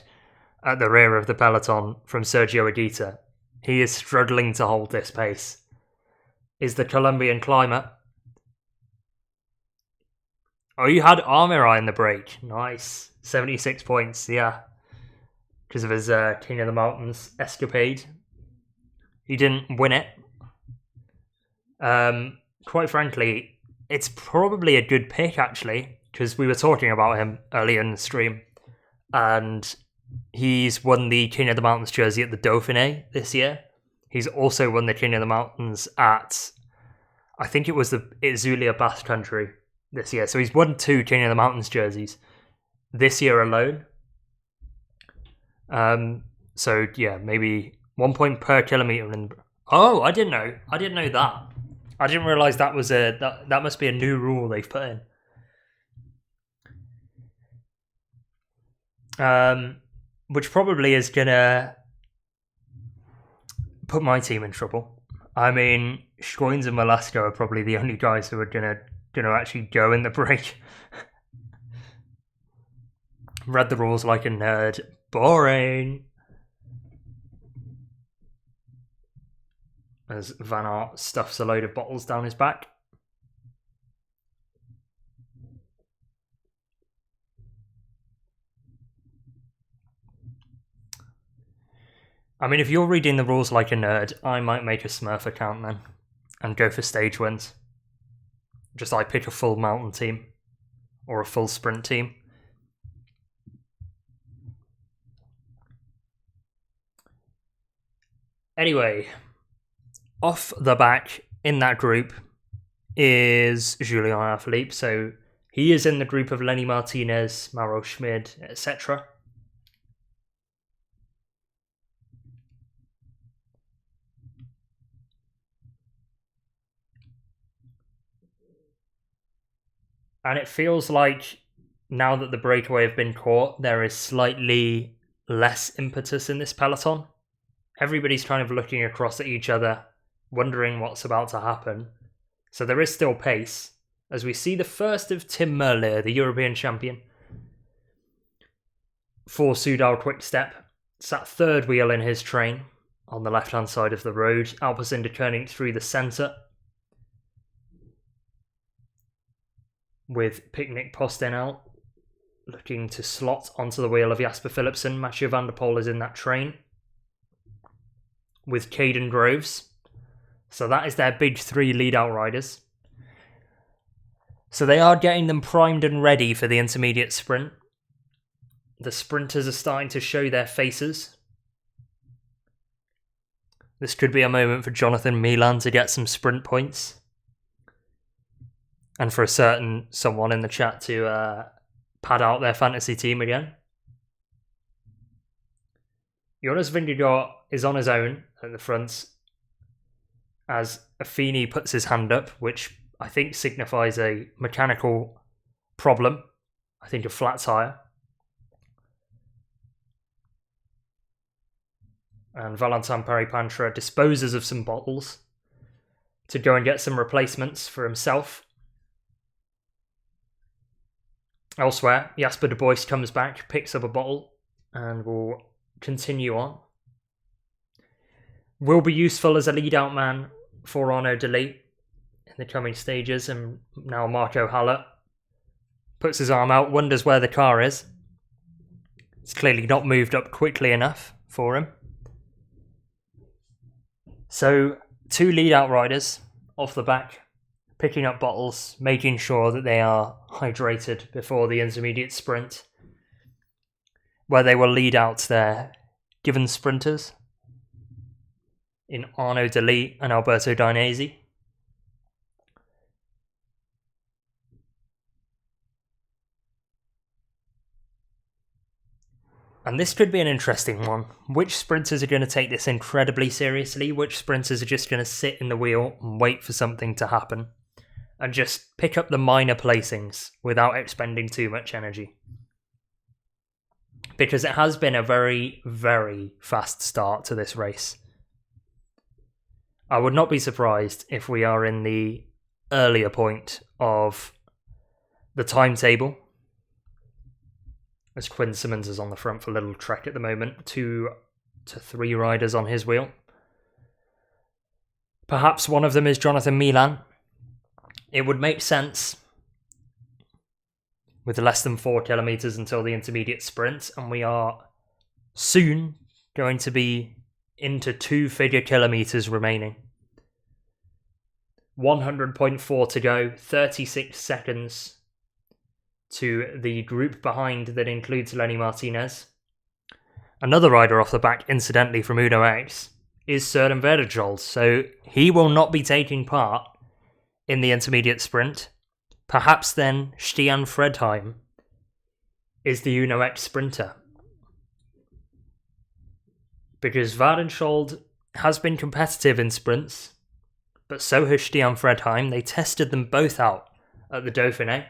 at the rear of the peloton from Sergio Higuita. He is struggling to hold this pace. Is the Colombian climber. Oh, you had Armirai in the break. Nice. 76 points, yeah. Because of his King of the Mountains escapade. He didn't win it. Quite frankly, it's probably a good pick, actually, because we were talking about him earlier in the stream, and he's won the King of the Mountains jersey at the Dauphiné this year. He's also won the King of the Mountains at, I think it was the Itzulia Basque Country this year. So he's won 2 King of the Mountains jerseys this year alone. So yeah, maybe 1 point per kilometre. Oh, I didn't know that. I didn't realise that was that must be a new rule they've put in. Which probably is gonna put my team in trouble. I mean, Schoins and Velasco are probably the only guys who are gonna actually go in the break. Read the rules like a nerd. Boring. As Van Aert stuffs a load of bottles down his back. I mean, if you're reading the rules like a nerd, I might make a Smurf account then and go for stage wins. Just like pick a full mountain team or a full sprint team. Anyway, off the back in that group is Julien Alaphilippe. So he is in the group of Lenny Martinez, Mauro Schmid, etc. And it feels like now that the breakaway have been caught, there is slightly less impetus in this peloton. Everybody's kind of looking across at each other, wondering what's about to happen. So there is still pace, as we see the first of Tim Merlier, the European champion, for Soudal Quick-Step. Sat third wheel in his train on the left-hand side of the road. Alpecin Deceuninck through the centre, with Picnic Postinel looking to slot onto the wheel of Jasper Philipsen. Mathieu van der Poel is in that train with Caden Groves. So that is their big 3 lead-out riders. So they are getting them primed and ready for the intermediate sprint. The sprinters are starting to show their faces. This could be a moment for Jonathan Milan to get some sprint points. And for a certain someone in the chat to pad out their fantasy team again. Jonas Vingegaard is on his own at the front as Affini puts his hand up, which I think signifies a mechanical problem. I think a flat tyre. And Valentin Paripantra disposes of some bottles to go and get some replacements for himself. Elsewhere, Jasper de Bois comes back, picks up a bottle, and will continue on. Will be useful as a lead-out man for Arnaud Delis in the coming stages, and now Marco Haller puts his arm out, wonders where the car is. It's clearly not moved up quickly enough for him. So, 2 lead-out riders off the back, picking up bottles, making sure that they are hydrated before the intermediate sprint, where they will lead out their given sprinters in Arnaud Delis and Alberto Dainese. And this could be an interesting one. Which sprinters are going to take this incredibly seriously? Which sprinters are just going to sit in the wheel and wait for something to happen? And just pick up the minor placings without expending too much energy? Because it has been a very, very fast start to this race. I would not be surprised if we are in the earlier point of the timetable, as Quinn Simmons is on the front for Little Trek at the moment, 2 to 3 riders on his wheel. Perhaps one of them is Jonathan Milan. It would make sense with less than 4 kilometres until the intermediate sprint, and we are soon going to be into 2-figure kilometres remaining. 100.4 to go, 36 seconds to the group behind that includes Lenny Martinez. Another rider off the back, incidentally, from Uno X is Søren Verdejol, so he will not be taking part in the intermediate sprint. Perhaps then Stian Fredheim is the Uno X sprinter. Because Verdejol has been competitive in sprints, but so has Stian Fredheim. They tested them both out at the Dauphiné.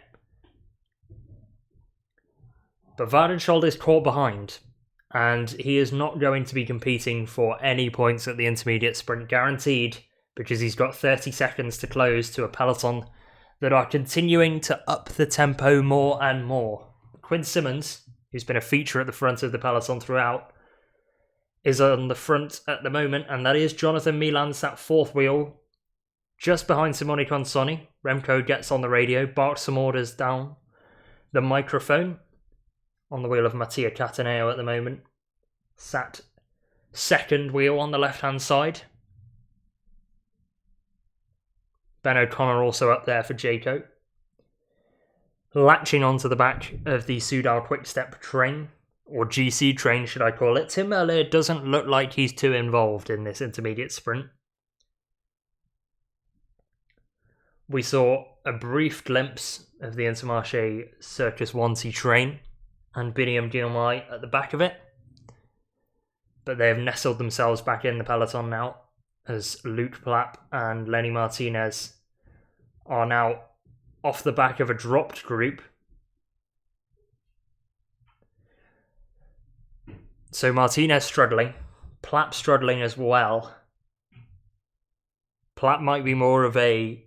But Verdejol is caught behind, and he is not going to be competing for any points at the intermediate sprint, guaranteed, because he's got 30 seconds to close to a peloton that are continuing to up the tempo more and more. Quinn Simmons, who's been a feature at the front of the peloton throughout, is on the front at the moment, and that is Jonathan Milan sat 4th wheel, just behind Simone Consoni. Remco gets on the radio, barks some orders down the microphone. On the wheel of Mattia Cataneo at the moment. Sat 2nd wheel on the left-hand side. Ben O'Connor also up there for Jayco. Latching onto the back of the Soudal Quick-Step train, or GC train should I call it. Tim Merlier doesn't look like he's too involved in this intermediate sprint. We saw a brief glimpse of the Intermarché Wanty train and Biniam Girmay at the back of it. But they have nestled themselves back in the peloton now, as Luke Plapp and Lenny Martinez are now off the back of a dropped group. So Martinez struggling, Plapp struggling as well. Plapp might be more of a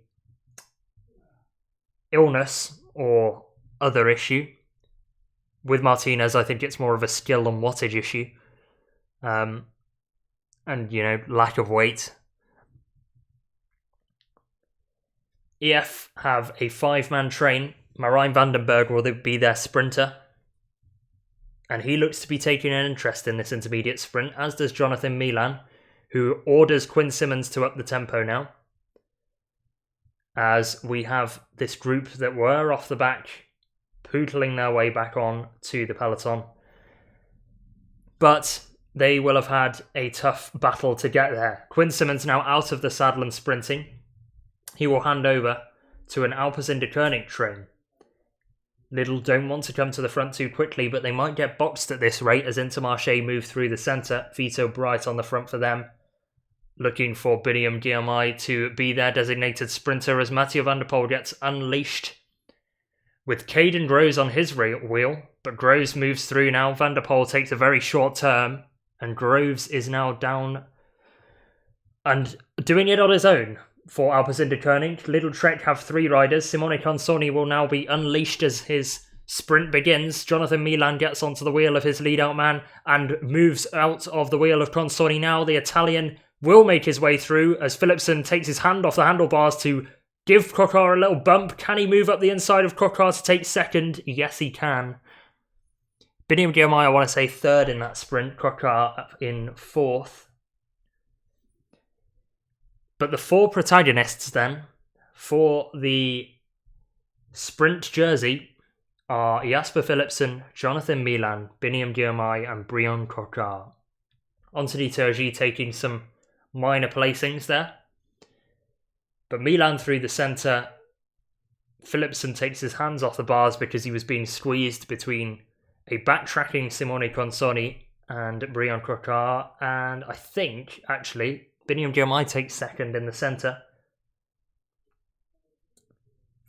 illness or other issue. With Martinez, I think it's more of a skill and wattage issue. And, lack of weight. EF have a 5-man train. Marijn van den Berg will be their sprinter. And he looks to be taking an interest in this intermediate sprint, as does Jonathan Milan, who orders Quinn Simmons to up the tempo now. As we have this group that were off the back, pootling their way back on to the peloton. But they will have had a tough battle to get there. Quinn Simmons now out of the saddle and sprinting. He will hand over to an Alpecin Deceuninck train. Lidl don't want to come to the front too quickly, but they might get boxed at this rate as Intermarché move through the centre. Vito Bright on the front for them, looking for Biniam Girmay to be their designated sprinter as Mathieu van der Poel gets unleashed. With Caden Groves on his wheel, but Groves moves through now. Van der Poel takes a very short turn, and Groves is now down and doing it on his own for Alpecin Deceuninck. Little Trek have 3 riders. Simone Consoni will now be unleashed as his sprint begins. Jonathan Milan gets onto the wheel of his lead-out man and moves out of the wheel of Consoni now. The Italian will make his way through as Philipsen takes his hand off the handlebars to give Coquard a little bump. Can he move up the inside of Coquard to take 2nd? Yes, he can. Biniam Girmay, I want to say 3rd in that sprint. Coquard in 4th. But the 4 protagonists then for the sprint jersey are Jasper Philipsen, Jonathan Milan, Biniam Girmay and Brian Coquard. Anthony Turgis taking some minor placings there. But Milan through the centre. Philipsen takes his hands off the bars because he was being squeezed between a backtracking Simone Consoni and Brian Coquard. And I think, actually, Biniam Girmay takes second in the centre.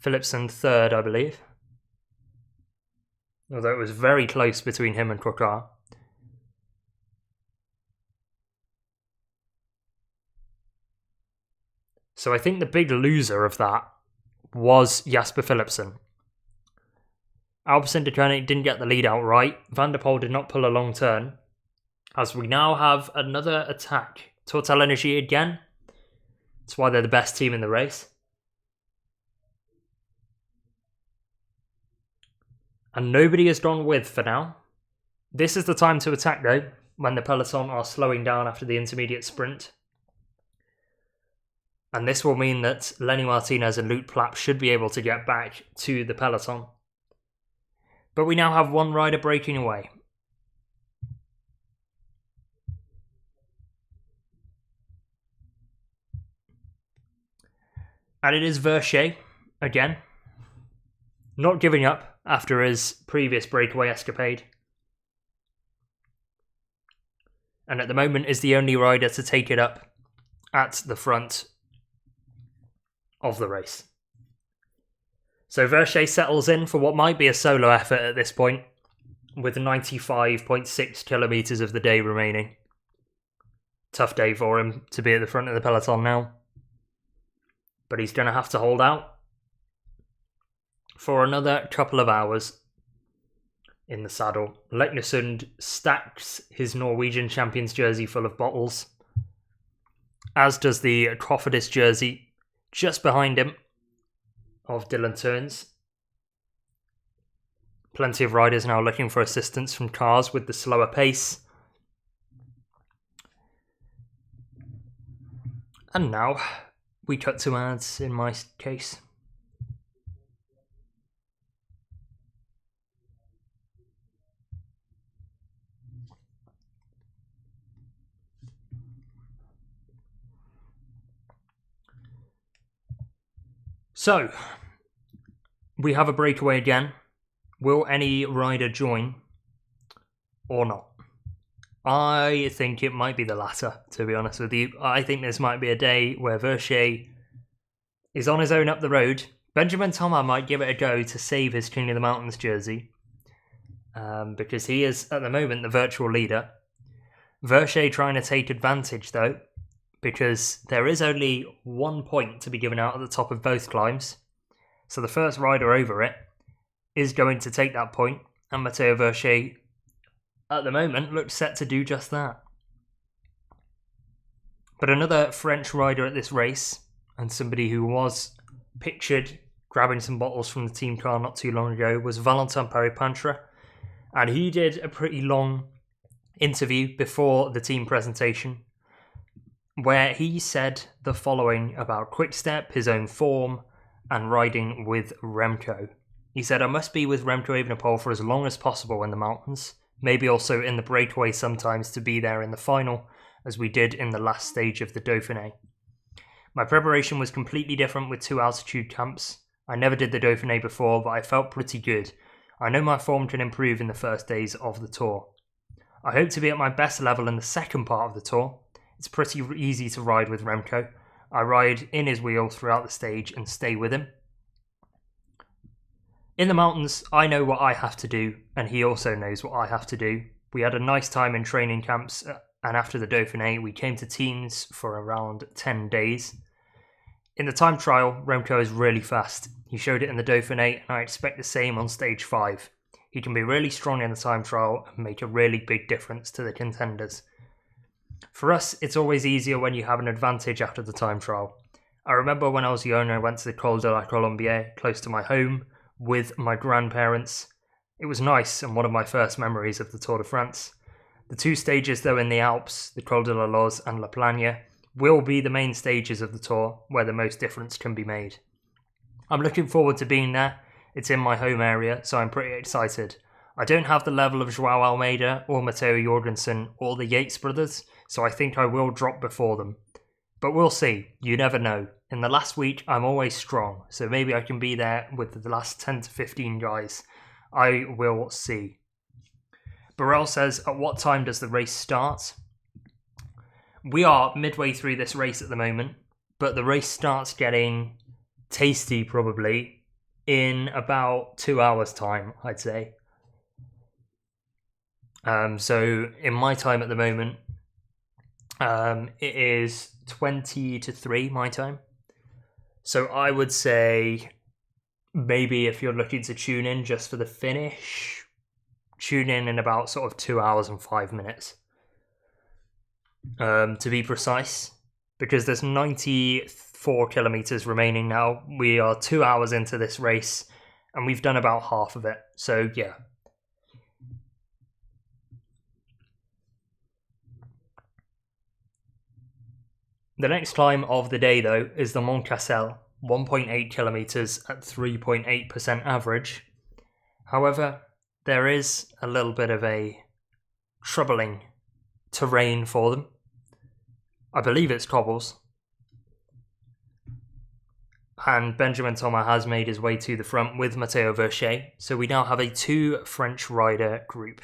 Philipsen third, I believe. Although it was very close between him and Coquard. So I think the big loser of that was Jasper Philipsen. Alpecin Deceuninck didn't get the lead out right. Van der Poel did not pull a long turn. As we now have another attack. Total Energy again. That's why they're the best team in the race. And nobody has gone with for now. This is the time to attack though, when the peloton are slowing down after the intermediate sprint. And this will mean that Lenny Martinez and Luke Plapp should be able to get back to the peloton. But we now have one rider breaking away. And it is Verchet again. Not giving up after his previous breakaway escapade. And at the moment is the only rider to take it up at the front of the race. So Verchet settles in for what might be a solo effort at this point, with 95.6 kilometres of the day remaining. Tough day for him to be at the front of the peloton now. But he's going to have to hold out for another couple of hours in the saddle. Leknesund stacks his Norwegian champions jersey full of bottles, as does the Cofidis jersey just behind him of Dylan Teuns. Plenty of riders now looking for assistance from cars with the slower pace. And now we cut to ads in my case. So, we have a breakaway again. Will any rider join or not? I think it might be the latter, to be honest with you. I think this might be a day where Verchet is on his own up the road. Benjamin Thomas might give it a go to save his King of the Mountains jersey, because he is, at the moment, the virtual leader. Verchet trying to take advantage, though, because there is only 1 point to be given out at the top of both climbs. So the first rider over it is going to take that point, and Matteo Verchet, at the moment, looks set to do just that. But another French rider at this race, and somebody who was pictured grabbing some bottles from the team car not too long ago, was Valentin Paris-Pantra, and he did a pretty long interview before the team presentation, where he said the following about Quick-Step, his own form, and riding with Remco. He said, "I must be with Remco Evenepoel for as long as possible in the mountains, maybe also in the breakaway sometimes to be there in the final, as we did in the last stage of the Dauphiné. My preparation was completely different with 2 altitude camps. I never did the Dauphiné before, but I felt pretty good. I know my form can improve in the first days of the Tour. I hope to be at my best level in the second part of the Tour. It's pretty easy to ride with Remco. I ride in his wheel throughout the stage and stay with him. In the mountains, I know what I have to do, and he also knows what I have to do. We had a nice time in training camps, and after the Dauphiné, we came to teams for around 10 days. In the time trial, Remco is really fast. He showed it in the Dauphiné, and I expect the same on stage 5. He can be really strong in the time trial and make a really big difference to the contenders. For us, it's always easier when you have an advantage after the time trial. I remember when I was young, I went to the Col de la Colombière, close to my home, with my grandparents. It was nice and one of my first memories of the Tour de France. The 2 stages though in the Alps, the Col de la Loze and La Plagne, will be the main stages of the Tour where the most difference can be made. I'm looking forward to being there. It's in my home area, so I'm pretty excited. I don't have the level of João Almeida or Matteo Jorgensen or the Yates brothers, so I think I will drop before them. But we'll see. You never know. In the last week, I'm always strong. So maybe I can be there with the last 10 to 15 guys. I will see. Burrell says, at what time does the race start? We are midway through this race at the moment, but the race starts getting tasty probably in about 2 hours' time, I'd say. So in my time at the moment, it is 20 to 3 my time. So I would say maybe if you're looking to tune in just for the finish, tune in about sort of 2 hours and 5 minutes. To be precise, because there's 94 kilometers remaining now. We are 2 hours into this race and we've done about half of it. So yeah. The next climb of the day, though, is the Mont Cassel, 1.8 kilometers at 3.8% average. However, there is a little bit of a troubling terrain for them. I believe it's cobbles. And Benjamin Thomas has made his way to the front with Matteo Verchet. So we now have a 2 French rider group.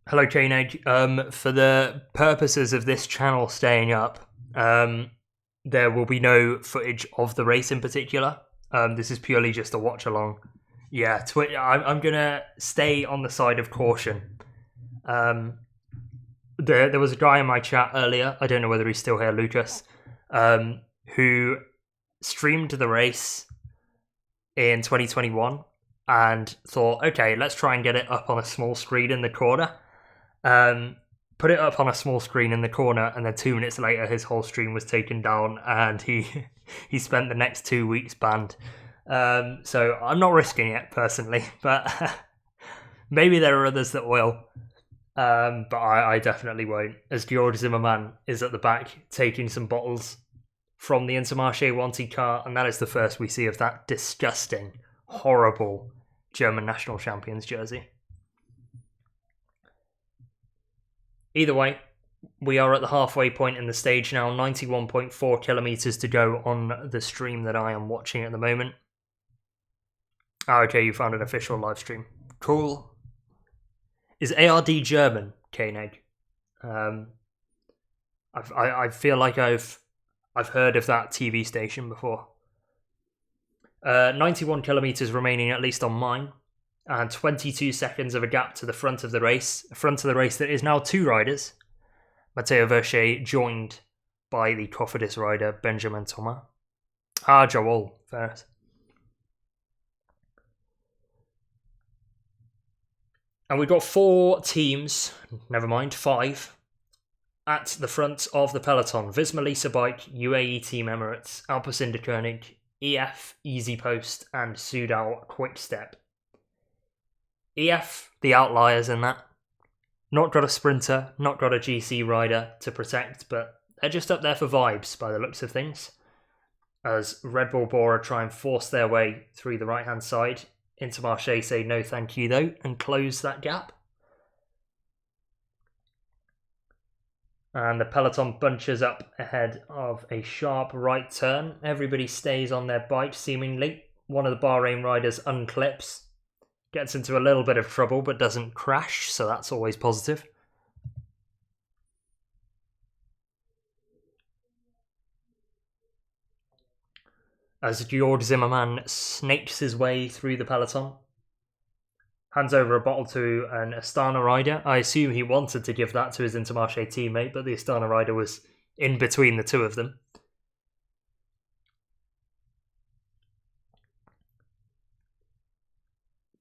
Hello, Koenig. For the purposes of this channel staying up, there will be no footage of the race in particular. This is purely just a watch along. Yeah, I'm going to stay on the side of caution. There was a guy in my chat earlier, I don't know whether he's still here, Lucas, who streamed the race in 2021 and thought, okay, let's try and get it up on a small screen in the corner. Put it up on a small screen in the corner, and then 2 minutes later his whole stream was taken down and he spent the next 2 weeks banned. So I'm not risking it personally, but maybe there are others that will. But I definitely won't, as Georg Zimmermann is at the back taking some bottles from the Intermarché Wanty car, and that is the first we see of that disgusting, horrible German national champions jersey. Either way, we are at the halfway point in the stage now, 91.4 kilometers to go on the stream that I am watching at the moment. Oh, okay, you found an official live stream. Cool. Is ARD German, Koenig? I feel like I've heard of that TV station before. 91 kilometers remaining, at least on mine, and 22 seconds of a gap to the front of the race. Front of the race that is now 2 riders. Matteo Verchet joined by the Cofidis rider Benjamin Thomas. Joel, first. And we've got 4 teams, never mind, 5, at the front of the peloton. Visma Lease-A-Bike, UAE Team Emirates, Alpecin Deceuninck, EF, Easy Post, and Soudal Quick-Step. EF, the outliers in that. Not got a sprinter, not got a GC rider to protect, but they're just up there for vibes by the looks of things. As Red Bull Bora try and force their way through the right-hand side. Intermarché say no thank you though, and close that gap. And the peloton bunches up ahead of a sharp right turn. Everybody stays on their bike seemingly. One of the Bahrain riders unclips. Gets into a little bit of trouble but doesn't crash, so that's always positive. As Georg Zimmermann snakes his way through the peloton. Hands over a bottle to an Astana rider. I assume he wanted to give that to his Intermarché teammate, but the Astana rider was in between the two of them.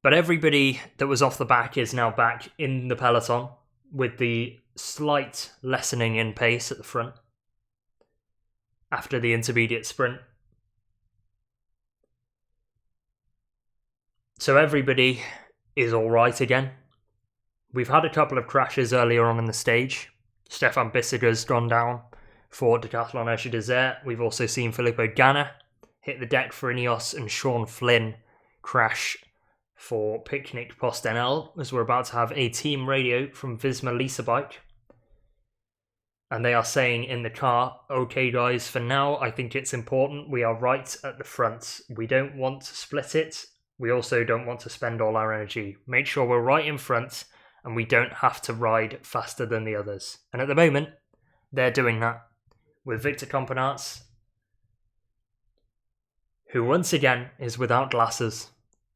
But everybody that was off the back is now back in the peloton, with the slight lessening in pace at the front after the intermediate sprint. So everybody is all right again. We've had a couple of crashes earlier on in the stage. Stefan Bissegger's gone down for Decathlon Escher Desert. We've also seen Filippo Ganna hit the deck for Ineos, and Sean Flynn crash for Picnic PostNL, as we're about to have a team radio from Visma Lease-A-Bike. And they are saying in the car, okay guys, for now I think it's important we are right at the front. We don't want to split it. We also don't want to spend all our energy. Make sure we're right in front and we don't have to ride faster than the others. And at the moment, they're doing that with Victor Campenaerts, who once again is without glasses.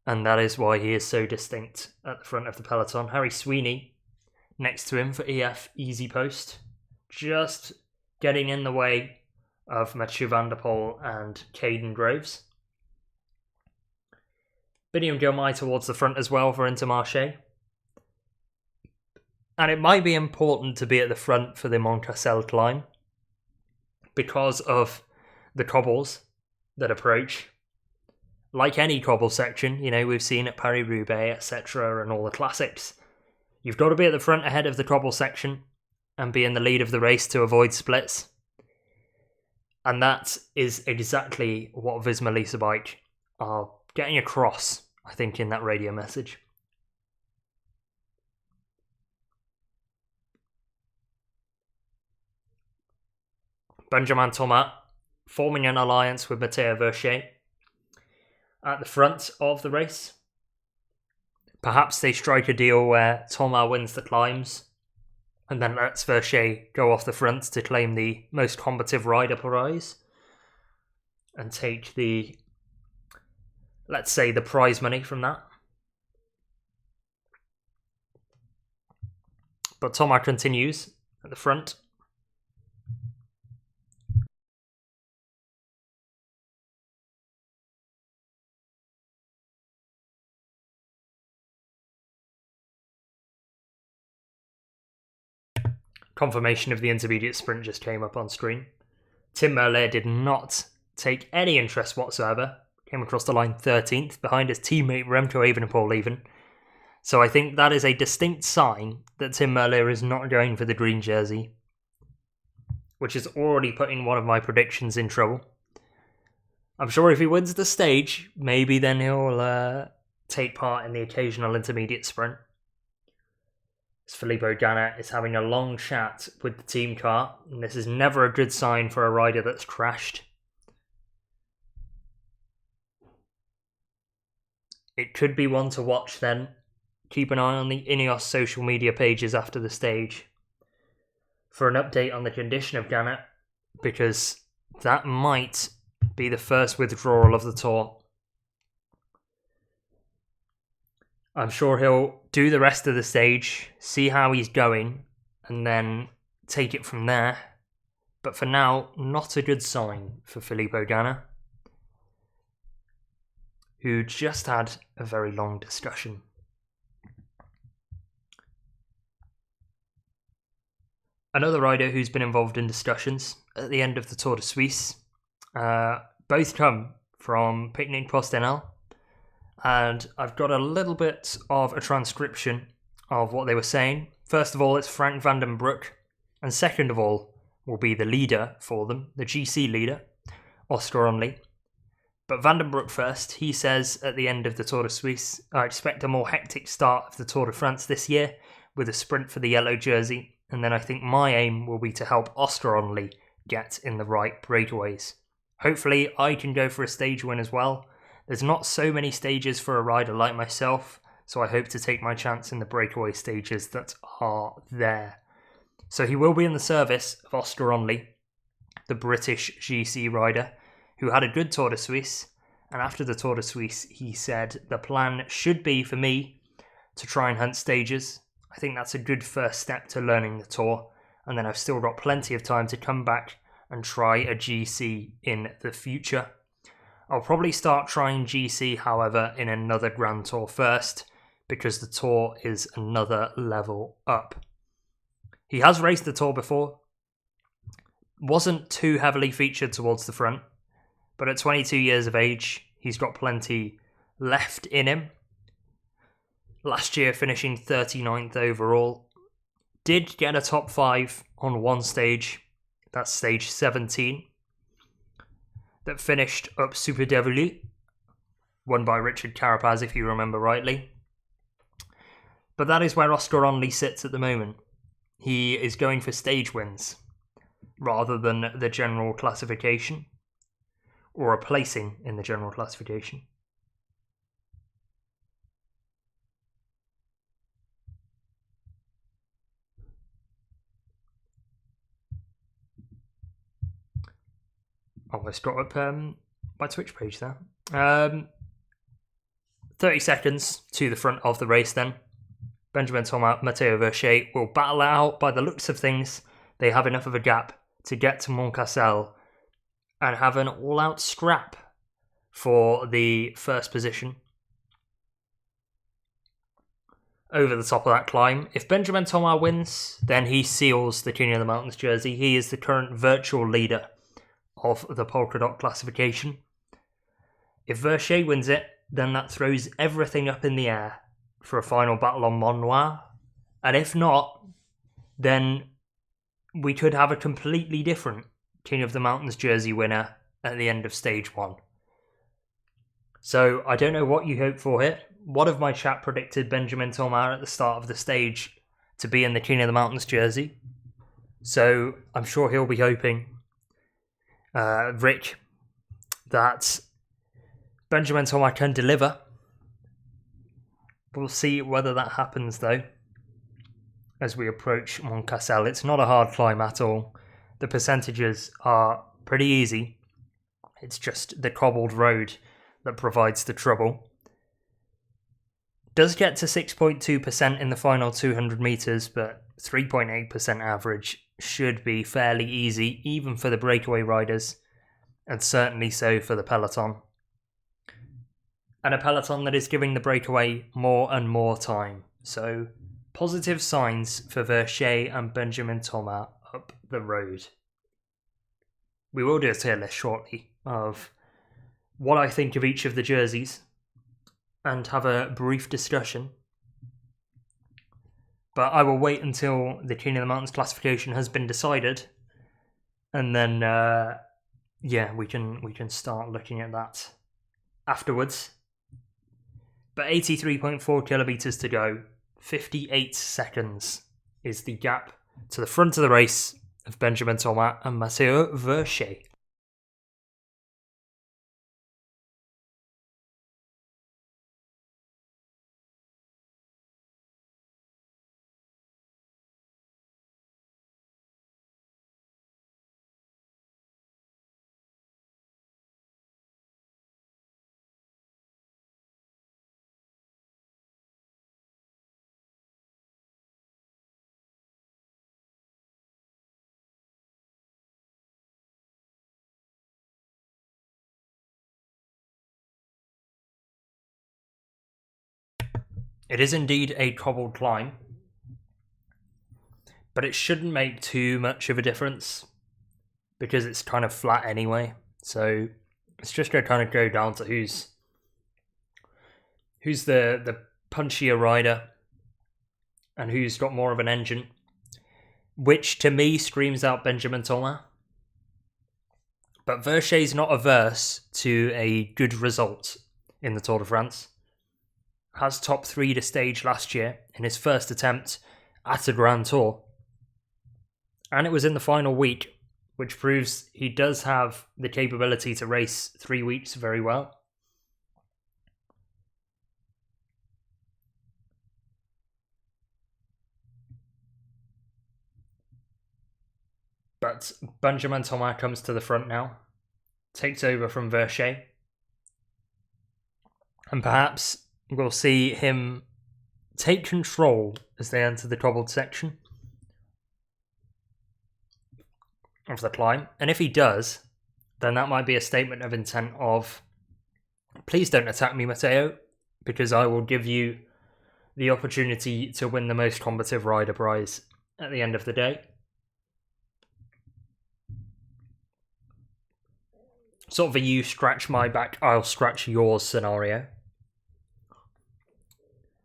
And that is why he is so distinct at the front of the peloton. Harry Sweeney next to him for EF Easy Post, just getting in the way of Mathieu van der Poel and Caden Groves. Biniam Girmay towards the front as well for Intermarché. And it might be important to be at the front for the Montcassel climb because of the cobbles that approach. Like any cobble section, you know, we've seen at Paris-Roubaix, etc., and all the classics. You've got to be at the front ahead of the cobble section and be in the lead of the race to avoid splits. And that is exactly what Visma Lease-A-Bike are getting across, I think, in that radio message. Benjamin Thomas forming an alliance with Matteo Verchet at the front of the race. Perhaps they strike a deal where Thomas wins the climbs and then lets Verchet go off the front to claim the most combative rider prize and take the, let's say, the prize money from that. But Thomas continues at the front. Confirmation of the intermediate sprint just came up on screen. Tim Merlier did not take any interest whatsoever. Came across the line 13th behind his teammate Remco Evenepoel even. So I think that is a distinct sign that Tim Merlier is not going for the green jersey, which is already putting one of my predictions in trouble. I'm sure if he wins the stage, maybe then he'll take part in the occasional intermediate sprint. As Filippo Ganna is having a long chat with the team car, and this is never a good sign for a rider that's crashed. It could be one to watch then. Keep an eye on the Ineos social media pages after the stage for an update on the condition of Ganna, because that might be the first withdrawal of the Tour. I'm sure he'll do the rest of the stage, see how he's going, and then take it from there. But for now, not a good sign for Filippo Ganna, who just had a very long discussion. Another rider who's been involved in discussions at the end of the Tour de Suisse, both come from Picnic PostNL. And I've got a little bit of a transcription of what they were saying. First of all, it's Frank van den Broek. And second of all, will be the leader for them, the GC leader, Oscar Onley. But van den Broek first, he says at the end of the Tour de Suisse, I expect a more hectic start of the Tour de France this year with a sprint for the yellow jersey. And then I think my aim will be to help Oscar Onley get in the right breakaways. Hopefully I can go for a stage win as well. There's not so many stages for a rider like myself, so I hope to take my chance in the breakaway stages that are there. So he will be in the service of Oscar Onley, the British GC rider, who had a good Tour de Suisse, and after the Tour de Suisse he said the plan should be for me to try and hunt stages. I think that's a good first step to learning the Tour, and then I've still got plenty of time to come back and try a GC in the future. I'll probably start trying GC, however, in another Grand Tour first, because the Tour is another level up. He has raced the Tour before, wasn't too heavily featured towards the front, but at 22 years of age, he's got plenty left in him. Last year finishing 39th overall, did get a top 5 on one stage, that's stage 17, that finished up Super Devolu. won by Richard Carapaz, if you remember rightly. But that is where Oscar Onley sits at the moment. He is going for stage wins rather than the general classification, or a placing in the general classification. Almost got up my Twitch page there. 30 seconds to the front of the race then. Benjamin Thomas, Matteo Verchet will battle it out. By the looks of things, they have enough of a gap to get to Montcassel and have an all-out scrap for the first position over the top of that climb. If Benjamin Thomas wins, then he seals the King of the Mountains jersey. He is the current virtual leader of the polka dot classification. If Verchet wins it, then that throws everything up in the air for a final battle on Mont Noir. And if not, then we could have a completely different King of the Mountains jersey winner at the end of stage 1. So I don't know what you hope for here. One of my chat predicted Benjamin Thomas at the start of the stage to be in the King of the Mountains jersey. So I'm sure he'll be hoping, Rick, that Benjamin Thomas can deliver. We'll see whether that happens though as we approach Montcassel. It's not a hard climb at all. The percentages are pretty easy. It's just the cobbled road that provides the trouble. Does get to 6.2% in the final 200 metres, but 3.8% average should be fairly easy, even for the breakaway riders, and certainly so for the peloton. And a peloton that is giving the breakaway more and more time. So, positive signs for Verchet and Benjamin Thomas up the road. We will do a tier list shortly of what I think of each of the jerseys and have a brief discussion. But I will wait until the King of the Mountains classification has been decided, and then we can start looking at that afterwards. But 83.4 kilometers to go, 58 seconds is the gap to the front of the race of Benjamin Thomas and Matteo Verchet. It is indeed a cobbled climb, but it shouldn't make too much of a difference because it's kind of flat anyway. So it's just going to kind of go down to who's the punchier rider and who's got more of an engine, which to me screams out Benjamin Thomas. But Verchet's not averse to a good result in the Tour de France. Has top 3'd a stage last year in his first attempt at a Grand Tour. And it was in the final week, which proves he does have the capability to race 3 weeks very well. But Benjamin Thomas comes to the front now, takes over from Verchet, and perhaps we'll see him take control as they enter the cobbled section of the climb. And if he does, then that might be a statement of intent of, please don't attack me, Matteo, because I will give you the opportunity to win the most combative rider prize at the end of the day. Sort of a you scratch my back, I'll scratch yours scenario,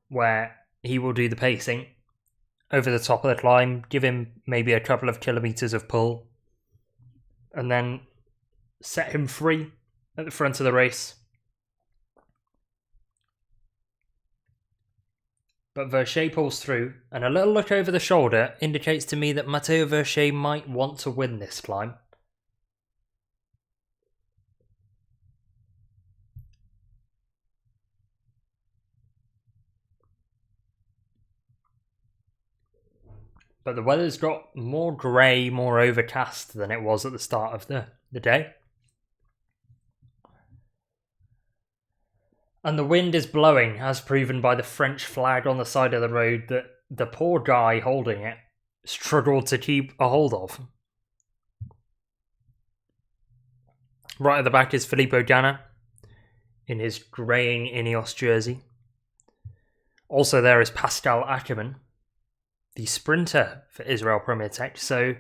where he will do the pacing over the top of the climb, give him maybe a couple of kilometres of pull, and then set him free at the front of the race But Verchet pulls through, and a little look over the shoulder indicates to me that Matteo Verchet might want to win this climb. But the weather's got more grey, more overcast than it was at the start of the day. And the wind is blowing, as proven by the French flag on the side of the road that the poor guy holding it struggled to keep a hold of. Right at the back is Filippo Ganna in his greying Ineos jersey. Also there is Pascal Ackermann, the sprinter for Israel Premier Tech, so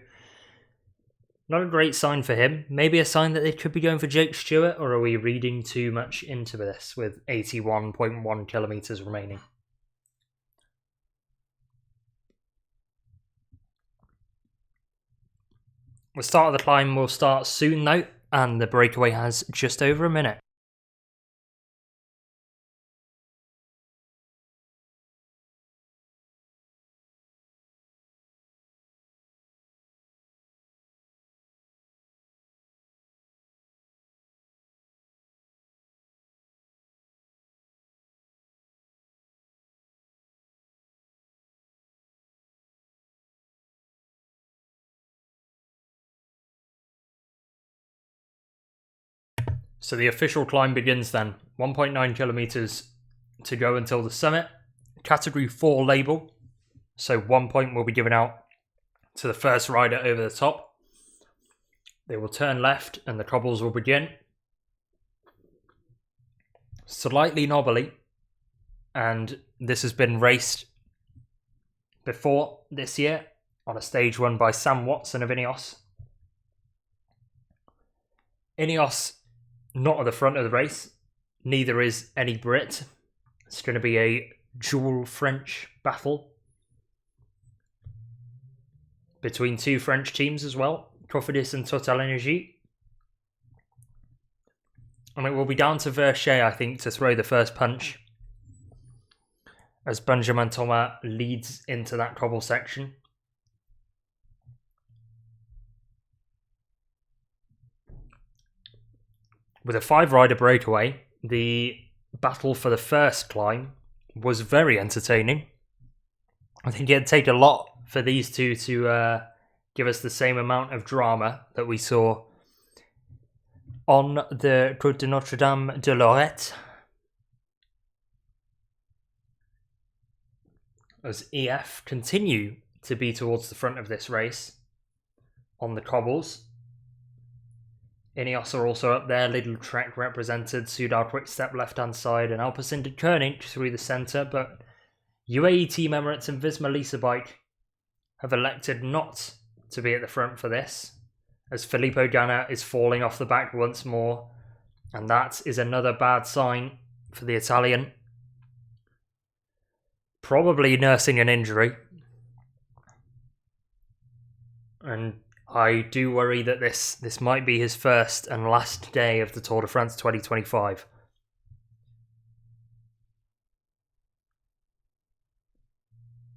not a great sign for him. Maybe a sign that they could be going for Jake Stewart, or are we reading too much into this with 81.1 kilometres remaining? The start of the climb will start soon though, and the breakaway has just over a minute. So the official climb begins then. 1.9 kilometres to go until the summit. Category 4 label. So 1 point will be given out to the first rider over the top. They will turn left and the cobbles will begin. Slightly knobbly. And this has been raced before this year on a stage run by Sam Watson of Ineos. Ineos not at the front of the race, neither is any Brit. It's going to be a dual French battle between two French teams as well, Cofidis and Total Energy. And it will be down to Verchet, I think, to throw the first punch as Benjamin Thomas leads into that cobble section. With a 5-rider breakaway, the battle for the first climb was very entertaining. I think it'd take a lot for these two to give us the same amount of drama that we saw on the Côte de Notre-Dame de Lorette, as EF continue to be towards the front of this race on the cobbles. Ineos are also up there, Lidl Trek represented, Soudal Quick-Step left-hand side, and Alpecin Deceuninck through the centre, but UAE Team Emirates and Visma Lease-A-Bike have elected not to be at the front for this, as Filippo Ganna is falling off the back once more, and that is another bad sign for the Italian. Probably nursing an injury. And I do worry that this might be his first and last day of the Tour de France 2025.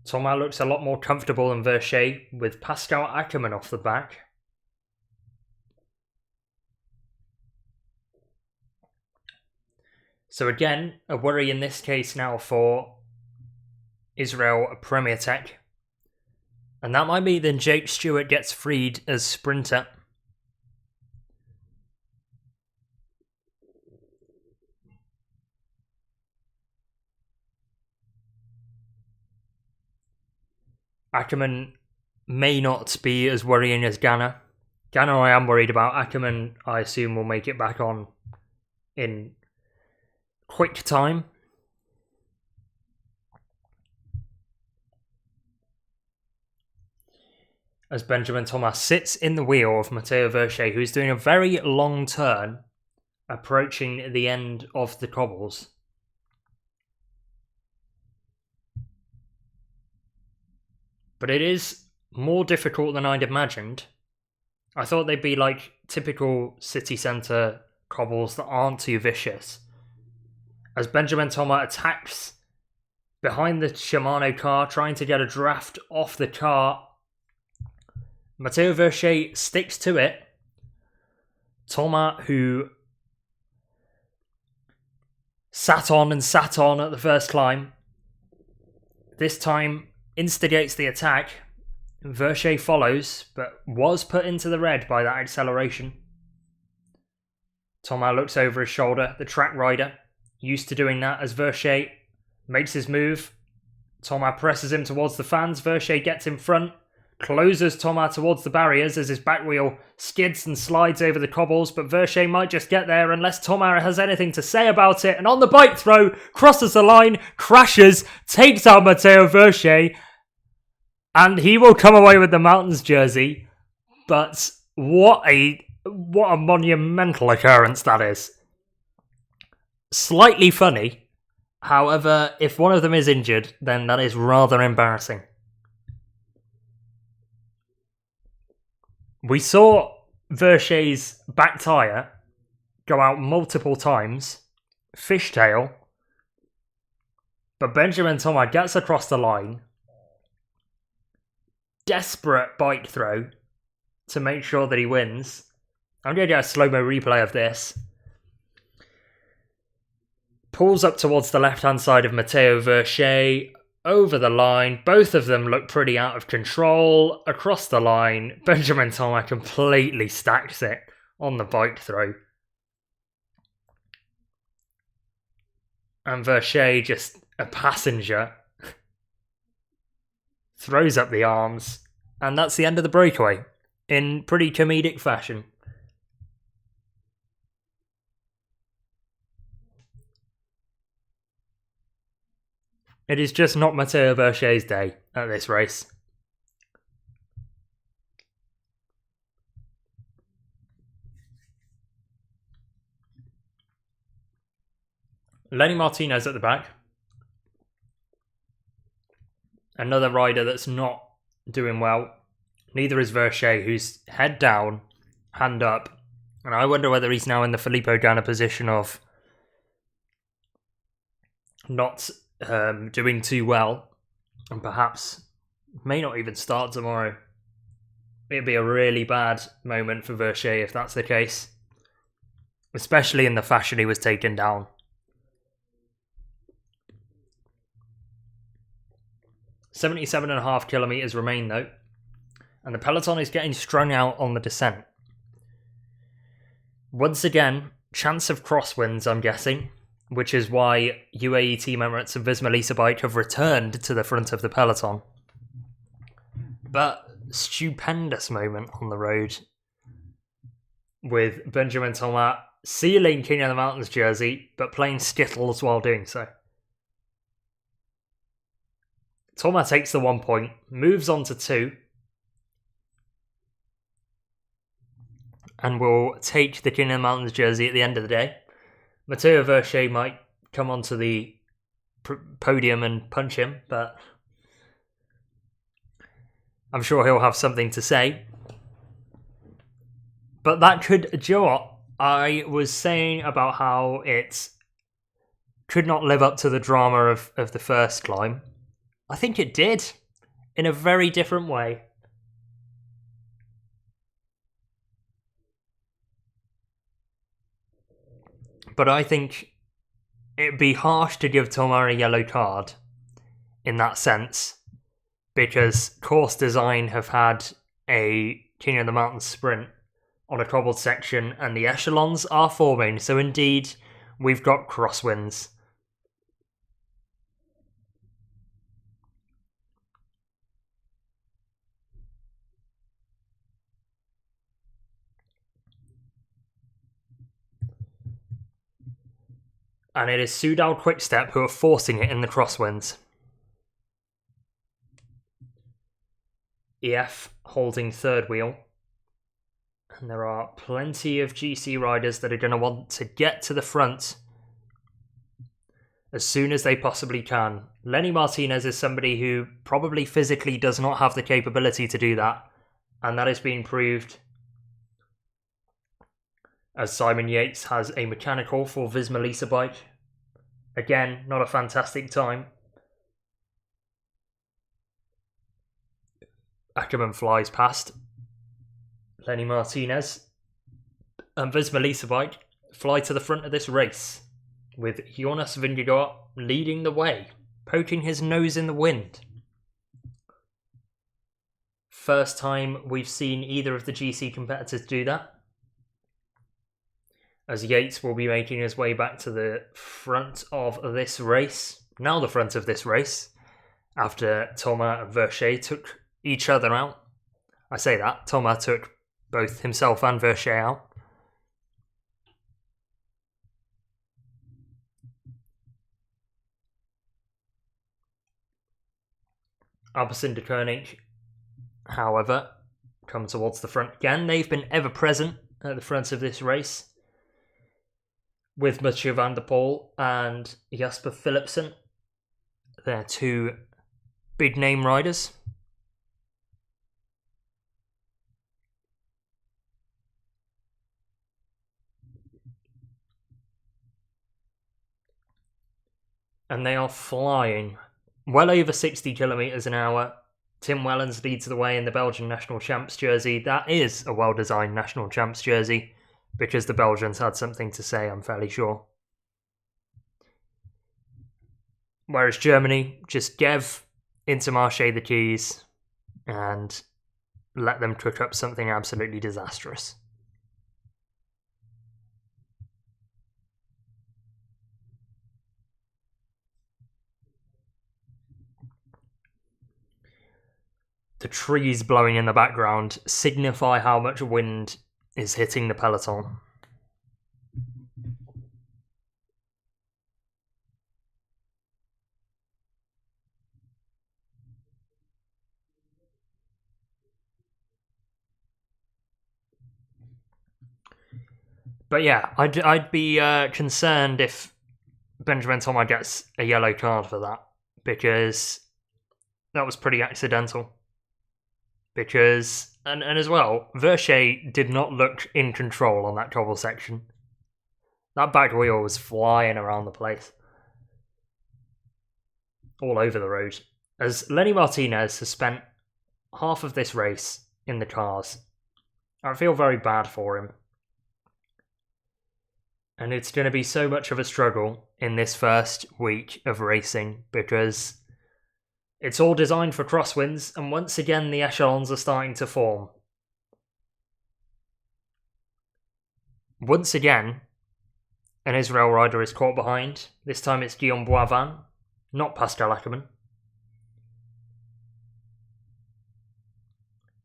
Thomas looks a lot more comfortable than Verchet, with Pascal Ackermann off the back. So again, a worry in this case now for Israel Premier Tech. And that might mean then Jake Stewart gets freed as sprinter. Ackermann may not be as worrying as Ganna. Ganna I am worried about. Ackermann I assume will make it back on in quick time. As Benjamin Thomas sits in the wheel of Matteo Verchet, who's doing a very long turn, approaching the end of the cobbles. But it is more difficult than I'd imagined. I thought they'd be like typical city centre cobbles that aren't too vicious. As Benjamin Thomas attacks behind the Shimano car, trying to get a draft off the car. Matteo Verschet sticks to it. Thomas, who sat on at the first climb, this time instigates the attack. Verschet follows, but was put into the red by that acceleration. Thomas looks over his shoulder, the track rider, used to doing that as Verschet makes his move. Thomas presses him towards the fans. Verschet gets in front, closes Thomas towards the barriers as his back wheel skids and slides over the cobbles, but Verschet might just get there unless Thomas has anything to say about it, and on the bike throw, crosses the line, crashes, takes out Matteo Verschet, and he will come away with the Mountains jersey. But what a monumental occurrence that is. Slightly funny. However, if one of them is injured, then that is rather embarrassing. We saw Verschet's back tyre go out multiple times, fishtail, but Benjamin Thomas gets across the line, desperate bike throw to make sure that he wins. I'm going to get a slow-mo replay of this. Pulls up towards the left-hand side of Matteo Verschet, over the line. Both of them look pretty out of control. Across the line, Benjamin Thomas completely stacks it on the bike throw. And Verschet, just a passenger, throws up the arms, and that's the end of the breakaway in pretty comedic fashion. It is just not Matteo Verschet's day at this race. Lenny Martinez at the back. Another rider that's not doing well. Neither is Verschet, who's head down, hand up. And I wonder whether he's now in the Filippo Ganna position of not doing too well, and perhaps may not even start tomorrow. It'd be a really bad moment for Verschet if that's the case, especially in the fashion he was taken down. 77.5 kilometres remain though, and the peloton is getting strung out on the descent. Once again, chance of crosswinds, I'm guessing, which is why UAE Team Emirates and Visma Lease-A-Bike have returned to the front of the peloton. But stupendous moment on the road with Benjamin Thomas sealing King of the Mountains jersey, but playing Skittles while doing so. Thomas takes the 1 point, moves on to 2, and will take the King of the Mountains jersey at the end of the day. Matteo Verschet might come onto the podium and punch him, but I'm sure he'll have something to say. But that could, do you know what? I was saying about how it could not live up to the drama of the first climb. I think it did, in a very different way. But I think it'd be harsh to give Thomas a yellow card in that sense, because course design have had a King of the Mountain sprint on a cobbled section, and the echelons are forming, so indeed we've got crosswinds. And it is Soudal Quick-Step who are forcing it in the crosswinds. EF holding third wheel. And there are plenty of GC riders that are going to want to get to the front as soon as they possibly can. Lenny Martinez is somebody who probably physically does not have the capability to do that, and that is being proved as Simon Yates has a mechanical for Visma Lease-A-Bike. Again, not a fantastic time. Ackerman flies past. Lenny Martinez and Visma Lease-A-Bike fly to the front of this race, with Jonas Vingegaard leading the way, poking his nose in the wind. First time we've seen either of the GC competitors do that, as Yates will be making his way back to the front of this race. Now the front of this race, after Thomas and Verchet took each other out. I say that, Thomas took both himself and Verchet out. Alpecin Deceuninck, however, come towards the front again. They've been ever present at the front of this race, with Mathieu van der Poel and Jasper Philipsen. They're two big name riders. And they are flying well over 60 kilometres an hour. Tim Wellens leads the way in the Belgian national champs jersey. That is a well-designed national champs jersey, because the Belgians had something to say, I'm fairly sure. Whereas Germany just gave Intermarché the keys and let them cook up something absolutely disastrous. The trees blowing in the background signify how much wind is hitting the peloton. But yeah, I'd be concerned if Benjamin Thomas gets a yellow card for that, because that was pretty accidental. Because, and as well, Verchet did not look in control on that cobble section. That back wheel was flying around the place. All over the road. As Lenny Martinez has spent half of this race in the cars, I feel very bad for him. And it's going to be so much of a struggle in this first week of racing, because it's all designed for crosswinds, and once again the echelons are starting to form. Once again, an Israel rider is caught behind. This time it's Guillaume Boivin, not Pascal Ackermann.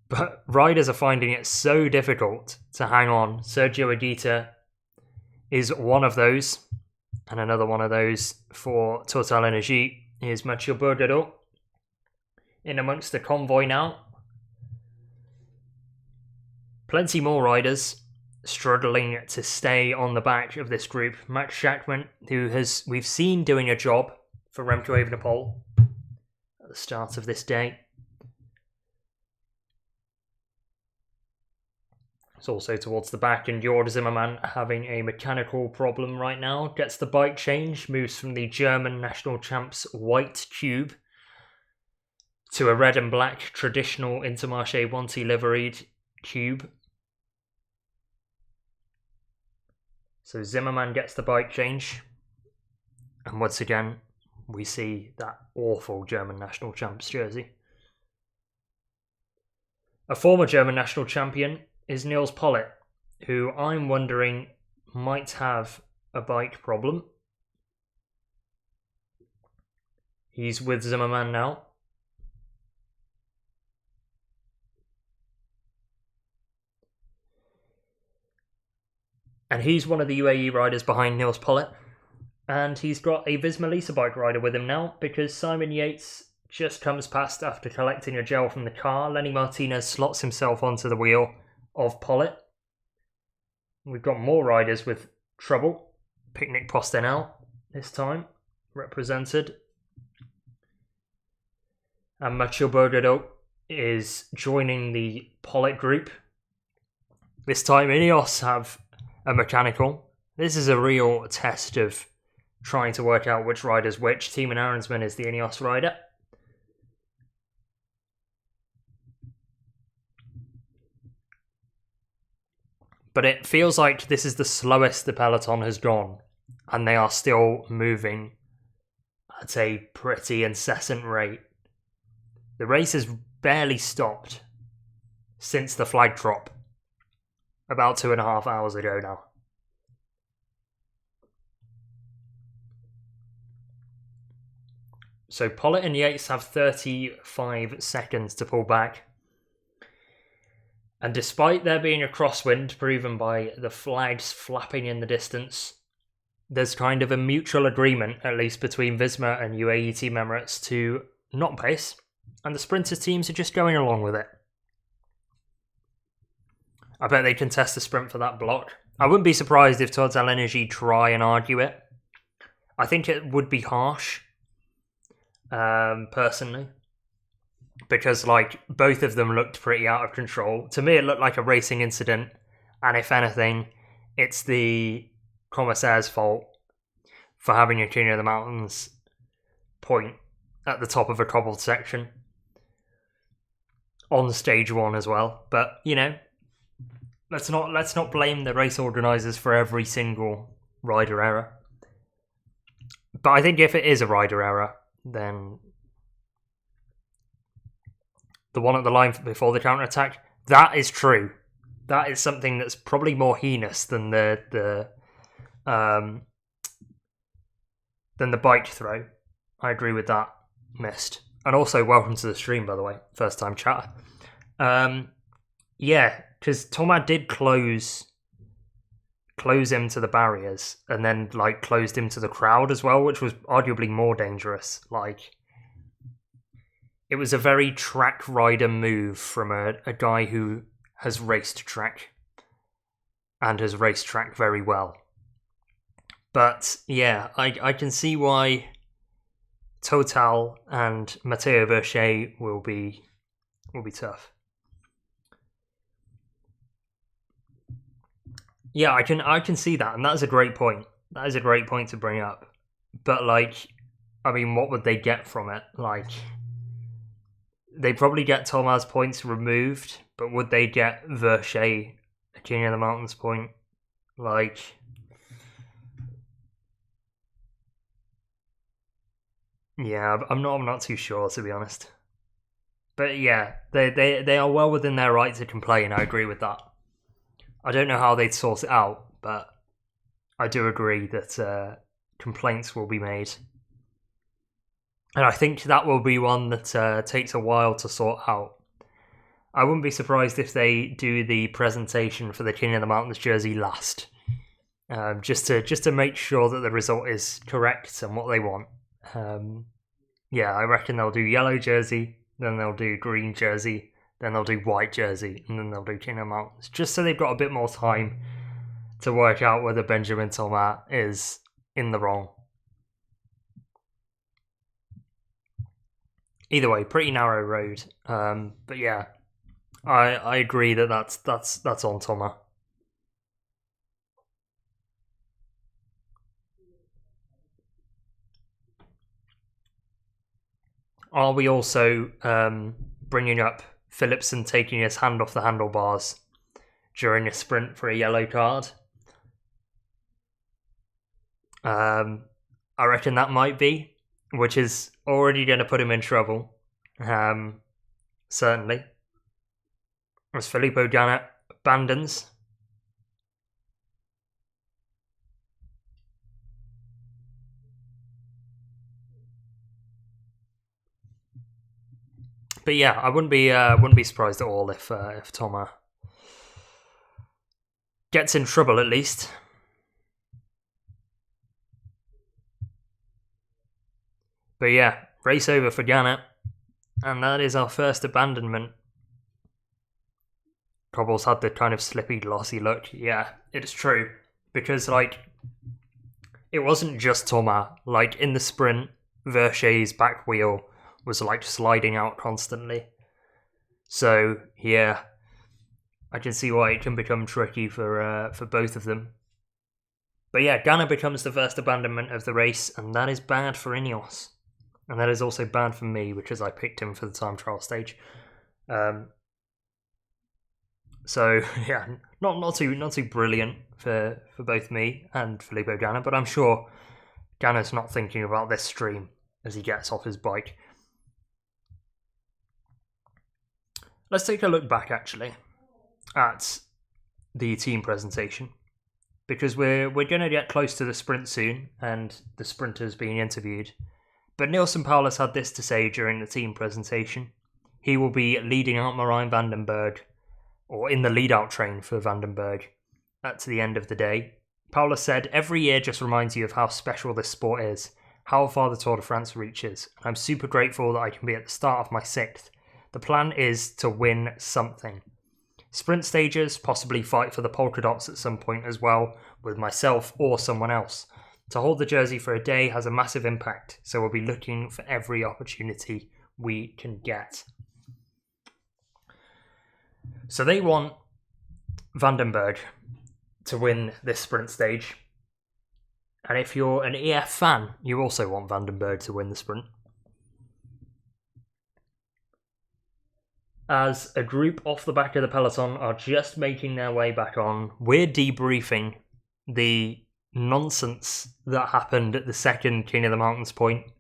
But riders are finding it so difficult to hang on. Sergio Higuita is one of those, and another one of those for Total Energy is Mathieu Bourgadeau. In amongst the convoy now. Plenty more riders struggling to stay on the back of this group. Max Schachmann, who we've seen doing a job for Remco Evenepoel at the start of this day. It's also towards the back, and Jörg Zimmermann having a mechanical problem right now. Gets the bike change, moves from the German national champs white cube to a red and black traditional Intermarché Wanty liveried cube. So Zimmermann gets the bike change. And once again, we see that awful German national champs jersey. A former German national champion is Nils Pollitt, who I'm wondering might have a bike problem. He's with Zimmermann now. And he's one of the UAE riders behind Nils Pollitt. And he's got a Visma Lease-A-Bike rider with him now, because Simon Yates just comes past after collecting a gel from the car. Lenny Martinez slots himself onto the wheel of Pollitt. We've got more riders with trouble. Picnic Postenel this time represented. And Mathieu Bourgadeau is joining the Pollitt group. This time Ineos have a mechanical. This is a real test of trying to work out which rider's which. Tiemann Ahrensman is the Ineos rider. But it feels like this is the slowest the peloton has gone, and they are still moving at a pretty incessant rate. The race has barely stopped since the flag drop about 2.5 hours ago now. So Pollitt and Yates have 35 seconds to pull back. And despite there being a crosswind proven by the flags flapping in the distance, there's kind of a mutual agreement, at least between Visma and UAE Team Emirates, to not pace, and the sprinter teams are just going along with it. I bet they contest the sprint for that block. I wouldn't be surprised if TotalEnergies try and argue it. I think it would be harsh, personally, because like both of them looked pretty out of control. To me, it looked like a racing incident, and if anything, it's the Commissaire's fault for having a King of the Mountains point at the top of a cobbled section on stage 1 as well. But you know, let's not blame the race organisers for every single rider error. But I think if it is a rider error, then the one at the line before the counter-attack, that is true. That is something that's probably more heinous than the bike throw. I agree with that. Missed. And also, welcome to the stream, by the way. First time chatter. Yeah, because Thomas did close him to the barriers, and then like closed him to the crowd as well, which was arguably more dangerous. Like, it was a very track rider move from a guy who has raced track and has raced track very well. But yeah, I can see why Total and Matteo Verchet will be tough. Yeah, I can see that, and that's a great point. That is a great point to bring up. But like, I mean, what would they get from it? Like, they probably get Thomas' points removed, but would they get Verchet a King of the Mountains point? Like, yeah, I'm not too sure, to be honest. But yeah, they are well within their right to complain. I agree with that. I don't know how they'd sort it out, but I do agree that complaints will be made. And I think that will be one that takes a while to sort out. I wouldn't be surprised if they do the presentation for the King of the Mountains jersey last. Just to make sure that the result is correct and what they want. Yeah, I reckon they'll do yellow jersey, then they'll do green jersey, then they'll do white jersey, and then they'll do King of the Mountains. Just so they've got a bit more time to work out whether Benjamin Thomas is in the wrong. Either way, pretty narrow road. But yeah, I agree that that's on Thomas. Are we also bringing up Philipsen taking his hand off the handlebars during a sprint for a yellow card? I reckon that might be, which is already going to put him in trouble. Certainly. As Filippo Ganna abandons. But yeah, I wouldn't be surprised at all if Thomas gets in trouble at least. But yeah, race over for Ganna, and that is our first abandonment. Cobbles had the kind of slippy, glossy look. Yeah, it's true, because like, it wasn't just Thomas. Like, in the sprint, Verchet's back wheel was like sliding out constantly. So yeah, I can see why it can become tricky for both of them. But yeah, Ganna becomes the first abandonment of the race, and that is bad for Ineos. And that is also bad for me, because I picked him for the time trial stage. So yeah, not too brilliant for both me and Filippo Ganna, but I'm sure Ganna's not thinking about this stream as he gets off his bike. Let's take a look back actually at the team presentation, because we're going to get close to the sprint soon and the sprinters being interviewed. But Neilson Powless had this to say during the team presentation. He will be leading out Marijn van den Berg, or in the lead-out train for Van den Berg, at the end of the day. Powless said, "Every year just reminds you of how special this sport is, how far the Tour de France reaches. I'm super grateful that I can be at the start of my 6th. The plan is to win something. Sprint stages, possibly fight for the polka dots at some point as well, with myself or someone else. To hold the jersey for a day has a massive impact, so we'll be looking for every opportunity we can get." So they want Van den Berg to win this sprint stage. And if you're an EF fan, you also want Van den Berg to win the sprint. As a group off the back of the peloton are just making their way back on, we're debriefing the nonsense that happened at the second King of the Mountains point.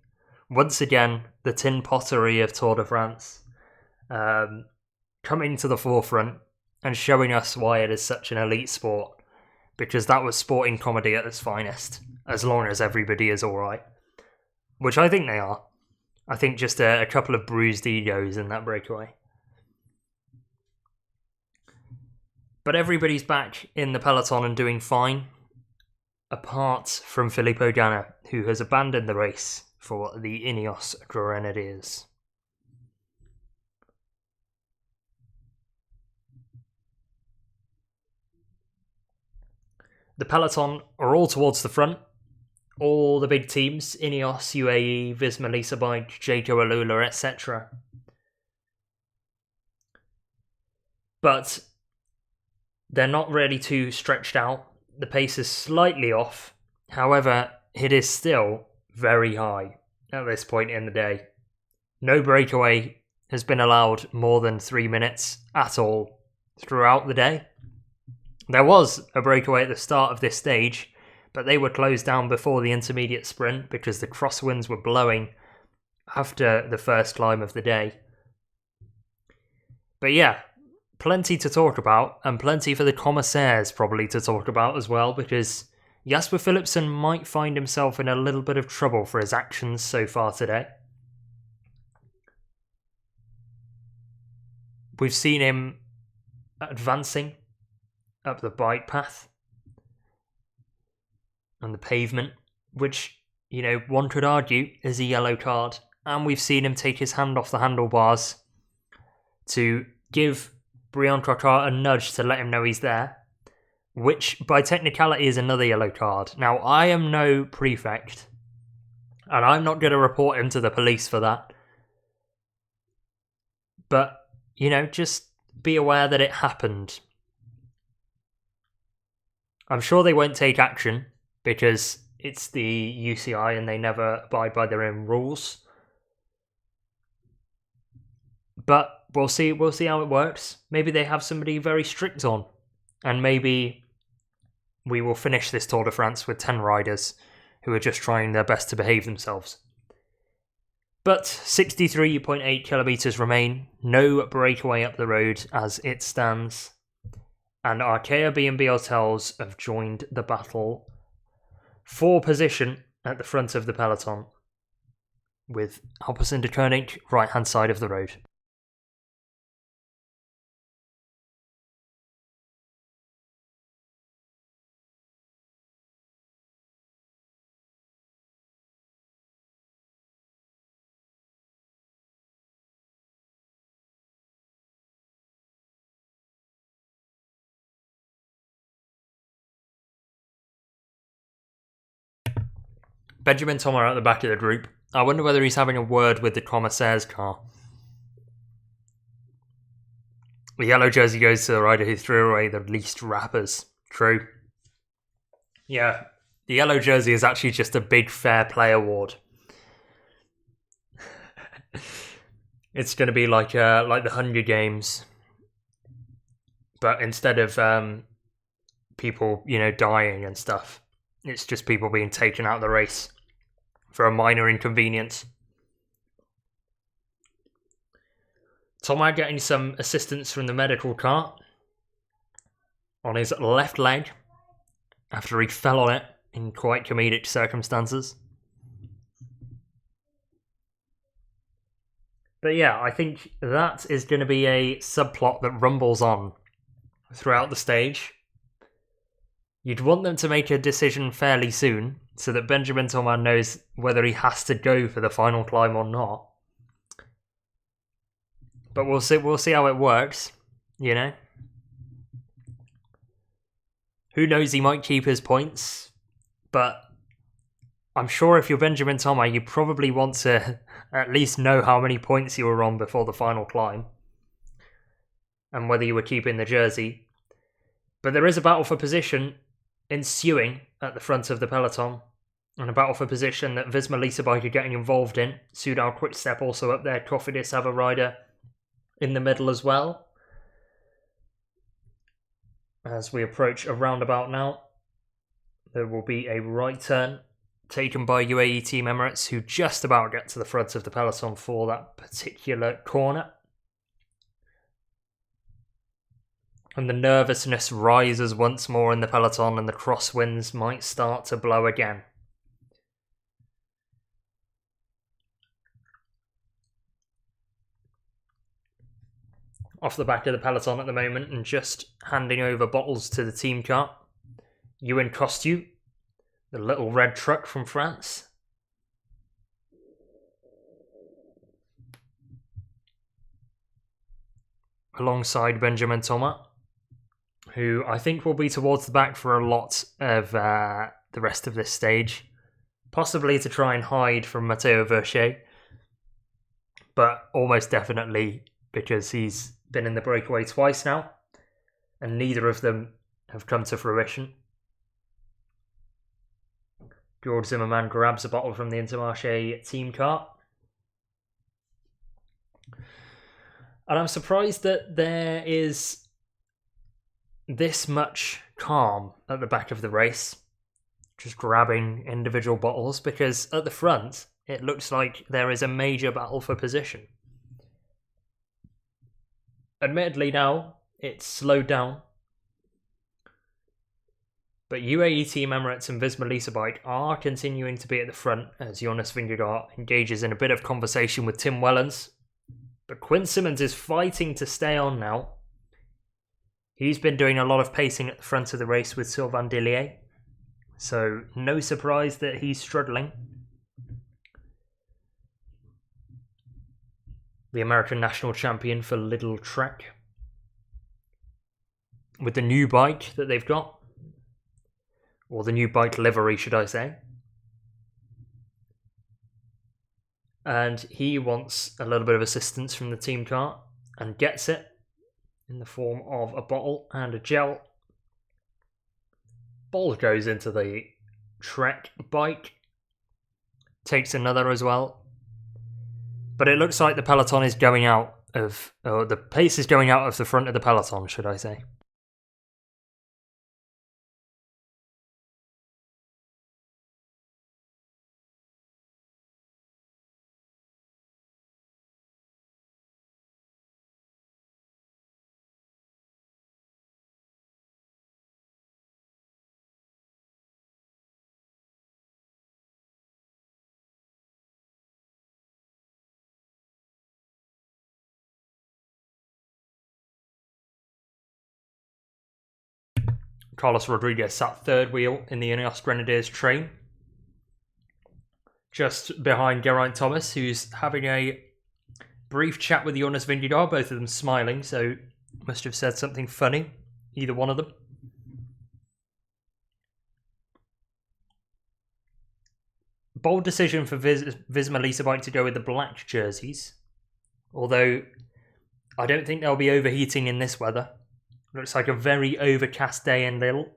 Once again, the tin pottery of Tour de France coming to the forefront and showing us why it is such an elite sport, because that was sporting comedy at its finest, as long as everybody is alright. Which I think they are. I think just a couple of bruised egos in that breakaway. But everybody's back in the peloton and doing fine, apart from Filippo Ganna, who has abandoned the race for the Ineos Grenadiers. The peloton are all towards the front. All the big teams, Ineos, UAE, Visma Lease-A-Bike, Jayco Alula, etc. But they're not really too stretched out. The pace is slightly off. However, it is still very high at this point in the day. No breakaway has been allowed more than 3 minutes at all throughout the day. There was a breakaway at the start of this stage, but they were closed down before the intermediate sprint because the crosswinds were blowing after the first climb of the day. But yeah, plenty to talk about, and plenty for the commissaires probably to talk about as well, because Jasper Philipsen might find himself in a little bit of trouble for his actions so far today. We've seen him advancing up the bike path and the pavement, which, you know, one could argue is a yellow card. And we've seen him take his hand off the handlebars to give Brian Coquart a nudge to let him know he's there, which by technicality is another yellow card. Now, I am no prefect, and I'm not going to report him to the police for that. But, you know, just be aware that it happened. I'm sure they won't take action because it's the UCI and they never abide by their own rules. But we'll see how it works. Maybe they have somebody very strict on, and maybe we will finish this Tour de France with 10 riders who are just trying their best to behave themselves. But 63.8 kilometres remain, no breakaway up the road as it stands. And Arkea B&B Hotels have joined the battle for position at the front of the peloton, with Alpecin Deceuninck right hand side of the road. Benjamin Thomas at the back of the group. I wonder whether he's having a word with the commissaire's car. The yellow jersey goes to the rider who threw away the least wrappers. True. Yeah, the yellow jersey is actually just a big fair play award. It's going to be like the Hunger Games. But instead of people, dying and stuff, it's just people being taken out of the race for a minor inconvenience. Tomac getting some assistance from the medical cart on his left leg after he fell on it in quite comedic circumstances. But yeah, I think that is going to be a subplot that rumbles on throughout the stage. You'd want them to make a decision fairly soon so that Benjamin Tomac knows whether he has to go for the final climb or not. But we'll see how it works, Who knows, he might keep his points, but I'm sure if you're Benjamin Tomac, you probably want to at least know how many points you were on before the final climb and whether you were keeping the jersey. But there is a battle for position ensuing at the front of the peloton, and a battle for position that Visma Lease-A-Bike are getting involved in. Soudal Quick-Step also up there. Cofidis have a rider in the middle as well. As we approach a roundabout now, there will be a right turn taken by UAE Team Emirates, who just about get to the front of the peloton for that particular corner. And the nervousness rises once more in the peloton, and the crosswinds might start to blow again. Off the back of the peloton at the moment and just handing over bottles to the team car. Ewan Costu, the little red truck from France. Alongside Benjamin Tomac, who I think will be towards the back for a lot of the rest of this stage. Possibly to try and hide from Matteo Verchet, but almost definitely because he's been in the breakaway twice now, and neither of them have come to fruition. George Zimmerman grabs a bottle from the Intermarché team car. And I'm surprised that there is this much calm at the back of the race, just grabbing individual bottles, because at the front, it looks like there is a major battle for position. Admittedly now, it's slowed down, but UAE Team Emirates and Visma Lease-A-Bike are continuing to be at the front as Jonas Vingegaard engages in a bit of conversation with Tim Wellens. But Quinn Simmons is fighting to stay on now. He's been doing a lot of pacing at the front of the race with Sylvain Dillier, so no surprise that he's struggling. The American national champion for Lidl Trek, with the new bike that they've got, or the new bike livery, should I say. And he wants a little bit of assistance from the team car, and gets it in the form of a bottle and a gel. Ball goes into the Trek bike, takes another as well. But it looks like the peloton is going out of, or the pace is going out of the front of the peloton, should I say. Carlos Rodriguez sat third wheel in the Ineos Grenadiers train, just behind Geraint Thomas, who's having a brief chat with Jonas Vingegaard, both of them smiling, so must have said something funny, either one of them. Bold decision for Visma Lease-A-Bike to go with the black jerseys, although I don't think they'll be overheating in this weather. Looks like a very overcast day in Lille.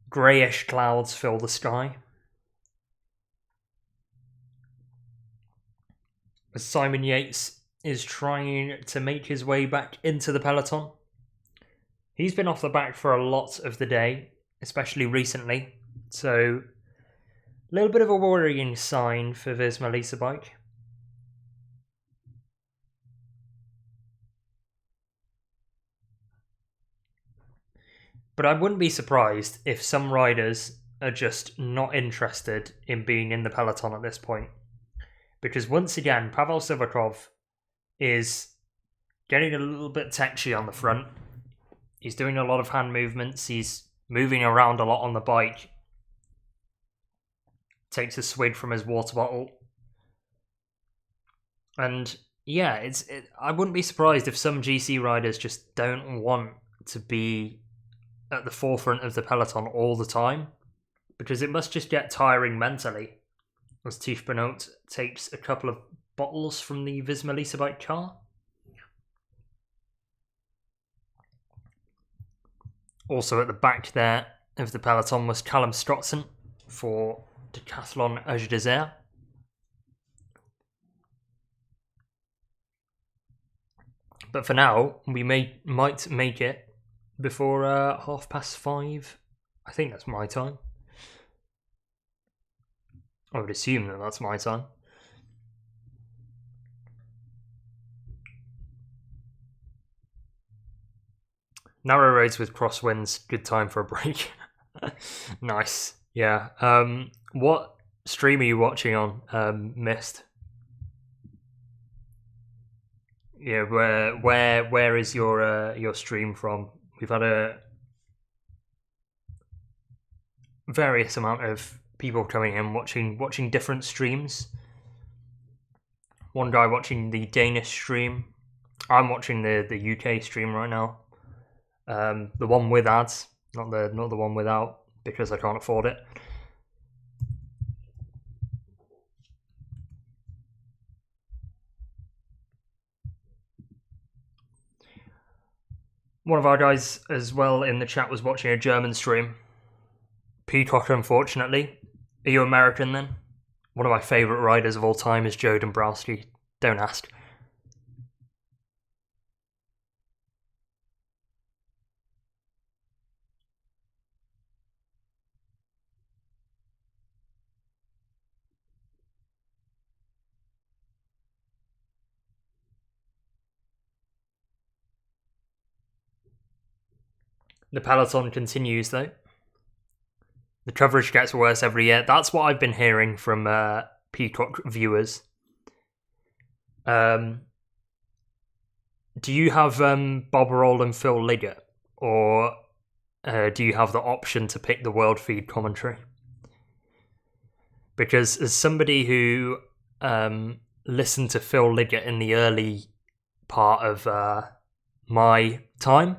Greyish clouds fill the sky. As Simon Yates is trying to make his way back into the peloton. He's been off the back for a lot of the day, especially recently. So, a little bit of a worrying sign for Visma Lease-A-Bike. But I wouldn't be surprised if some riders are just not interested in being in the peloton at this point. Because once again, Pavel Sivakov is getting a little bit tetchy on the front. He's doing a lot of hand movements. He's moving around a lot on the bike. Takes a swig from his water bottle. And yeah, I wouldn't be surprised if some GC riders just don't want to be at the forefront of the peloton all the time, because it must just get tiring mentally as Tish Benoit takes a couple of bottles from the Visma Lease-A-Bike car. Also at the back there of the peloton was Callum Strotzen for Decathlon Age Desert. But for now, we might make it before 5:30. I think that's my time. I would assume that that's my time. Narrow roads with crosswinds, good time for a break. Nice. Yeah. What stream are you watching on, Mist? Yeah, where is your stream from? We've had a various amount of people coming in watching different streams. One guy watching the Danish stream. I'm watching the UK stream right now. The one with ads, not the one without, because I can't afford it. One of our guys as well in the chat was watching a German stream. Peacock, unfortunately. Are you American then? One of my favourite riders of all time is Joe Dombrowski. Don't ask. The peloton continues though. The coverage gets worse every year. That's what I've been hearing from Peacock viewers. Do you have Bob Roll and Phil Liggett, or do you have the option to pick the World Feed commentary? Because as somebody who listened to Phil Liggett in the early part of my time,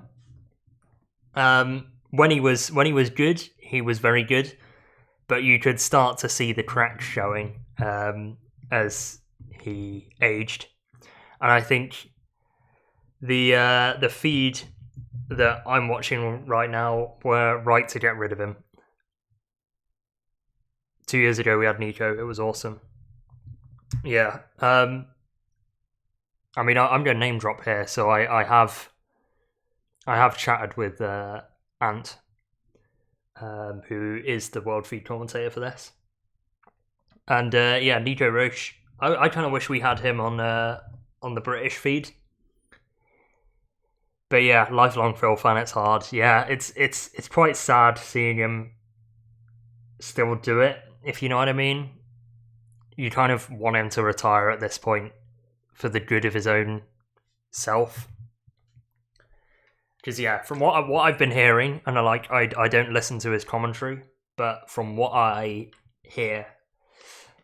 when he was good, he was very good, but you could start to see the cracks showing as he aged. And I think the feed that I'm watching right now were right to get rid of him. 2 years ago we had Nico. It was awesome. Yeah. I mean, I'm going to name drop here. So I have chatted with Ant, who is the World Feed commentator for this. And yeah, Nico Roche. I kind of wish we had him on the British feed. But yeah, lifelong Phil fan, it's hard. Yeah, it's quite sad seeing him still do it, if you know what I mean. You kind of want him to retire at this point for the good of his own self. Because yeah, from what I've been hearing, and I don't listen to his commentary, but from what I hear,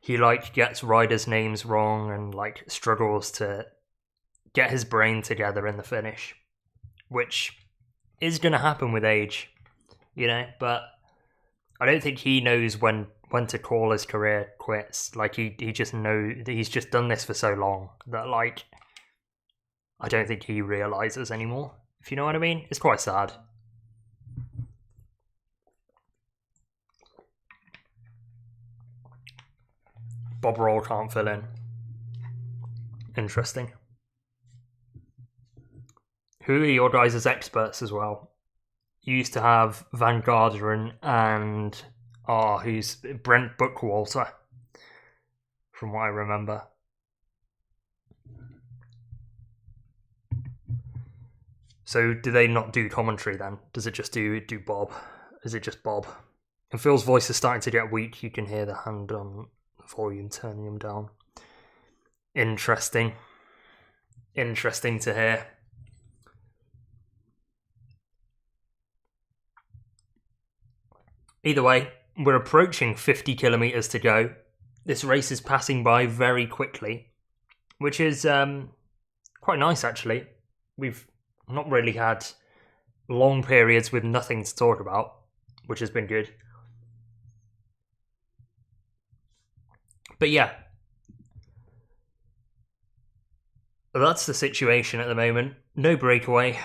he gets riders' names wrong and struggles to get his brain together in the finish, which is going to happen with age, you know. But I don't think he knows when to call his career quits. He just knows he's just done this for so long that I don't think he realizes anymore. If you know what I mean, it's quite sad. Bob Roll can't fill in. Interesting. who are your guys as experts as well? You used to have Van Garderen and who's Brent Bookwalter, from what I remember. So do they not do commentary then? Does it just do Bob? Is it just Bob? And Phil's voice is starting to get weak. You can hear the hand on the volume turning him down. Interesting. Interesting to hear. Either way, we're approaching 50 kilometres to go. This race is passing by very quickly, which is quite nice actually. We've not really had long periods with nothing to talk about, which has been good. But yeah, that's the situation at the moment. No breakaway.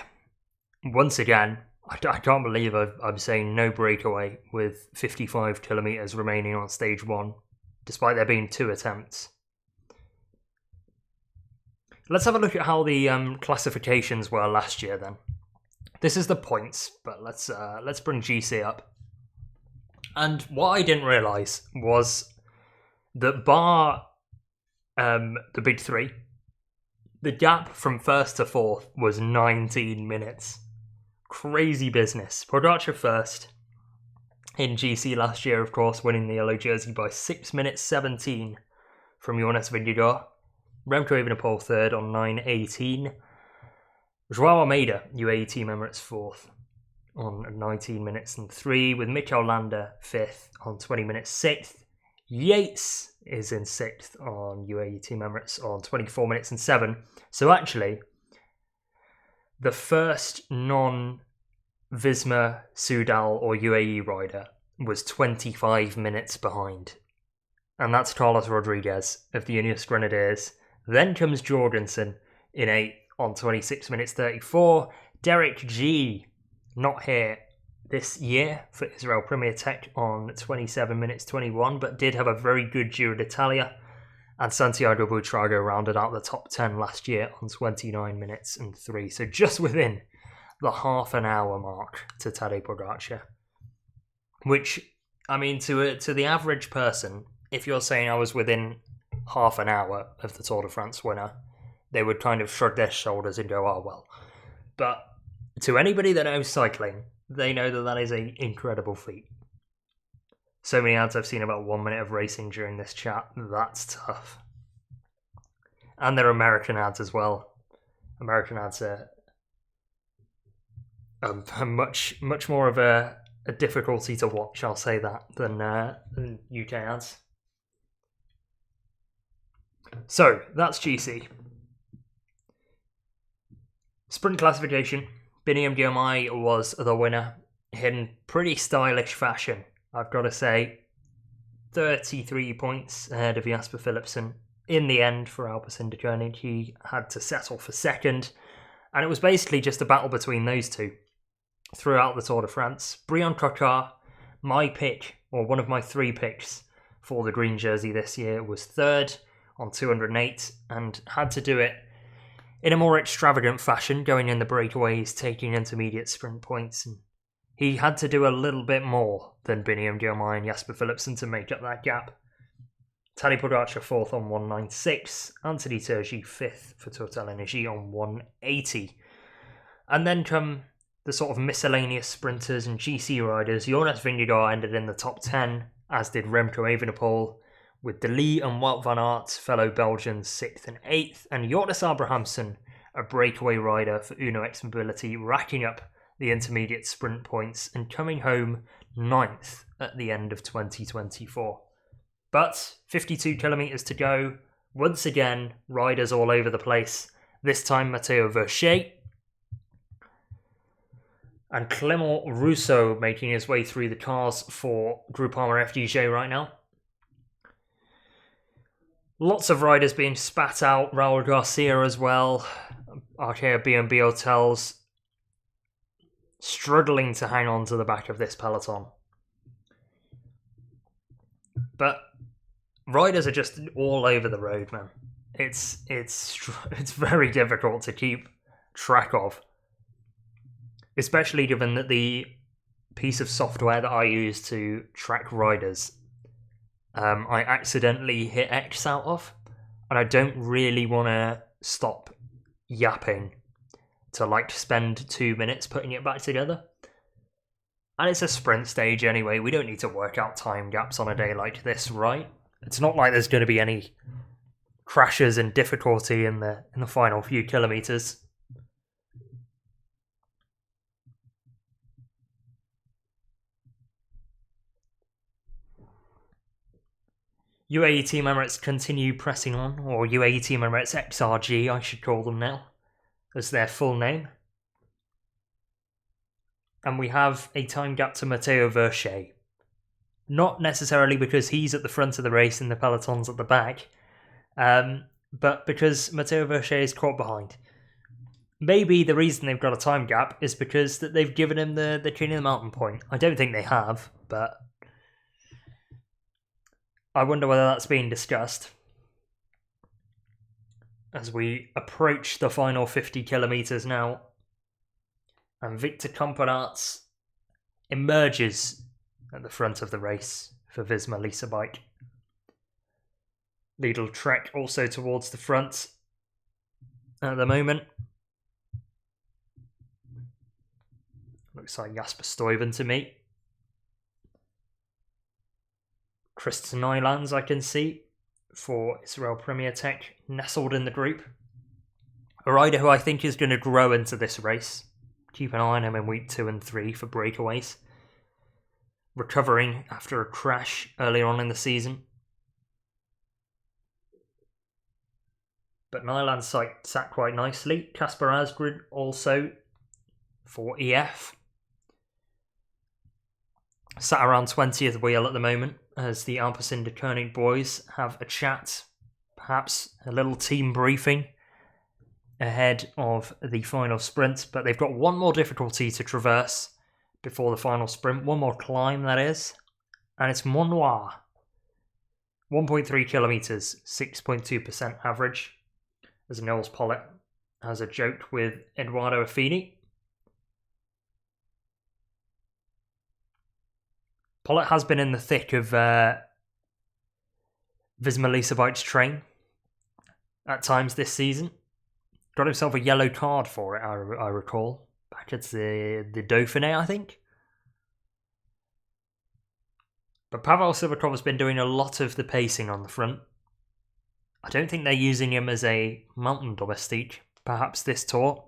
Once again, I can't believe I'm saying no breakaway with 55 kilometres remaining on stage 1, despite there being 2 attempts. Let's have a look at how the classifications were last year then. This is the points, but let's bring GC up. And what I didn't realise was that bar the big 3, the gap from 1st to 4th was 19 minutes. Crazy business. Pogacar first in GC last year, of course, winning the yellow jersey by 6 minutes 17 from Jonas Vingegaard. Remco Evenepoel third on 9:18. Joao Almeida, UAE Team Emirates 4th on 19 minutes and 3, with Mikel Landa 5th on 20 minutes 6th. Yates is in 6th on UAE Team Emirates on 24 minutes and 7. So actually, the first non-Visma, Soudal or UAE rider was 25 minutes behind. And that's Carlos Rodriguez of the Ineos Grenadiers. Then comes Jorgensen in 8th on 26 minutes 34. Derek G, not here this year for Israel Premier Tech on 27 minutes 21, but did have a very good Giro d'Italia. And Santiago Buitrago rounded out the top 10 last year on 29 minutes and 3. So just within the half an hour mark to Tadej Pogacar. Which, I mean, to the average person, if you're saying I was within half an hour of the Tour de France winner, they would kind of shrug their shoulders and go, oh well. But to anybody that knows cycling, they know that that is an incredible feat. So many ads I've seen about 1 minute of racing during this chat. That's tough. And there are American ads as well. American ads are much more of a difficulty to watch, I'll say that, than UK ads. So, that's GC. Sprint classification. Biniam Girmay was the winner in pretty stylish fashion, I've got to say. 33 points ahead of Jasper Philipsen. In the end, for Alpecin Deceuninck, he had to settle for second. And it was basically just a battle between those two throughout the Tour de France. Brian Coquart, my pick, or one of my 3 picks for the green jersey this year, was third on 208 and had to do it in a more extravagant fashion, going in the breakaways, taking intermediate sprint points. And he had to do a little bit more than Biniam Girmay and Jasper Philipsen to make up that gap. Tadej Pogacar 4th on 196, Anthony Turgi 5th for Total Energy on 180. And then come the sort of miscellaneous sprinters and GC riders. Jonas Vingegaard ended in the top 10, as did Remco Evenepoel, with De Lee and Wout van Aert, fellow Belgians, 6th and 8th, and Jonas Abrahamsen, a breakaway rider for Uno X Mobility, racking up the intermediate sprint points and coming home 9th at the end of 2024. But 52 kilometres to go. Once again, riders all over the place. This time Matteo Verchet and Clément Rousseau making his way through the cars for Groupama FDJ right now. Lots of riders being spat out. Raul Garcia as well. Arkea B&B Hotels struggling to hang on to the back of this peloton. But riders are just all over the road, man. It's very difficult to keep track of especially given that the piece of software that I use to track riders, I accidentally hit X out of, and I don't really want to stop yapping to like spend 2 minutes putting it back together. And it's a sprint stage anyway, we don't need to work out time gaps on a day like this, right? It's not like there's going to be any crashes and difficulty in the final few kilometres. UAE Team Emirates continue pressing on, or UAE Team Emirates XRG I should call them now, as their full name. And we have a time gap to Matteo Versche. Not necessarily because he's at the front of the race and the peloton's at the back, but because Matteo Versche is caught behind. Maybe the reason they've got a time gap is because that they've given him the King of the Mountain point. I don't think they have, but I wonder whether that's being discussed as we approach the final 50 kilometres now. And Victor Kampenaerts emerges at the front of the race for Visma Lease-A-Bike. Lidl Trek also towards the front at the moment. Looks like Jasper Stuyven to me. Christian Nylands I can see for Israel Premier Tech nestled in the group. A rider who I think is going to grow into this race. Keep an eye on him in week 2 and 3 for breakaways. Recovering after a crash earlier on in the season. But Nyland sat quite nicely. Kasper Asgreen also for EF. Sat around 20th wheel at the moment as the Alpecin Deceuninck boys have a chat. Perhaps a little team briefing ahead of the final sprint. But they've got one more difficulty to traverse before the final sprint. One more climb, that is. And it's Mont Noir. 1.3 kilometres, 6.2% average. As Nils Pollitt has a joke with Eduardo Affini. Pollitt has been in the thick of Visma Lease-A-Bike's train at times this season. Got himself a yellow card for it, I recall. Back at the Dauphiné, I think. But Pavel Sivakov has been doing a lot of the pacing on the front. I don't think they're using him as a mountain domestique. Perhaps this tour,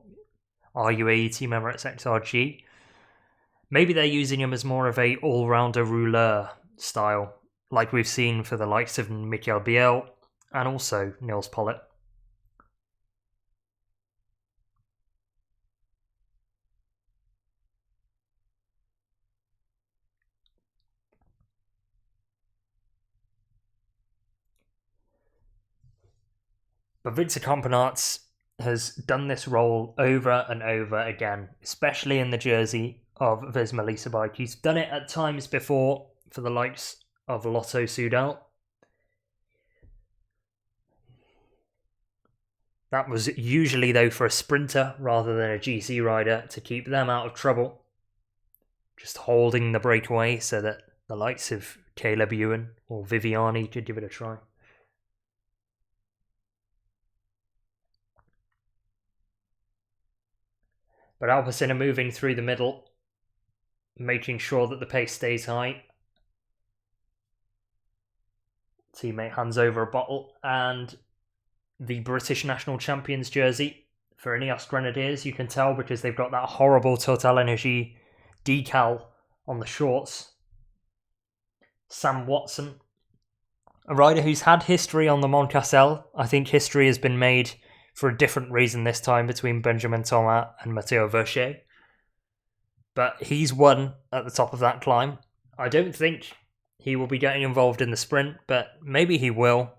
our UAE Team Emirates XRG. Maybe they're using him as more of a all-rounder rouleur style, like we've seen for the likes of Mikel Biel and also Nils Pollitt. But Victor Kampenaerts has done this role over and over again, especially in the jersey of Visma Lease-A-Bike. He's done it at times before for the likes of Lotto Soudal. That was usually, though, for a sprinter rather than a GC rider to keep them out of trouble. Just holding the breakaway so that the likes of Caleb Ewan or Viviani could give it a try. But Alpecin are moving through the middle, making sure that the pace stays high. Teammate hands over a bottle, and the British national champions jersey for Ineos Grenadiers. You can tell because they've got that horrible Total Energy decal on the shorts. Sam Watson, a rider who's had history on the Mont Cassel. I think history has been made for a different reason this time between Benjamin Thomas and Matteo Versche. But he's won at the top of that climb. I don't think he will be getting involved in the sprint, but maybe he will,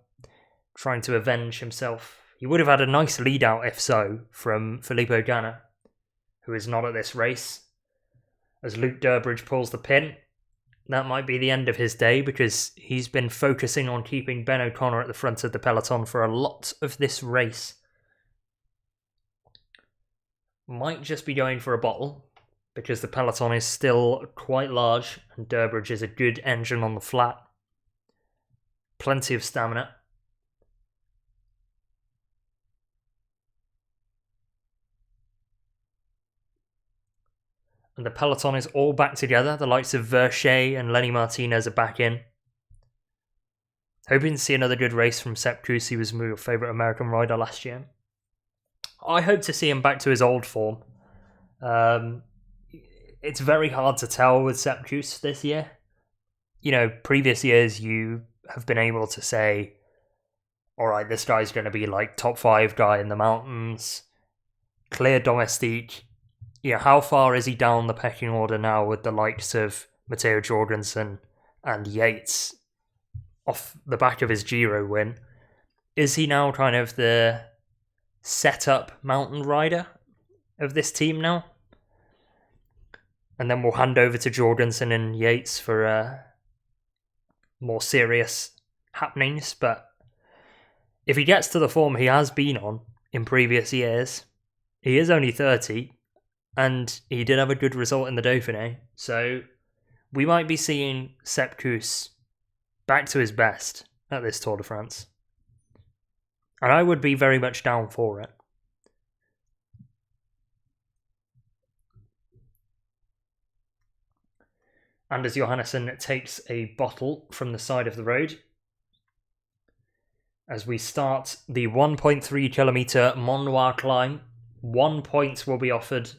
trying to avenge himself. He would have had a nice lead out if so from Filippo Ganna, who is not at this race. As Luke Durbridge pulls the pin, that might be the end of his day because he's been focusing on keeping Ben O'Connor at the front of the peloton for a lot of this race. Might just be going for a bottle. because the peloton is still quite large and Durbridge is a good engine on the flat. Plenty of stamina. And the peloton is all back together. The likes of Verchet and Lenny Martinez are back in. Hoping to see another good race from Sepp Kuss. He was my favourite American rider last year. I hope to see him back to his old form. It's very hard to tell with Sepp Kuss this year. You know, previous years you have been able to say, alright, this guy's going to be like top 5 guy in the mountains, clear domestique. You know, how far is he down the pecking order now with the likes of Matteo Jorgensen and Yates off the back of his Giro win? Is he now kind of the set-up mountain rider of this team now? And then we'll hand over to Jorgensen and Yates for more serious happenings. But if he gets to the form he has been on in previous years, he is only 30, and he did have a good result in the Dauphiné. So we might be seeing Sepp Kuss back to his best at this Tour de France. And I would be very much down for it. Anders Johannesson takes a bottle from the side of the road as we start the 1.3 kilometre Mont Noir climb. 1 point will be offered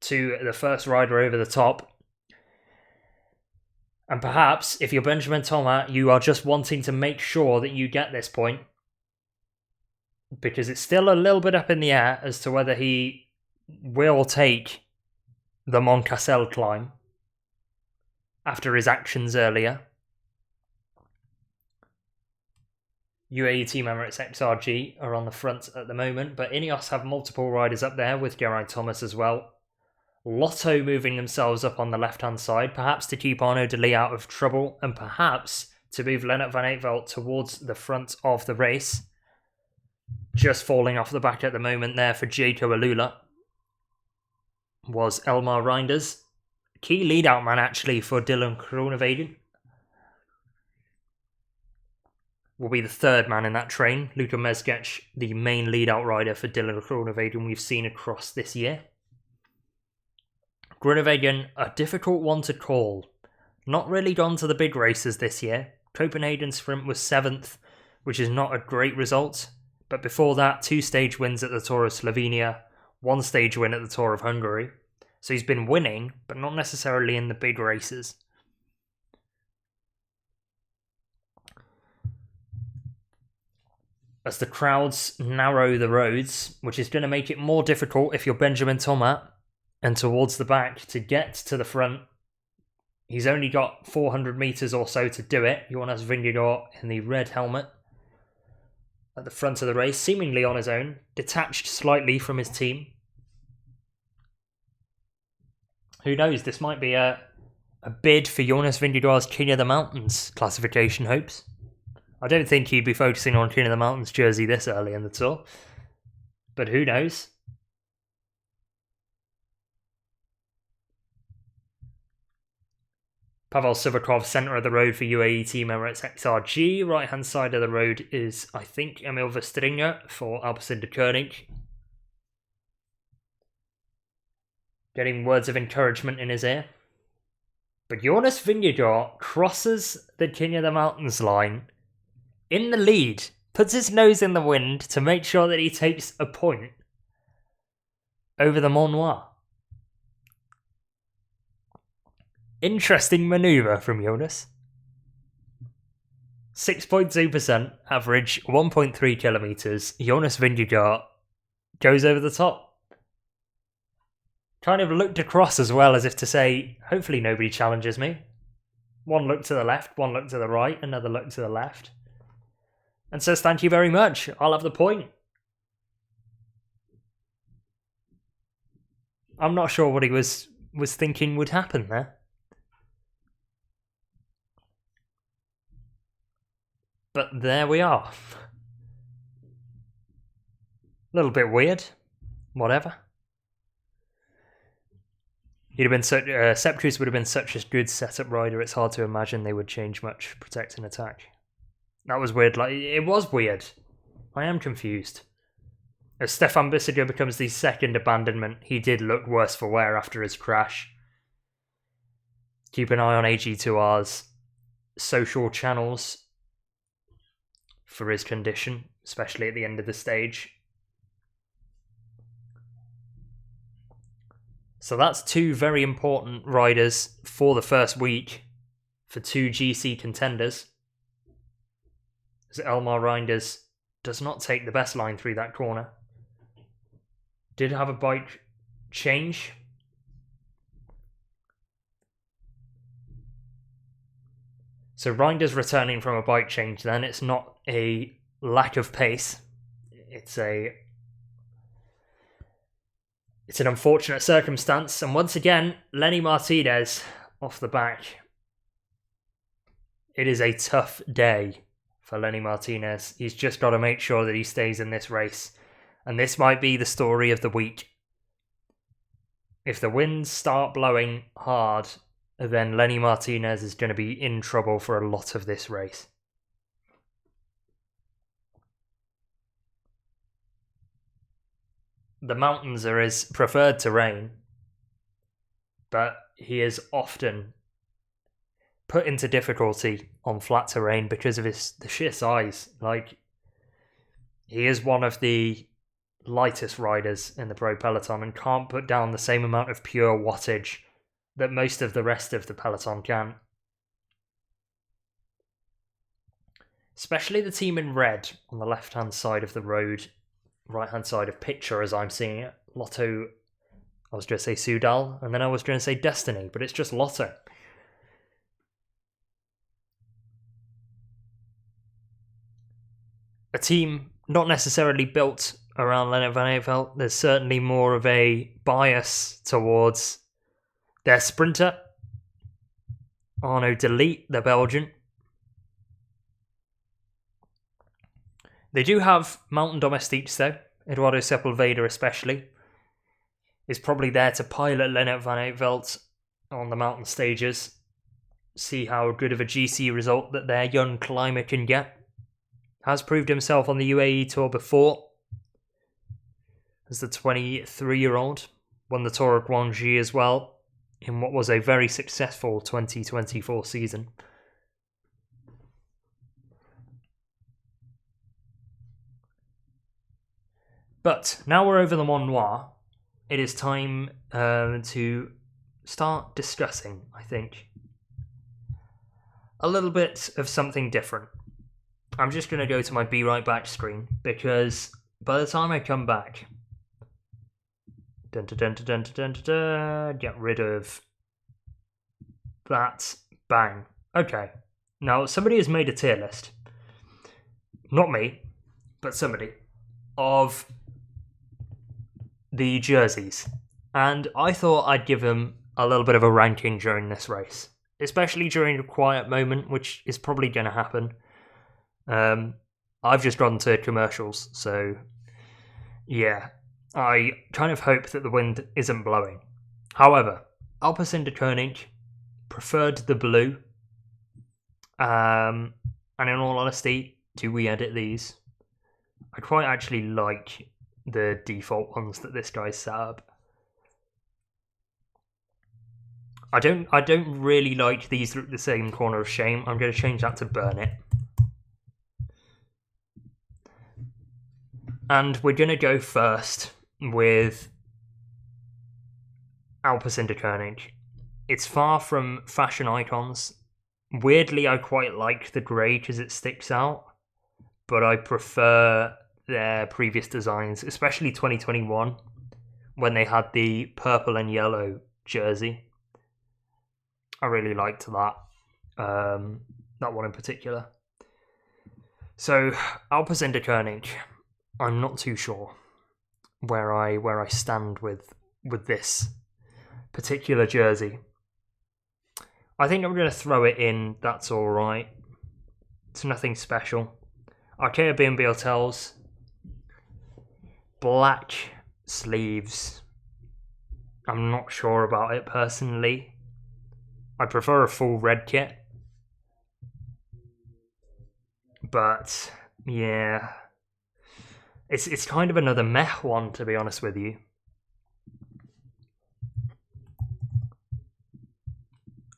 to the first rider over the top. And perhaps, if you're Benjamin Thomas, you are just wanting to make sure that you get this point, because it's still a little bit up in the air as to whether he will take the Mont Cassel climb after his actions earlier. UAE Team Emirates XRG are on the front at the moment, but Ineos have multiple riders up there with Geraint Thomas as well. Lotto moving themselves up on the left-hand side, perhaps to keep Arnaud Delis out of trouble, and perhaps to move Lennart van Eetveld towards the front of the race. Just falling off the back at the moment there for Jaco Alula was Elmar Reinders. Key lead-out man, actually, for Dylan Groenewegen. Will be the third man in that train. Luka Mezgec, the main lead-out rider for Dylan Groenewegen we've seen across this year. Groenewegen, a difficult one to call. Not really gone to the big races this year. Copenhagen Sprint was 7th, which is not a great result. But before that, 2 stage wins at the Tour of Slovenia, 1 stage win at the Tour of Hungary. So he's been winning, but not necessarily in the big races. As the crowds narrow the roads, which is going to make it more difficult if you're Benjamin Thomas, and towards the back to get to the front. He's only got 400 metres or so to do it. Jonas Vingegaard in the red helmet at the front of the race, seemingly on his own, detached slightly from his team. Who knows, this might be a bid for Jonas Vingegaard's King of the Mountains classification hopes. I don't think he'd be focusing on King of the Mountains jersey this early in the Tour, but who knows. Pavel Sivakov, centre of the road for UAE Team Emirates XRG. Right hand side of the road is, I think, Emil Verstringer for Alpecin Deceuninck. Getting words of encouragement in his ear. But Jonas Vingegaard crosses the King of the Mountains line in the lead, puts his nose in the wind to make sure that he takes a point over the Mont Noir. Interesting manoeuvre from Jonas. 6.2% average, 1.3 kilometres. Jonas Vingegaard goes over the top. Kind of looked across as well, as if to say, hopefully nobody challenges me. One look to the left, one look to the right, another look to the left. And says, thank you very much, I'll have the point. I'm not sure what he was thinking would happen there. But there we are. A little bit weird. Whatever. He'd have been Septrius would have been such a good setup rider. It's hard to imagine they would change much protect and attack. That was weird. Like, it was weird. I am confused. As Stefan Bissegger becomes the second abandonment, he did look worse for wear after his crash. Keep an eye on AG2R's social channels for his condition, especially at the end of the stage. So that's two very important riders for the first week for two GC contenders. As Elmar Reinders does not take the best line through that corner. Did have a bike change. So Reinders returning from a bike change then. It's not a lack of pace. It's an unfortunate circumstance. And once again, Lenny Martinez off the back. It is a tough day for Lenny Martinez. He's just got to make sure that he stays in this race. And this might be the story of the week. If the winds start blowing hard, then Lenny Martinez is going to be in trouble for a lot of this race. The mountains are his preferred terrain, but he is often put into difficulty on flat terrain because of the sheer size. Like, he is one of the lightest riders in the Pro Peloton and can't put down the same amount of pure wattage that most of the rest of the peloton can. Especially the team in red on the left-hand side of the road, right-hand side of picture as I'm seeing it. Lotto, I was going to say Soudal, and then I was going to say Destiny, but it's just Lotto. A team not necessarily built around Lennart van Eetvelt. There's certainly more of a bias towards their sprinter, Arnaud Delete, the Belgian. They do have mountain domestiques though. Eduardo Sepulveda especially is probably there to pilot Lennart van Eetvelt on the mountain stages. See how good of a GC result that their young climber can get. Has proved himself on the UAE Tour before as the 23-year-old. Won the Tour of Guangxi as well in what was a very successful 2024 season. But now we're over the Mont Noir, it is time to start discussing, I think, a little bit of something different. I'm just going to go to my Be Right Back screen because by the time I come back, get rid of that. Bang. Okay. Now, somebody has made a tier list. Not me, but somebody. Of the jerseys. And I thought I'd give them a little bit of a ranking during this race. Especially during a quiet moment, which is probably going to happen. I've just gone to commercials, so yeah. I kind of hope that the wind isn't blowing. However, Alpecin Deceuninck preferred the blue. And in all honesty, do we edit these? I quite actually like the default ones that this guy's set up. I don't really like these at the same corner of shame. I'm going to change that to burn it. And we're going to go first with Alpecin Deceuninck. It's far from fashion icons. Weirdly, I quite like the grey because it sticks out, but I prefer their previous designs, especially 2021, when they had the purple and yellow jersey. I really liked that one in particular. So, Alpecin Deceuninck, I'm not too sure where I stand with this particular jersey. I think I'm going to throw it in. That's all right. It's nothing special. Arkea B&B Hotels, black sleeves, I'm not sure about it personally. I prefer a full red kit. But yeah, it's kind of another meh one, to be honest with you.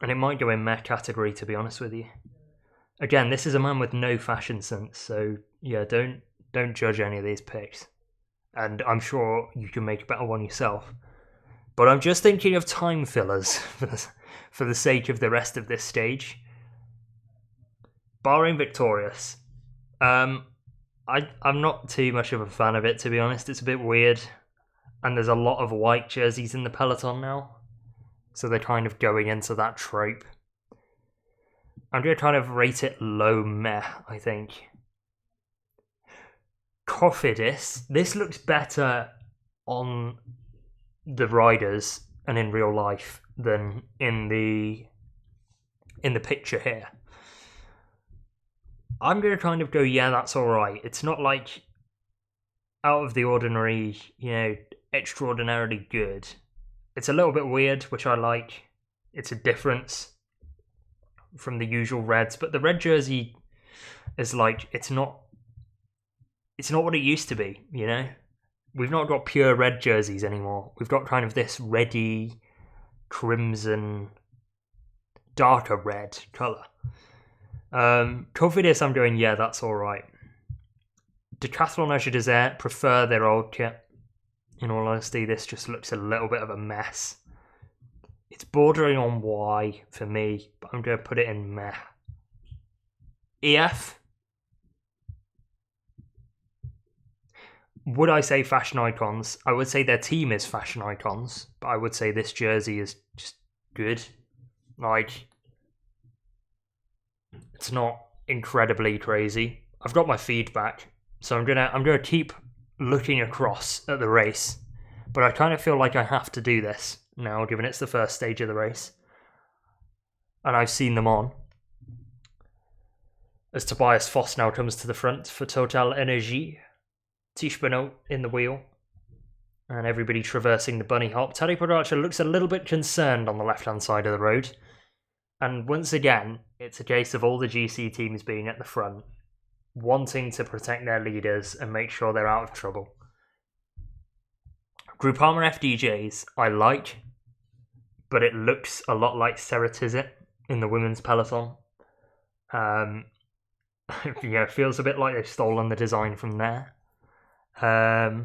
And it might go in meh category, to be honest with you. Again, this is a man with no fashion sense, so yeah, don't judge any of these picks. And I'm sure you can make a better one yourself. But I'm just thinking of time fillers for the sake of the rest of this stage. Bahrain victorious. I'm not too much of a fan of it, to be honest. It's a bit weird. And there's a lot of white jerseys in the peloton now. So they're kind of going into that trope. I'm going to kind of rate it low meh, I think. Cofidis. This looks better on the riders and in real life than in the picture here. I'm going to kind of go, yeah, that's alright. It's not like out of the ordinary, extraordinarily good. It's a little bit weird, which I like. It's a difference from the usual reds, but the red jersey is like, it's not what it used to be, We've not got pure red jerseys anymore. We've got kind of this reddy, crimson, darker red colour. Cofidis, I'm going, yeah, that's alright. Decathlon Azure Desert, prefer their old kit. In all honesty, this just looks a little bit of a mess. It's bordering on Y for me, but I'm going to put it in meh. EF. Would I say fashion icons? I would say their team is fashion icons, but I would say this jersey is just good. Like, it's not incredibly crazy. I've got my feedback, so I'm gonna keep looking across at the race, but I kind of feel like I have to do this now, given it's the first stage of the race, and I've seen them on. As Tobias Foss now comes to the front for Total Energy. Tish Benoit in the wheel, and everybody traversing the bunny hop. Tadej Pogacar looks a little bit concerned on the left-hand side of the road, and once again, it's a case of all the GC teams being at the front, wanting to protect their leaders and make sure they're out of trouble. Groupama FDJs, I like, but it looks a lot like Ceratizit in the women's peloton. It feels a bit like they've stolen the design from there. I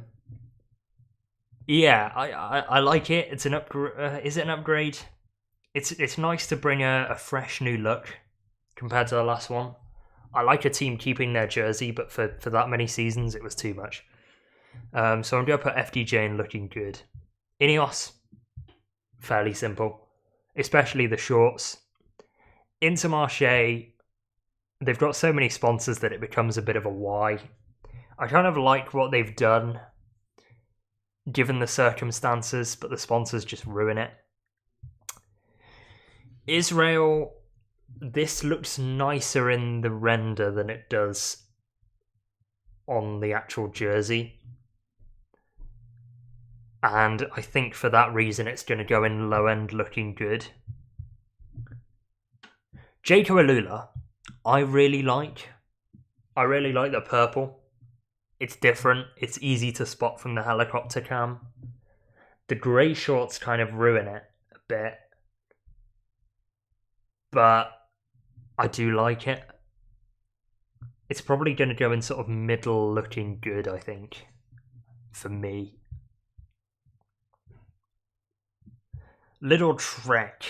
like it. It's an upgrade. Is it an upgrade? It's nice to bring a fresh new look compared to the last one. I like a team keeping their jersey, but for that many seasons, it was too much. So I'm going to put FDJ in looking good. Ineos, fairly simple, especially the shorts. Intermarché, they've got so many sponsors that it becomes a bit of a why. I kind of like what they've done, given the circumstances, but the sponsors just ruin it. Israel, this looks nicer in the render than it does on the actual jersey. And I think for that reason it's going to go in low end looking good. Jaco Alula, I really like the purple. It's different. It's easy to spot from the helicopter cam. The grey shorts kind of ruin it a bit. But I do like it. It's probably going to go in sort of middle looking good, I think, for me. Little Trek.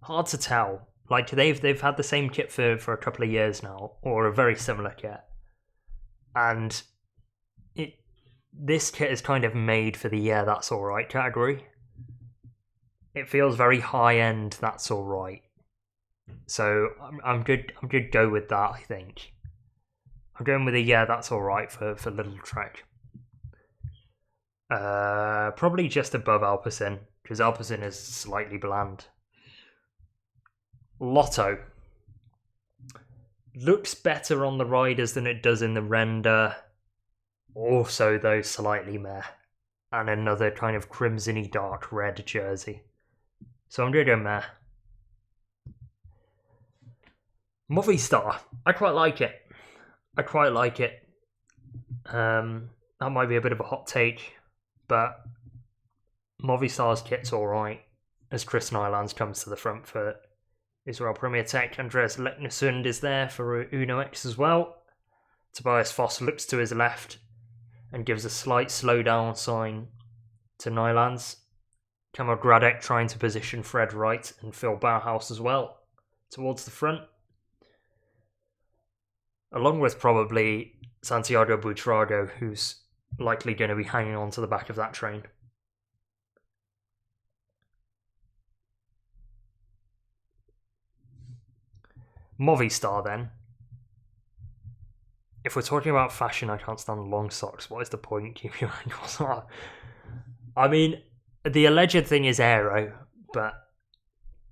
Hard to tell. Like, they've had the same kit for a couple of years now, or a very similar kit. And this kit is kind of made for the yeah, that's alright category. It feels very high end, that's alright. So I'm good go with that, I think. I'm going with a yeah, that's alright for Little Trek. Probably just above Alpecin, because Alpecin is slightly bland. Lotto. Looks better on the riders than it does in the render. Also, though, slightly meh. and another kind of crimsony dark red jersey. So I'm going to go meh. Movistar. I quite like it. That might be a bit of a hot take, but Movistar's kit's alright as Chris Nylands comes to the front for Israel Premier Tech. Andreas Leknesund is there for Uno X as well. Tobias Foss looks to his left and gives a slight slowdown sign to Nylands. Kamil Gradek trying to position Fred Wright and Phil Bauhaus as well towards the front. Along with probably Santiago Buitrago, who's likely going to be hanging on to the back of that train. Movistar then. If we're talking about fashion, I can't stand long socks. What is the point? Keep your ankles on. I mean, the alleged thing is aero, but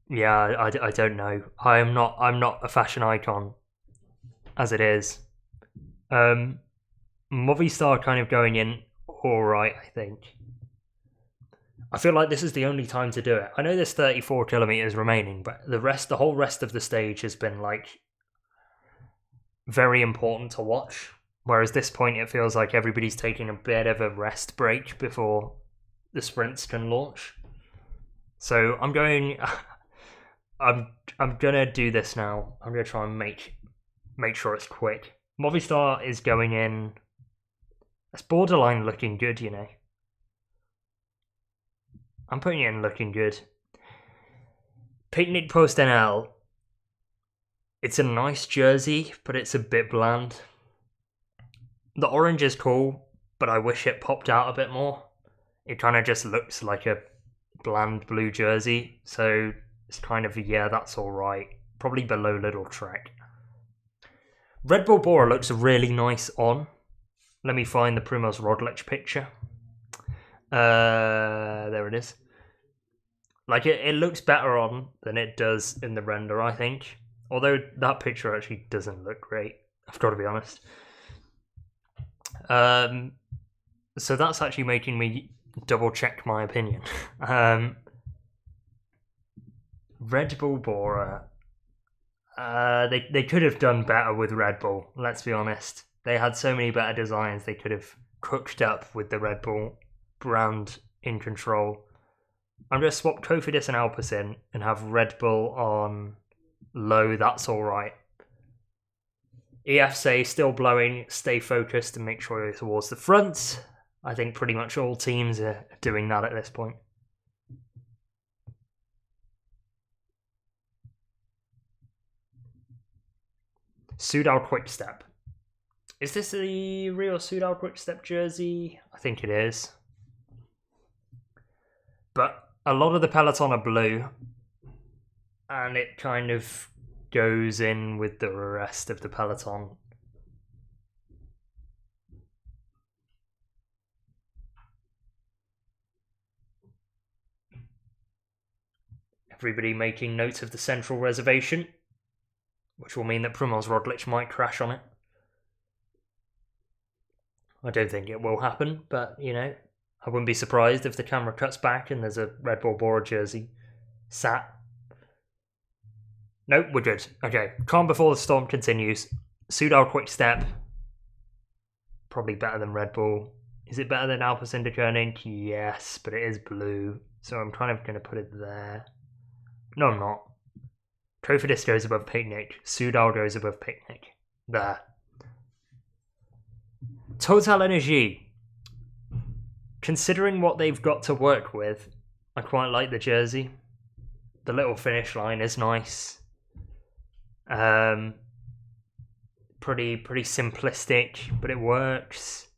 yeah, I don't know. I'm not a fashion icon as it is. Movistar kind of going in alright, I think. I feel like this is the only time to do it. I know there's 34 kilometers remaining, but the whole rest of the stage has been like very important to watch. Whereas this point, it feels like everybody's taking a bit of a rest break before the sprints can launch. So I'm gonna do this now. I'm gonna try and make sure it's quick. Movistar is going in. It's borderline looking good, you know. I'm putting it in looking good. Picnic Post NL. It's a nice jersey, but it's a bit bland. The orange is cool, but I wish it popped out a bit more. It kind of just looks like a bland blue jersey, so it's kind of, yeah, that's alright. Probably below Little Trek. Red Bull Bora looks really nice on. Let me find the Primož Roglič picture. There it is. Like, it looks better on than it does in the render, I think. Although that picture actually doesn't look great, I've got to be honest. So that's actually making me double check my opinion. Red Bull Bora. They could have done better with Red Bull, let's be honest. They had so many better designs they could have cooked up with the Red Bull brand in control. I'm going to swap Cofidis and Alpecin and have Red Bull on low, that's alright. EFSA still blowing, stay focused and make sure you're towards the front. I think pretty much all teams are doing that at this point. Soudal Quick-Step. Is this the real Soudal Quick-Step jersey? I think it is. But a lot of the peloton are blue, and it kind of goes in with the rest of the peloton. Everybody making notes of the central reservation, which will mean that Primož Roglič might crash on it. I don't think it will happen, but, you know, I wouldn't be surprised if the camera cuts back and there's a Red Bull Bora jersey sat. Nope, we're good. Okay, calm before the storm continues. Soudal Quick-Step. Probably better than Red Bull. Is it better than Alpecin Deceuninck? Yes, but it is blue. So I'm kind of going to put it there. No, I'm not. Cofidis goes above Picnic. Soudal goes above Picnic. There. Total Energy. Considering what they've got to work with, I quite like the jersey. The little finish line is nice. Pretty simplistic, but it works.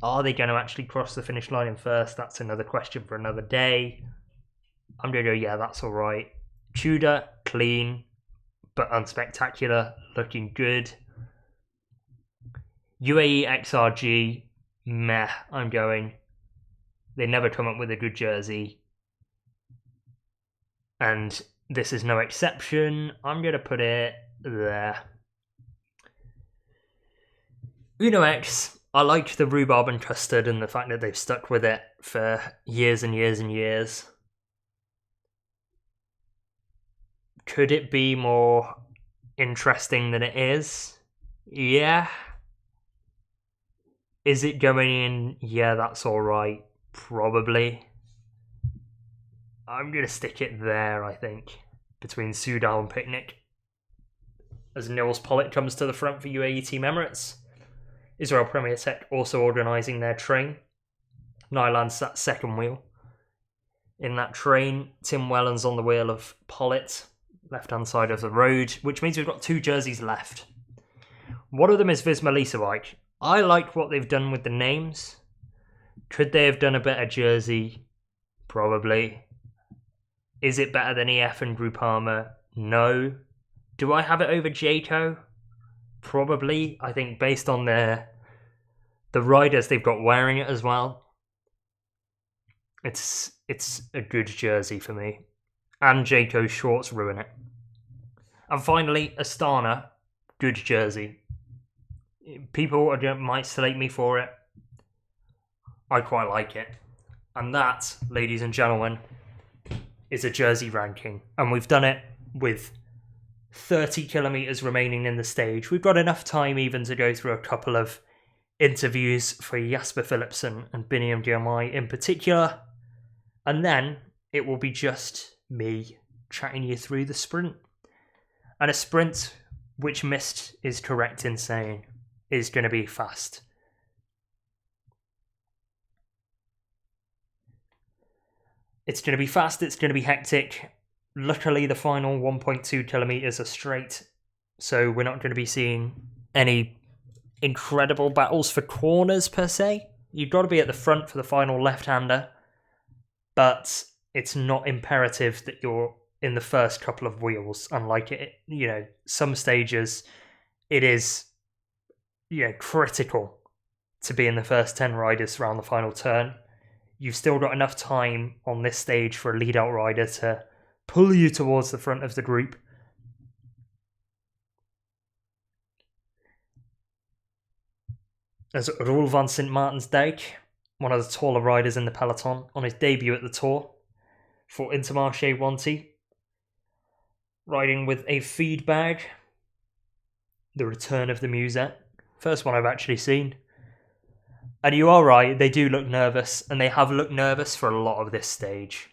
Are they going to actually cross the finish line in first? That's another question for another day. I'm going to go, yeah, that's alright. Tudor, clean, but unspectacular, looking good. UAE XRG, meh, I'm going. They never come up with a good jersey. And this is no exception. I'm going to put it there. Uno X, I like the rhubarb and custard and the fact that they've stuck with it for years and years and years. Could it be more interesting than it is? Yeah. Is it going in? Yeah, that's alright. Probably. I'm going to stick it there, I think, between Soudal and Picnic. As Nils Pollitt comes to the front for UAE Team Emirates. Israel Premier Tech also organising their train. Nyland sat second wheel. In that train, Tim Wellens on the wheel of Pollitt, left-hand side of the road, which means we've got 2 jerseys left. One of them is Visma Lease-A-Bike. I like what they've done with the names. Could they have done a better jersey? Probably. Is it better than EF and Groupama? No. Do I have it over Jayco? Probably. I think based on the riders they've got wearing it as well. It's a good jersey for me. And Jayco's shorts ruin it. And finally, Astana, good jersey. People might slate me for it. I quite like it. And that, ladies and gentlemen, is a jersey ranking. And we've done it with 30 kilometres remaining in the stage. We've got enough time even to go through a couple of interviews for Jasper Philipsen and Biniam Girmay in particular. And then it will be just me chatting you through the sprint. And a sprint which Mist is correct in saying is going to be fast. It's going to be fast, it's going to be hectic. Luckily, the final 1.2 kilometres are straight, so we're not going to be seeing any incredible battles for corners per se. You've got to be at the front for the final left-hander, but it's not imperative that you're in the first couple of wheels, unlike some stages it is critical to be in the first 10 riders around the final turn. You've still got enough time on this stage for a lead-out rider to pull you towards the front of the group. As Roel van Sint Maartensdijk, one of the taller riders in the peloton, on his debut at the Tour for Intermarché Wanty, riding with a feed bag. The return of the Musette. First one I've actually seen. And you are right, they do look nervous, and they have looked nervous for a lot of this stage.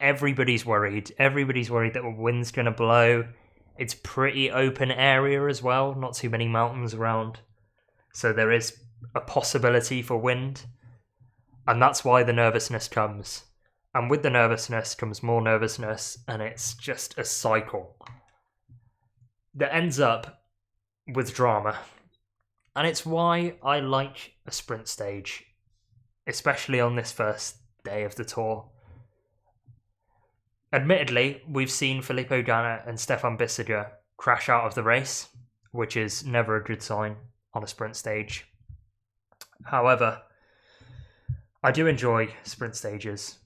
Everybody's worried. Everybody's worried that the wind's going to blow. It's pretty open area as well, not too many mountains around. So there is a possibility for wind. And that's why the nervousness comes. And with the nervousness comes more nervousness, and it's just a cycle that ends up with drama. And it's why I like a sprint stage, especially on this first day of the Tour. Admittedly, we've seen Filippo Ganna and Stefan Bissegger crash out of the race, which is never a good sign on a sprint stage. However, I do enjoy sprint stages,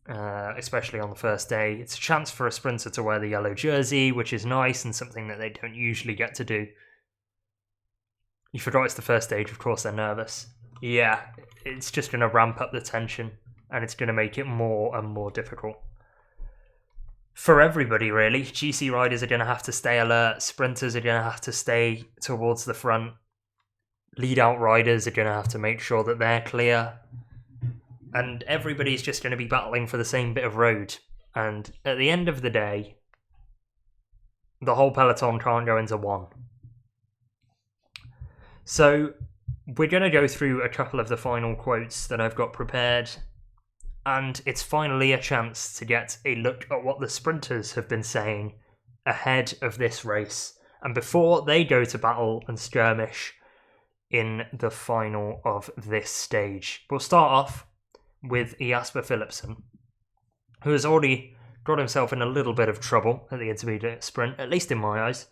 especially on the first day. It's a chance for a sprinter to wear the yellow jersey, which is nice and something that they don't usually get to do. You forgot it's the first stage, of course they're nervous. Yeah, it's just going to ramp up the tension, and it's going to make it more and more difficult. For everybody, really. GC riders are going to have to stay alert, sprinters are going to have to stay towards the front, lead-out riders are going to have to make sure that they're clear, and everybody's just going to be battling for the same bit of road. And at the end of the day, the whole peloton can't go into one. So we're going to go through a couple of the final quotes that I've got prepared, and it's finally a chance to get a look at what the sprinters have been saying ahead of this race and before they go to battle and skirmish in the final of this stage. We'll start off with Jasper Philipsen, who has already got himself in a little bit of trouble at the intermediate sprint, at least in my eyes,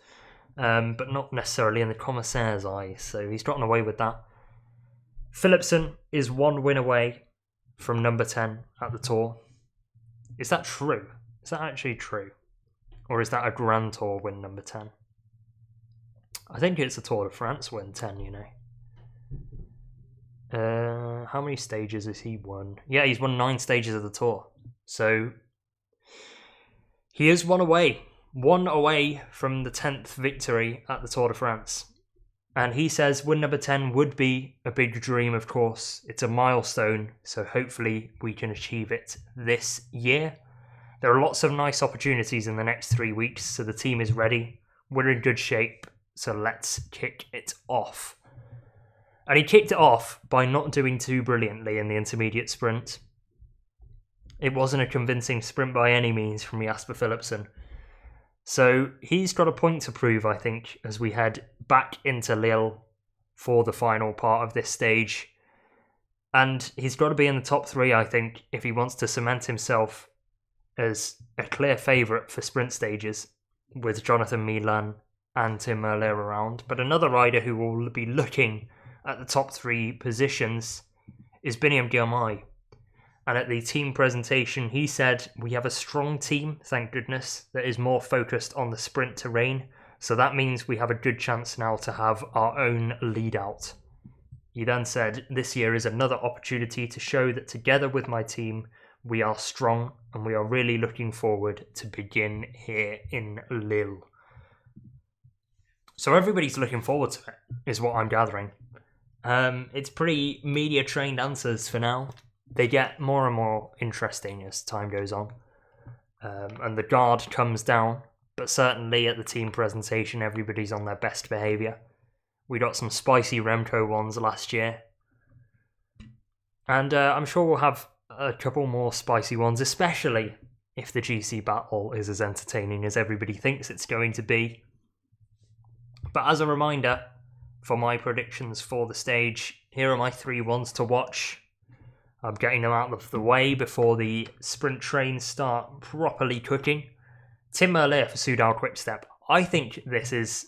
but not necessarily in the commissaire's eyes, so he's gotten away with that. Philipsen is 1 win away from number 10 at the Tour. Is that true? Is that actually true? Or is that a Grand Tour win number 10? I think it's a Tour de France win 10, How many stages has he won? Yeah, he's won 9 stages of the Tour. So he is one away from the 10th victory at the Tour de France. And he says win number 10 would be a big dream, of course. It's a milestone, so hopefully we can achieve it this year. There are lots of nice opportunities in the next 3 weeks, so the team is ready. We're in good shape, so let's kick it off. And he kicked it off by not doing too brilliantly in the intermediate sprint. It wasn't a convincing sprint by any means from Jasper Philipsen. So he's got a point to prove, I think, as we head back into Lille for the final part of this stage. And he's got to be in the top 3, I think, if he wants to cement himself as a clear favourite for sprint stages, with Jonathan Milan and Tim Merlier around. But another rider who will be looking at the top 3 positions is Biniam Girmay. And at the team presentation, he said, we have a strong team, thank goodness, that is more focused on the sprint terrain. So that means we have a good chance now to have our own lead out. He then said, this year is another opportunity to show that together with my team, we are strong and we are really looking forward to begin here in Lille. So everybody's looking forward to it, is what I'm gathering. It's pretty media-trained answers for now. They get more and more interesting as time goes on. And the guard comes down, but certainly at the team presentation, everybody's on their best behaviour. We got some spicy Remco ones last year. And I'm sure we'll have a couple more spicy ones, especially if the GC battle is as entertaining as everybody thinks it's going to be. But as a reminder, for my predictions for the stage, here are my 3 ones to watch. I'm getting them out of the way before the sprint trains start properly cooking. Tim Merlier for Soudal Quick-Step. I think this is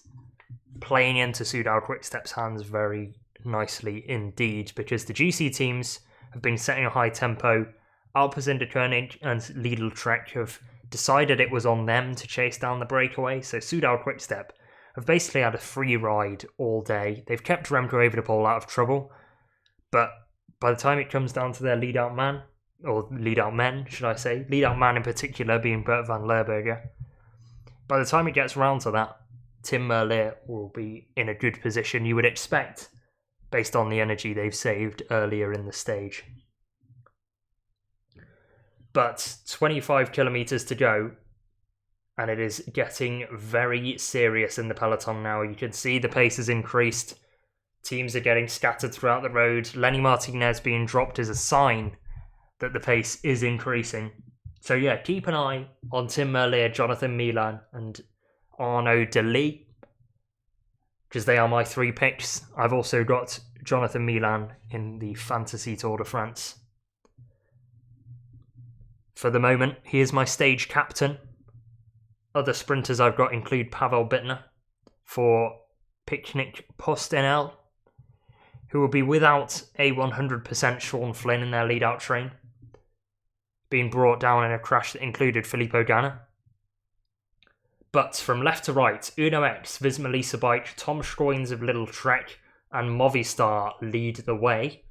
playing into Soudal Quick-Step's hands very nicely indeed, because the GC teams have been setting a high tempo. Alpecin Deceuninck and Lille Trek have decided it was on them to chase down the breakaway, so Soudal Quick-Step have basically had a free ride all day. They've kept Remco Evenepoel out of trouble, but by the time it comes down to their lead-out man, or lead-out men, should I say, lead-out man in particular being Bert van Leerberger, by the time it gets round to that, Tim Merlier will be in a good position, you would expect, based on the energy they've saved earlier in the stage. But 25 kilometres to go, and it is getting very serious in the peloton now. You can see the pace has increased. Teams are getting scattered throughout the road. Lenny Martinez being dropped is a sign that the pace is increasing. So yeah, keep an eye on Tim Merlier, Jonathan Milan and Arnaud Delis, because they are my 3 picks. I've also got Jonathan Milan in the Fantasy Tour de France. For the moment, he is my stage captain. Other sprinters I've got include Pavel Bittner for Picnic Postenel, who will be without a 100% Sean Flynn in their lead-out train, being brought down in a crash that included Filippo Ganna. But from left to right, Uno X, Visma Lease-A-Bike, Tom Schroins of Little Trek and Movistar lead the way.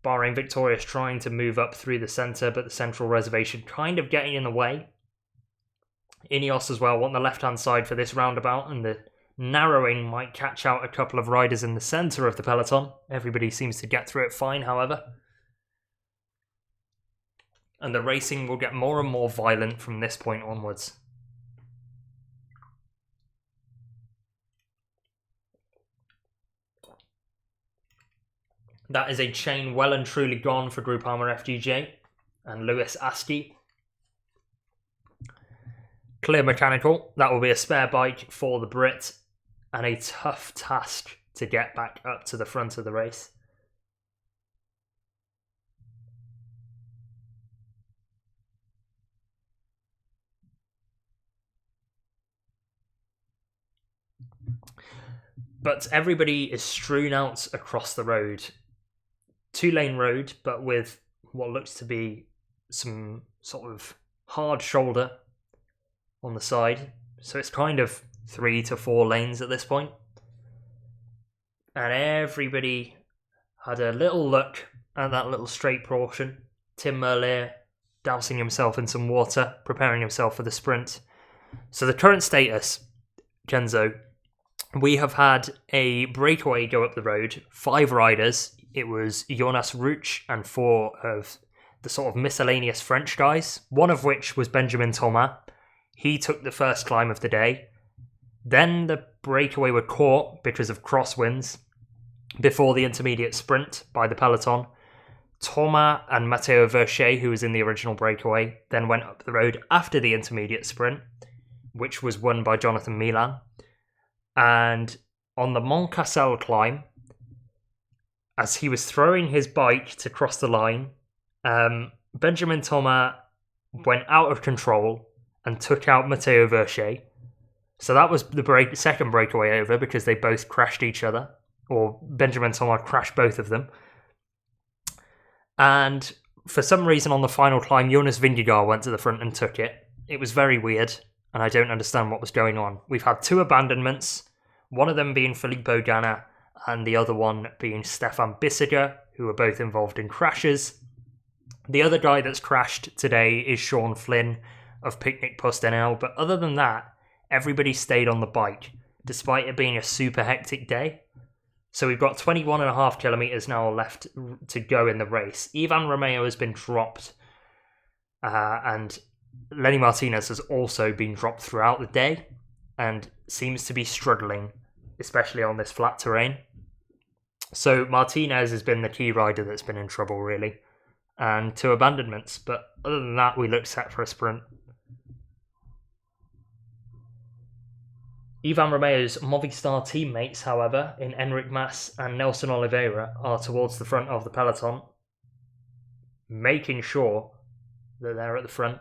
Bahrain Victorious trying to move up through the centre, but the central reservation kind of getting in the way. Ineos as well want the left-hand side for this roundabout, and the narrowing might catch out a couple of riders in the centre of the peloton. Everybody seems to get through it fine, however. And the racing will get more and more violent from this point onwards. That is a chain well and truly gone for Groupama FDJ and Lewis Askey. Clear mechanical, that will be a spare bike for the Brit, and a tough task to get back up to the front of the race. But everybody is strewn out across the road. 2-lane road, but with what looks to be some sort of hard shoulder on the side, so it's kind of 3 to 4 lanes at this point, and everybody had a little look at that little straight portion. Tim Merlier dousing himself in some water, preparing himself for the sprint. So the current status, Kenzo, we have had a breakaway go up the road, 5 riders. It was Jonas Vingegaard and 4 of the sort of miscellaneous French guys, one of which was Benjamin Thomas. He took the first climb of the day. Then the breakaway were caught because of crosswinds before the intermediate sprint by the peloton. Thomas and Matteo Verchet, who was in the original breakaway, then went up the road after the intermediate sprint, which was won by Jonathan Milan. And on the Mont Cassel climb, as he was throwing his bike to cross the line, Benjamin Thomas went out of control and took out Matteo Verchet. So that was the second breakaway over because they both crashed each other, or Benjamin Thomas crashed both of them. And for some reason on the final climb, Jonas Vingegaard went to the front and took it. It was very weird, and I don't understand what was going on. We've had 2 abandonments, one of them being Filippo Ganna, and the other one being Stefan Bissegger, who were both involved in crashes. The other guy that's crashed today is Sean Flynn of Picnic Postenel, but other than that, everybody stayed on the bike, despite it being a super hectic day. So we've got 21.5 kilometres now left to go in the race. Ivan Romeo has been dropped, and Lenny Martinez has also been dropped throughout the day, and seems to be struggling, especially on this flat terrain. So Martinez has been the key rider that's been in trouble, really, and 2 abandonments. But other than that, we look set for a sprint. Ivan Romeo's Movistar teammates, however, in Enric Mas and Nelson Oliveira, are towards the front of the peloton, making sure that they're at the front.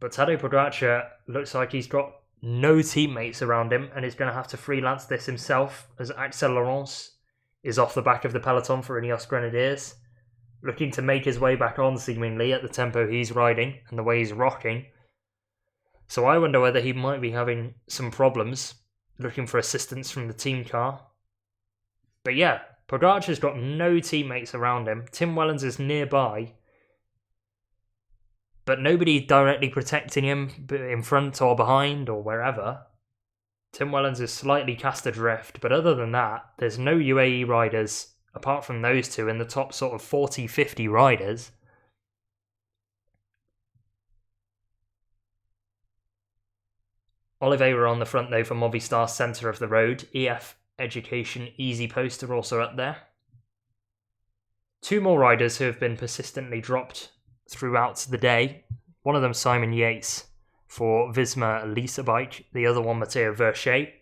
But Tadej Pogacar looks like he's got no teammates around him and is going to have to freelance this himself, as Axel Laurence is off the back of the peloton for Ineos Grenadiers, looking to make his way back on seemingly at the tempo he's riding and the way he's rocking. So I wonder whether he might be having some problems, looking for assistance from the team car. But yeah, Pogacar's got no teammates around him. Tim Wellens is nearby, but nobody directly protecting him in front or behind or wherever. Tim Wellens is slightly cast adrift, but other than that, there's no UAE riders, apart from those 2, in the top sort of 40-50 riders. Oliveira on the front though for Movistar centre of the road. EF Education Easy Post are also up there. 2 more riders who have been persistently dropped throughout the day. One of them Simon Yates for Visma Lease-A-Bike. The other one Matteo Verchet,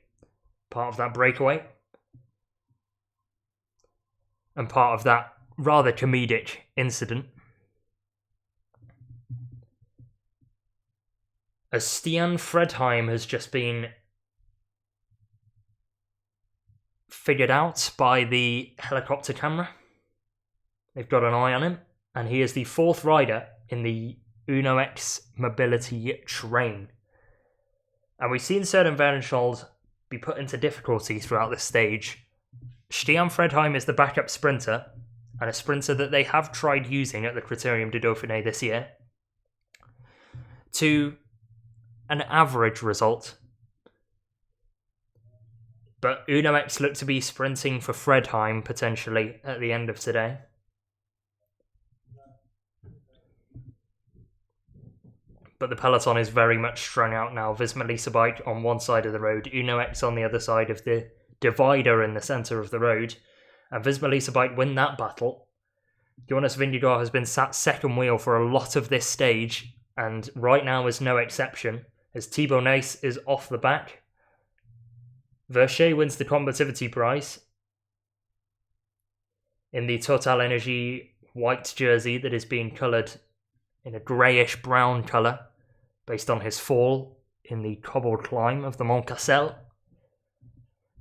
part of that breakaway. And part of that rather comedic incident. As Stian Fredheim has just been figured out by the helicopter camera. They've got an eye on him, and he is the 4th rider in the Uno X mobility train. And we've seen Søren Werenskjold be put into difficulty throughout this stage. Stian Fredheim is the backup sprinter, and a sprinter that they have tried using at the Critérium du Dauphiné this year, to an average result. But Uno X looked to be sprinting for Fredheim potentially at the end of today. But the peloton is very much strung out now. Visma Lease-A-Bike on one side of the road, Uno X on the other side of the divider in the centre of the road. And Visma Lease-A-Bike win that battle. Jonas Vingegaard has been sat second wheel for a lot of this stage, and right now is no exception, as Thibaut Nace is off the back. Verchet wins the combativity prize in the Total Energy white jersey that is being coloured in a greyish brown colour based on his fall in the cobbled climb of the Mont Cassel.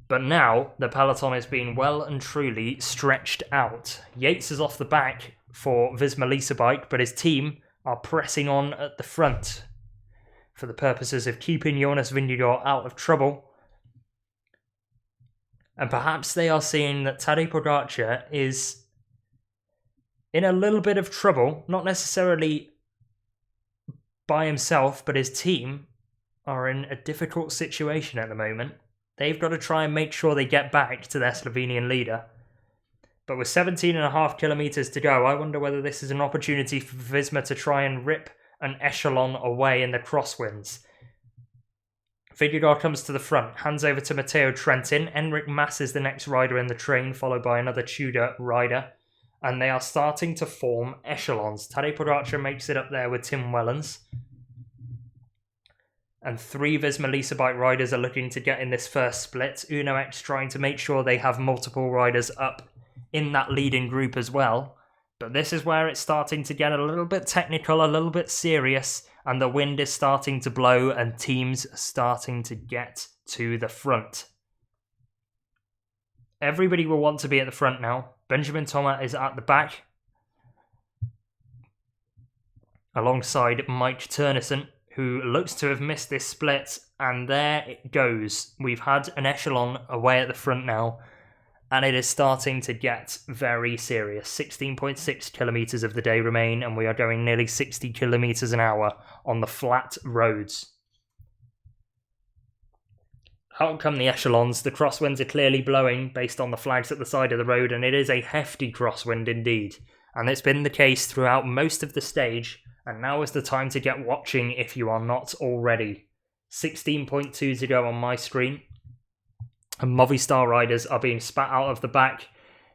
But now the peloton is being well and truly stretched out. Yates is off the back for Visma Lease-A-Bike, but his team are pressing on at the front for the purposes of keeping Jonas Vingegaard out of trouble. And perhaps they are seeing that Tadej Pogacar is in a little bit of trouble, not necessarily by himself, but his team are in a difficult situation at the moment. They've got to try and make sure they get back to their Slovenian leader. But with 17.5 kilometres to go, I wonder whether this is an opportunity for Visma to try and rip an echelon away in the crosswinds. Vingegaard comes to the front, hands over to Matteo Trentin. Enric Mas is the next rider in the train, followed by another Tudor rider. And they are starting to form echelons. Tadej Pogacar makes it up there with Tim Wellens. And 3 Visma Lease-A-Bike riders are looking to get in this first split. Uno X trying to make sure they have multiple riders up in that leading group as well. But this is where it's starting to get a little bit technical, a little bit serious. And the wind is starting to blow and teams are starting to get to the front. Everybody will want to be at the front now. Benjamin Thomas is at the back, alongside Mike Turnison, who looks to have missed this split. And there it goes. We've had an echelon away at the front now. And it is starting to get very serious. 16.6 kilometres of the day remain, and we are going nearly 60 kilometres an hour on the flat roads. Out come the echelons. The crosswinds are clearly blowing based on the flags at the side of the road, and it is a hefty crosswind indeed. And it's been the case throughout most of the stage, and now is the time to get watching if you are not already. 16.2 to go on my screen. And Movistar riders are being spat out of the back.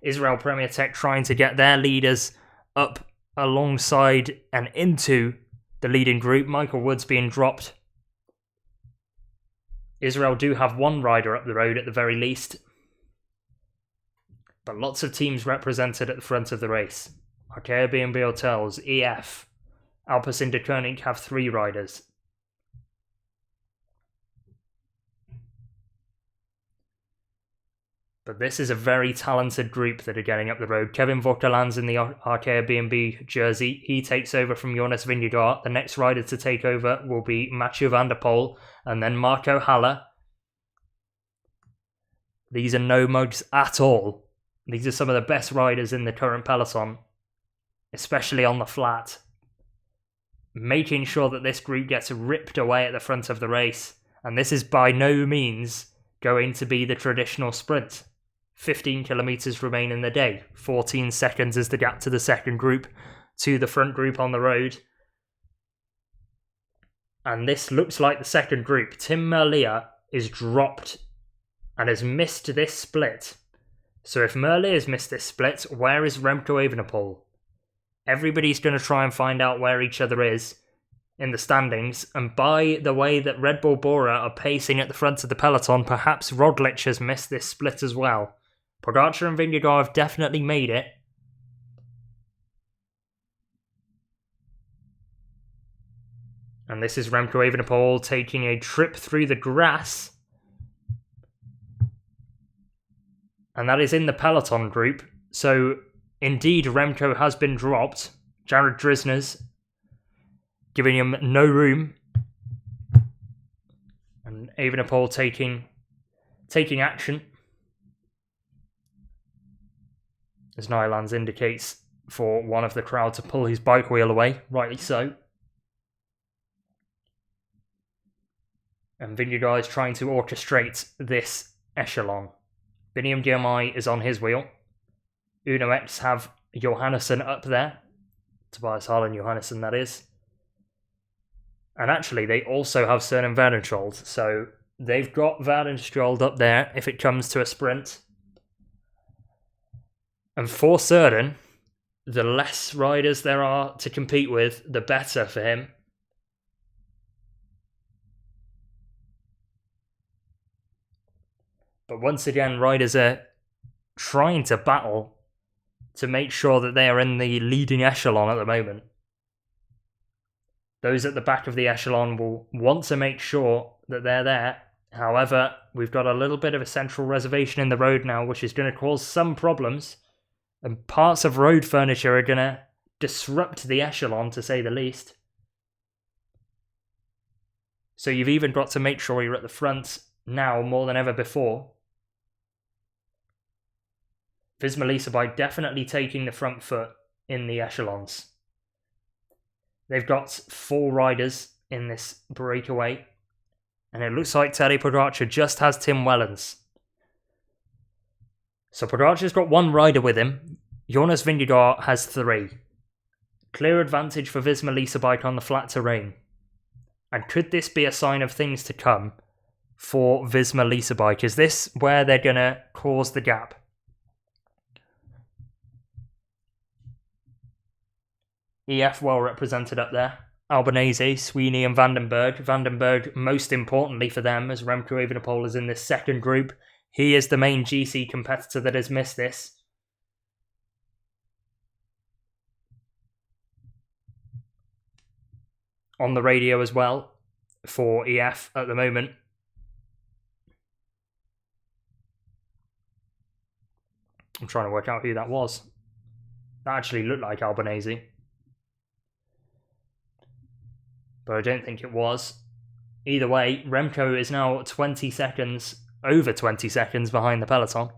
Israel Premier Tech trying to get their leaders up alongside and into the leading group. Michael Woods being dropped. Israel do have 1 rider up the road at the very least. But lots of teams represented at the front of the race. Arkea B&B Hotels, EF, Alpecin Deceuninck have 3 riders. But this is a very talented group that are getting up the road. Kevin Vauquelin's in the Arkea B&B jersey. He takes over from Jonas Vingegaard. The next rider to take over will be Mathieu van der Poel and then Marco Haller. These are no mugs at all. These are some of the best riders in the current peloton, especially on the flat. Making sure that this group gets ripped away at the front of the race. And this is by no means going to be the traditional sprint. 15 kilometres remain in the day. 14 seconds is the gap to the second group, to the front group on the road. And this looks like the second group. Tim Merlier is dropped and has missed this split. So if Merlier has missed this split, where is Remco Evenepoel? Everybody's going to try and find out where each other is in the standings. And by the way that Red Bull Bora are pacing at the front of the peloton, perhaps Roglič has missed this split as well. Pogacar and Vingegaard have definitely made it. And this is Remco Evenepoel taking a trip through the grass. And that is in the peloton group. So indeed Remco has been dropped. Jared Drisner's giving him no room. And Evenepoel taking action. As Nylands indicates for one of the crowd to pull his bike wheel away, rightly so. And Vingegaard is trying to orchestrate this echelon. Biniam Girmay is on his wheel. Uno X have Johannesson up there. Tobias Harlan Johannesson, that is. And actually, they also have Søren Verdenschold. So they've got Verdenschold up there if it comes to a sprint. And for Søren, the less riders there are to compete with, the better for him. But once again, riders are trying to battle to make sure that they are in the leading echelon at the moment. Those at the back of the echelon will want to make sure that they're there. However, we've got a little bit of a central reservation in the road now, which is going to cause some problems. And parts of road furniture are going to disrupt the echelon, to say the least. So you've even got to make sure you're at the front now more than ever before. Visma Lease-A-Bike definitely taking the front foot in the echelons. They've got 4 riders in this breakaway, and it looks like Tadej Pogacar just has Tim Wellens. So Pogacar's got 1 rider with him. Jonas Vingegaard has 3. Clear advantage for Visma Lease-A-Bike on the flat terrain. And could this be a sign of things to come for Visma Lease-A-Bike? Is this where they're going to cause the gap? EF well represented up there. Albanese, Sweeney and Vandenberg. Vandenberg, most importantly for them, as Remco Evenepoel is in this second group. He is the main GC competitor that has missed this. On the radio as well for EF at the moment. I'm trying to work out who that was. That actually looked like Albanese, but I don't think it was. Either way, Remco is now 20 seconds, over 20 seconds behind the peloton.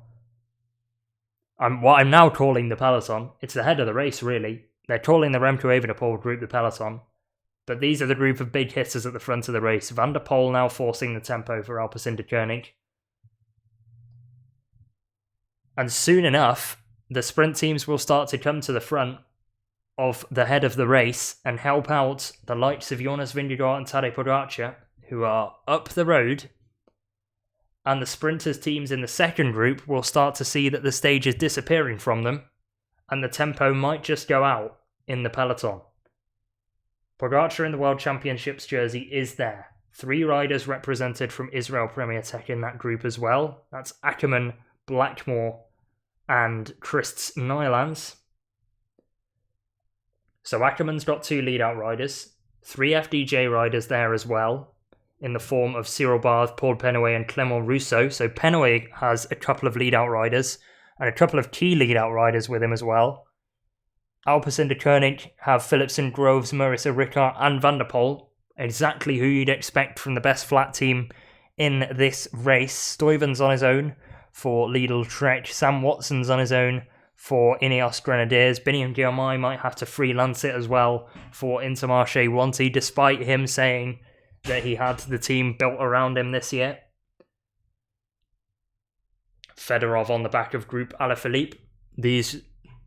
What I'm now calling the peloton, it's the head of the race really. They're calling the Remco Evenepoel group the peloton. But these are the group of big hitters at the front of the race. Van der Poel now forcing the tempo for Alpecin Deceuninck. And soon enough, the sprint teams will start to come to the front of the head of the race and help out the likes of Jonas Vingegaard and Tadej Pogacar, who are up the road. And the sprinters teams in the second group will start to see that the stage is disappearing from them, and the tempo might just go out in the peloton. Pogacar in the World Championships jersey is there. 3 riders represented from Israel Premier Tech in that group as well. That's Ackerman, Blackmore and Christs Nylands. So Ackerman's got 2 lead-out riders. 3 FDJ riders there as well, in the form of Cyril Barth, Paul Penaway and Clément Rousseau. So Penaway has a couple of lead-out riders and a couple of key lead-out riders with him as well. Alpecin Deceuninck have Philipsen, Groves, Marissa Ricard and Van der Poel. Exactly who you'd expect from the best flat team in this race. Stuyven's on his own for Lidl Trek. Sam Watson's on his own for Ineos Grenadiers. Biniam Girmay might have to freelance it as well for Intermarché Wanty, despite him saying that he had the team built around him this year. Fedorov on the back of Group Alaphilippe. These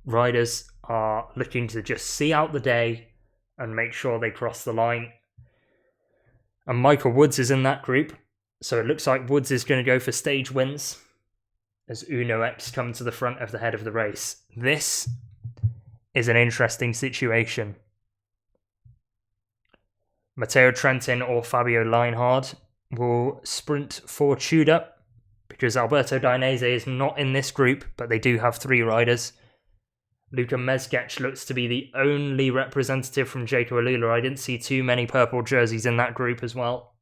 riders are looking to just see out the day and make sure they cross the line. And Michael Woods is in that group, so it looks like Woods is going to go for stage wins as Uno X come to the front of the head of the race. This is an interesting situation. Matteo Trentin or Fabio Leinhard will sprint for Tudor, because Alberto Dainese is not in this group, but they do have 3 riders. Luka Mezgec looks to be the only representative from Jaco Alula. I didn't see too many purple jerseys in that group as well.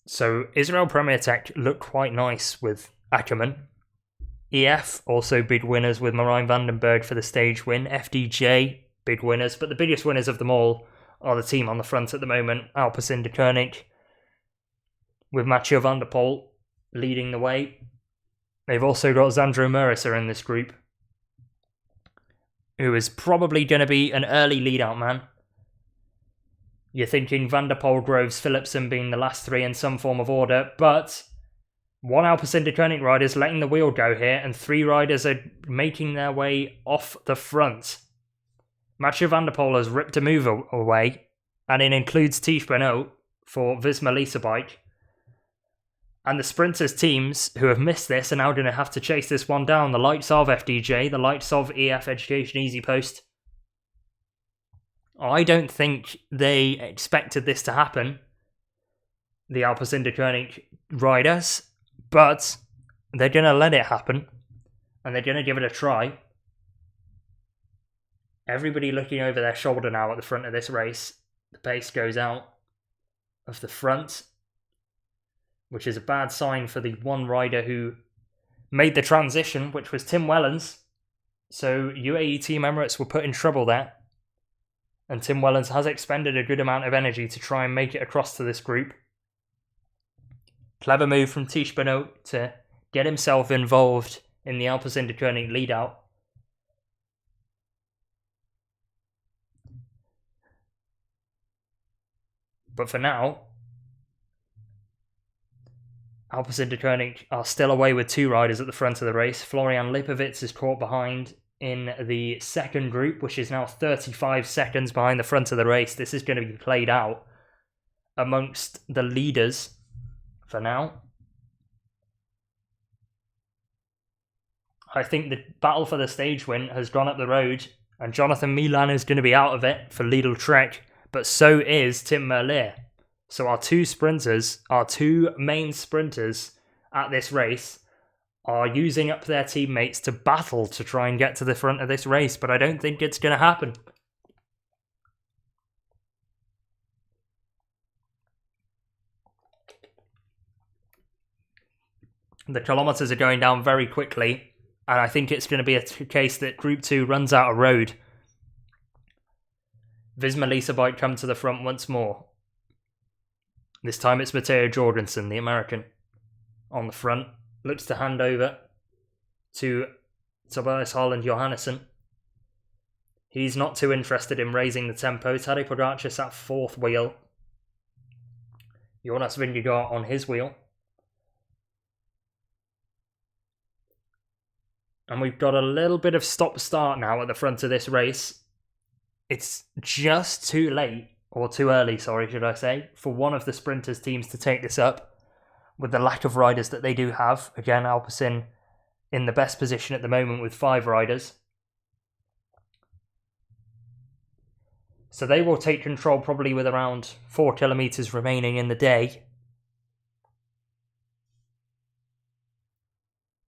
So Israel Premier Tech look quite nice with Ackerman. EF also big winners with Marijn Vandenberg for the stage win. FDJ big winners, but the biggest winners of them all are the team on the front at the moment. Alpecin Deceuninck with Mathieu Van der Poel leading the way. They've also got Xandro Merisa in this group, who is probably going to be an early lead-out man. You're thinking Van der Poel, Groves, Philipsen being the last 3 in some form of order, but 1 Alpecin Deceuninck rider is letting the wheel go here, and 3 riders are making their way off the front. Mathieu Van der Poel has ripped a move away, and it includes Tish Benoit for Visma Lease-A-Bike. And the sprinters teams who have missed this are now going to have to chase this one down. The likes of FDJ, the likes of EF Education Easy Post. I don't think they expected this to happen, the Alpecin Deceuninck riders, but they're going to let it happen, and they're going to give it a try. Everybody looking over their shoulder now at the front of this race. The pace goes out of the front, which is a bad sign for the one rider who made the transition, which was Tim Wellens. So UAE Team Emirates were put in trouble there. And Tim Wellens has expended a good amount of energy to try and make it across to this group. Clever move from Tish Benoit to get himself involved in the Alpecin Deceuninck lead out. But for now, Alpecin Deceuninck are still away with 2 riders at the front of the race. Florian Lipovic is caught behind in the second group, which is now 35 seconds behind the front of the race. This is going to be played out amongst the leaders for now. I think the battle for the stage win has gone up the road, and Jonathan Milan is going to be out of it for Lidl Trek, but so is Tim Merlier. So our 2 sprinters, our 2 main sprinters at this race, are using up their teammates to battle to try and get to the front of this race, but I don't think it's going to happen. The kilometres are going down very quickly, and I think it's going to be a case that Group 2 runs out of road. Visma Lease-A-Bike come to the front once more. This time it's Matteo Jorgensen, the American, on the front. Looks to hand over to Tobias Harland Johannesson. He's not too interested in raising the tempo. Tadej Pogacar sat 4th wheel. Jonas Vingegaard on his wheel. And we've got a little bit of stop-start now at the front of this race. It's just too late, or too early, sorry, should I say, for one of the sprinters' teams to take this up. With the lack of riders that they do have. Again, Alpecin in the best position at the moment with 5 riders. So they will take control probably with around 4 kilometres remaining in the day.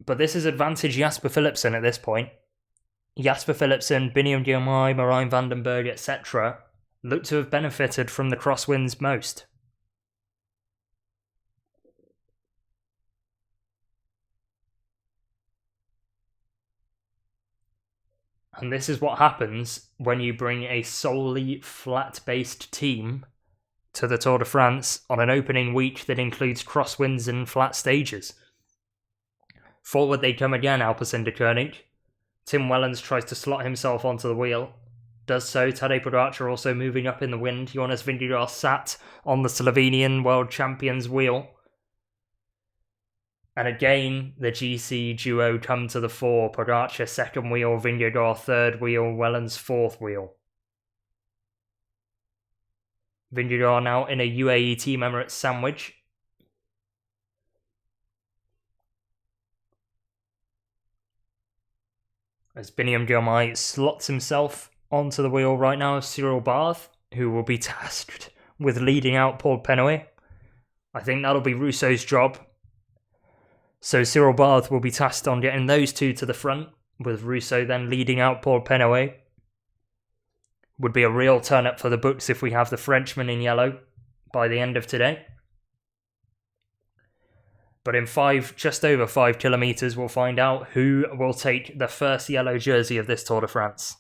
But this is advantage Jasper Philipsen at this point. Jasper Philipsen, Biniam Girmay, Marijn van den Berg, etc. look to have benefited from the crosswinds most. And this is what happens when you bring a solely flat-based team to the Tour de France on an opening week that includes crosswinds and flat stages. Forward they come again, Alpecin Deceuninck. Tim Wellens tries to slot himself onto the wheel. Does so. Tadej Pogacar also moving up in the wind. Jonas Vingegaard sat on the Slovenian world champion's wheel. And again, the GC duo come to the fore. Pogacar 2nd wheel, Vingegaard 3rd wheel, Wellens 4th wheel. Vingegaard now in a UAE Team Emirates sandwich. As Biniam Girmay slots himself onto the wheel right now of Cyril Barth, who will be tasked with leading out Paul Penhoet. I think that'll be Rousseau's job. So Cyril Barth will be tasked on getting those 2 to the front, with Rousseau then leading out Paul Penhoet. Would be a real turn-up for the books if we have the Frenchman in yellow by the end of today. But in just over 5 kilometres, we'll find out who will take the first yellow jersey of this Tour de France.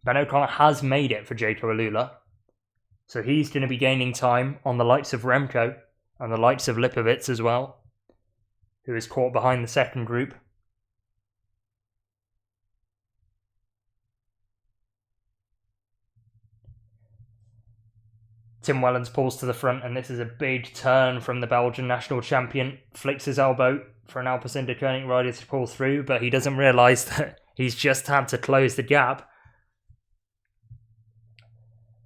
Ben O'Connor has made it for Jaco Alula. So he's going to be gaining time on the likes of Remco and the likes of Lipovic as well, who is caught behind the second group. Tim Wellens pulls to the front, and this is a big turn from the Belgian national champion. Flicks his elbow for an Alpecin Deceuninck rider to pull through, but he doesn't realise that he's just had to close the gap.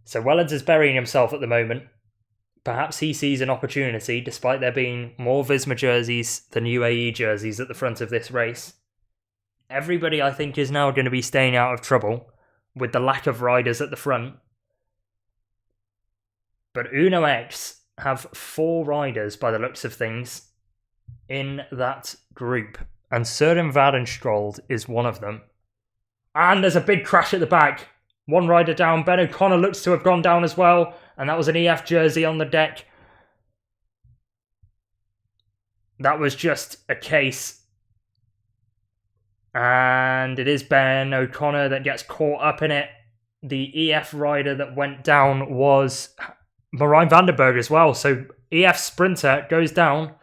So Wellens is burying himself at the moment. Perhaps he sees an opportunity, despite there being more Visma jerseys than UAE jerseys at the front of this race. Everybody, I think, is now going to be staying out of trouble with the lack of riders at the front. But Uno X have 4 riders, by the looks of things, in that group. And Søren Vardenskjold is one of them. And there's a big crash at the back. 1 rider down. Ben O'Connor looks to have gone down as well. And that was an EF jersey on the deck. That was just a case And it is Ben O'Connor that gets caught up in it. The EF rider that went down was Marijn van den Berg as well. So EF sprinter goes down,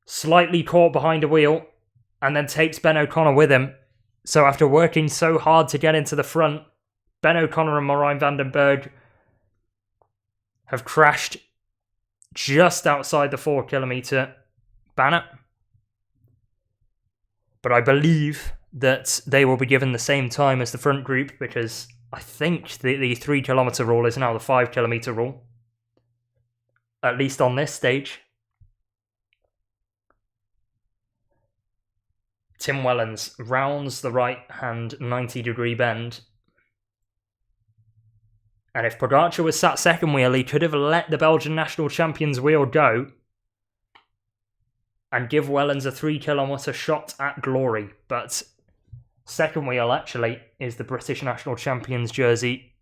slightly caught behind a wheel, and then takes Ben O'Connor with him. So after working so hard to get into the front, Ben O'Connor and Marijn van den Berg have crashed just outside the 4 kilometre banner. But I believe that they will be given the same time as the front group, because I think the 3 kilometre rule is now the 5 kilometre rule. At least on this stage. Tim Wellens rounds the right-hand 90-degree bend. And if Pogacar was sat second wheel, he could have let the Belgian national champion's wheel go and give Wellens a 3 kilometre shot at glory. But second wheel, actually, is the British national champion's jersey.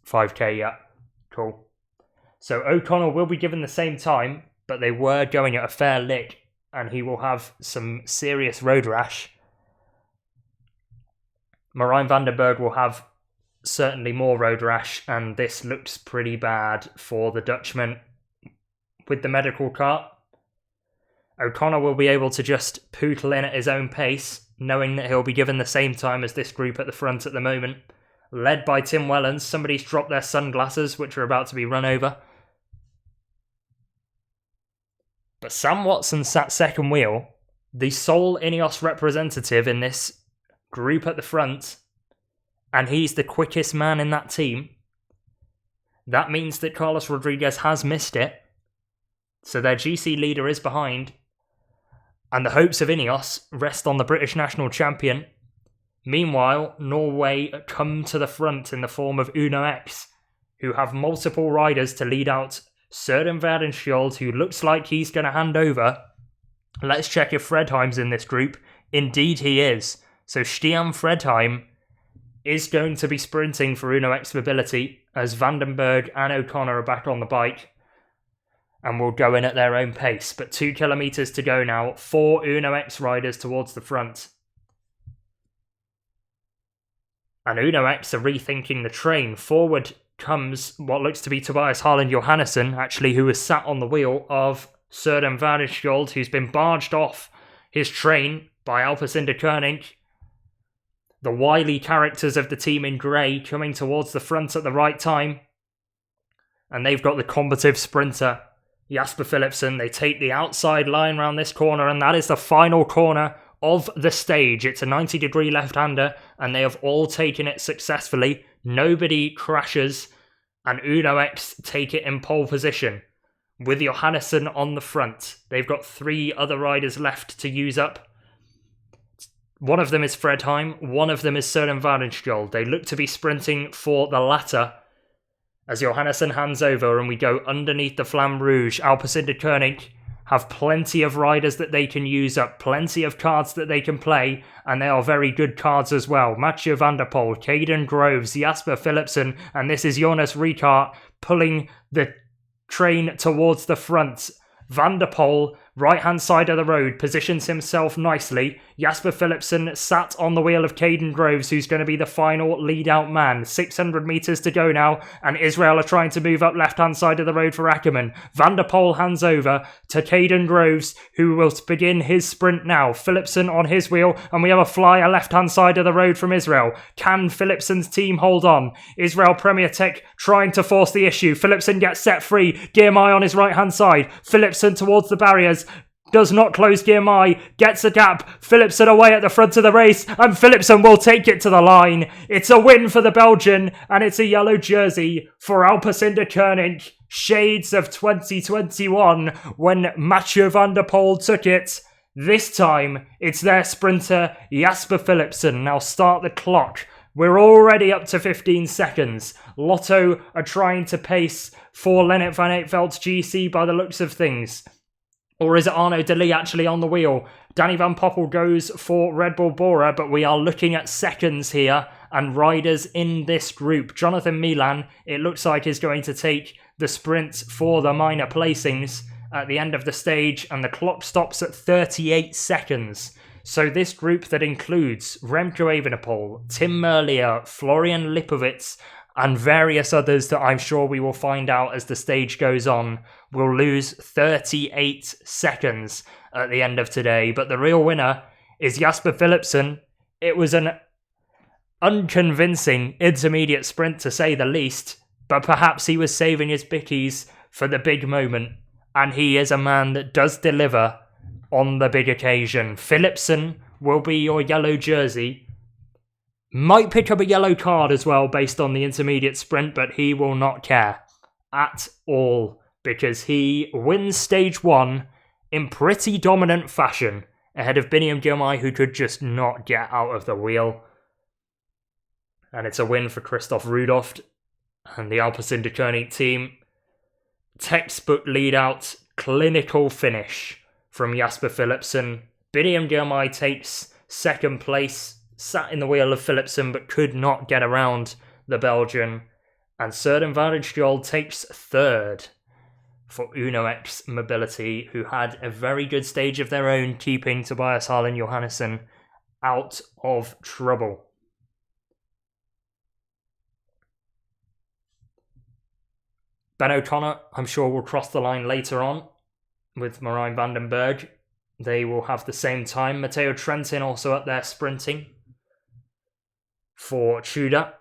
5k, yeah. Cool. So O'Connor will be given the same time, but they were going at a fair lick, and he will have some serious road rash. Marijn van den Berg will have certainly more road rash, and this looks pretty bad for the Dutchman with the medical cart. O'Connor will be able to just poodle in at his own pace, knowing that he'll be given the same time as this group at the front at the moment. Led by Tim Wellens. Somebody's dropped their sunglasses, which are about to be run over. But Sam Watson sat second wheel, the sole Ineos representative in this group at the front, and he's the quickest man in that team. That means that Carlos Rodriguez has missed it. So their GC leader is behind. And the hopes of Ineos rest on the British national champion. Meanwhile, Norway come to the front in the form of Uno X, who have multiple riders to lead out Søren Vardenskjold, who looks like he's going to hand over. Let's check if Fredheim's in this group. Indeed he is. So Stian Fredheim is going to be sprinting for Uno X Mobility as Van den Berg and O'Connor are back on the bike and will go in at their own pace. But 2 kilometres to go now. 4 Uno X riders towards the front. And Uno X are rethinking the train. Forward comes what looks to be Tobias Harland Johannesson, actually, who is sat on the wheel of Søren Vardenskjold, who's been barged off his train by Alpecin Deceuninck. The wily characters of the team in grey coming towards the front at the right time. And they've got the combative sprinter, Jasper Philipsen. They take the outside line round this corner, and that is the final corner of the stage. It's a 90-degree left-hander, and they have all taken it successfully. Nobody crashes, and Uno X take it in pole position with Johannesson on the front. They've got 3 other riders left to use up. One of them is Fredheim, one of them is Søren Vardenskjold. They look to be sprinting for the latter as Johannesson hands over, and we go underneath the Flamme Rouge. Alpecin Deceuninck have plenty of riders that they can use up, plenty of cards that they can play, and they are very good cards as well. Mathieu van der Poel, Caden Groves, Jasper Philipsen, and this is Jonas Vingegaard pulling the train towards the front. Van der Poel, right-hand side of the road, positions himself nicely. Jasper Philipsen sat on the wheel of Caden Groves, who's going to be the final lead-out man. 600 metres to go now, and Israel are trying to move up left-hand side of the road for Ackerman. Van der Poel hands over to Caden Groves, who will begin his sprint now. Philipsen on his wheel, and we have a flyer left-hand side of the road from Israel. Can Philipsen's team hold on? Israel Premier Tech trying to force the issue. Philipsen gets set free. Girmay on his right-hand side. Philipsen towards the barriers. Does not close Girmay, gets a gap, Philipsen away at the front of the race, and Philipsen will take it to the line. It's a win for the Belgian, and it's a yellow jersey for Alpecin Deceuninck. Shades of 2021 when Mathieu van der Poel took it. This time, it's their sprinter, Jasper Philipsen. Now start the clock. We're already up to 15 seconds. Lotto are trying to pace for Lennart van Eetveld's GC by the looks of things. Or is it Arnaud Delis actually on the wheel? Danny Van Poppel goes for Red Bull Bora, but we are looking at seconds here and riders in this group. Jonathan Milan, it looks like, is going to take the sprint for the minor placings, at the end of the stage, and the clock stops at 38 seconds. So this group that includes Remco Evenepoel, Tim Merlier, Florian Lipovitz, and various others that I'm sure we will find out as the stage goes on, will lose 38 seconds at the end of today. But the real winner is Jasper Philipsen. It was an unconvincing intermediate sprint, to say the least, but perhaps he was saving his bickies for the big moment, and he is a man that does deliver on the big occasion. Philipsen will be your yellow jersey. Might pick up a yellow card as well based on the intermediate sprint, but he will not care at all, because he wins stage 1 in pretty dominant fashion ahead of Biniam Girmay, who could just not get out of the wheel. And it's a win for Christoph Rudolph and the Alpecin Deceuninck team. Textbook lead-out, clinical finish from Jasper Philipsen. Biniam Girmay takes second place, sat in the wheel of Philipsen but could not get around the Belgian. And Soudal Quick-Step takes third for Uno X Mobility, who had a very good stage of their own, keeping Tobias Harlan Johannesson out of trouble. Ben O'Connor, I'm sure, will cross the line later on with Marijn van den Berg. They will have the same time. Matteo Trentin also up there sprinting for Tudor.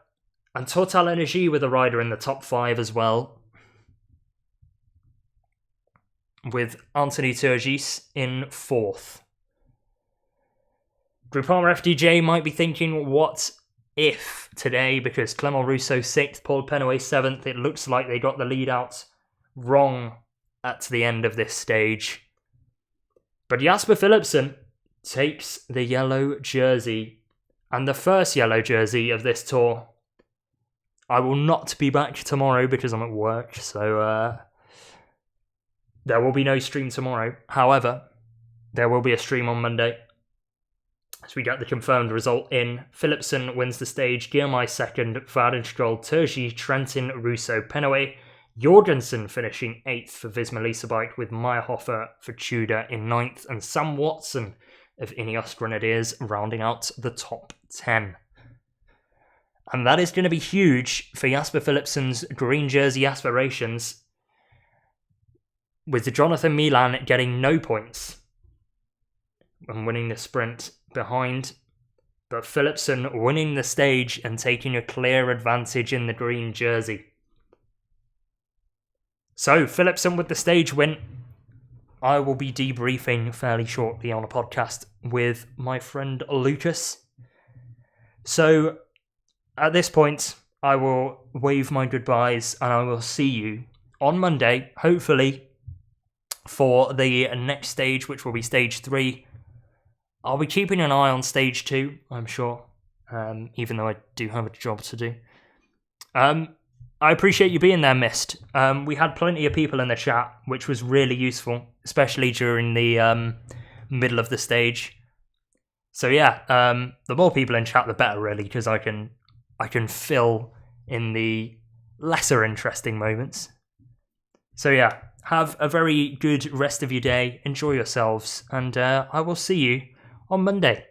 And Total Energy with a rider in the top 5 as well, with Anthony Turgis in 4th. Groupama FDJ might be thinking, what if today, because Clément Rousseau 6th, Paul Penaway 7th, it looks like they got the lead out wrong at the end of this stage. But Jasper Philipsen takes the yellow jersey, and the first yellow jersey of this tour. I will not be back tomorrow because I'm at work, so there will be no stream tomorrow. However, there will be a stream on Monday, as we get the confirmed result in. Philipsen wins the stage, Girmay second, Vadenskjold, Turgis, Trentin, Rousseau, Penaway, Jorgensen finishing 8th for Visma Lease-A-Bike, with Meyerhofer for Tudor in 9th, and Sam Watson of Ineos Grenadiers rounding out the top 10. And that is going to be huge for Jasper Philipsen's green jersey aspirations, with Jonathan Milan getting no points and winning the sprint behind, but Philipsen winning the stage and taking a clear advantage in the green jersey. So, Philipsen with the stage win. I will be debriefing fairly shortly on a podcast with my friend Lucas. So, at this point, I will wave my goodbyes and I will see you on Monday, hopefully, for the next stage, which will be stage 3. I'll be keeping an eye on stage 2, I'm sure, even though I do have a job to do. I appreciate you being there, Mist. We had plenty of people in the chat, which was really useful, especially during the middle of the stage. So yeah, the more people in chat, the better, really, because I can fill in the lesser interesting moments. So yeah, have a very good rest of your day, enjoy yourselves, and I will see you on Monday.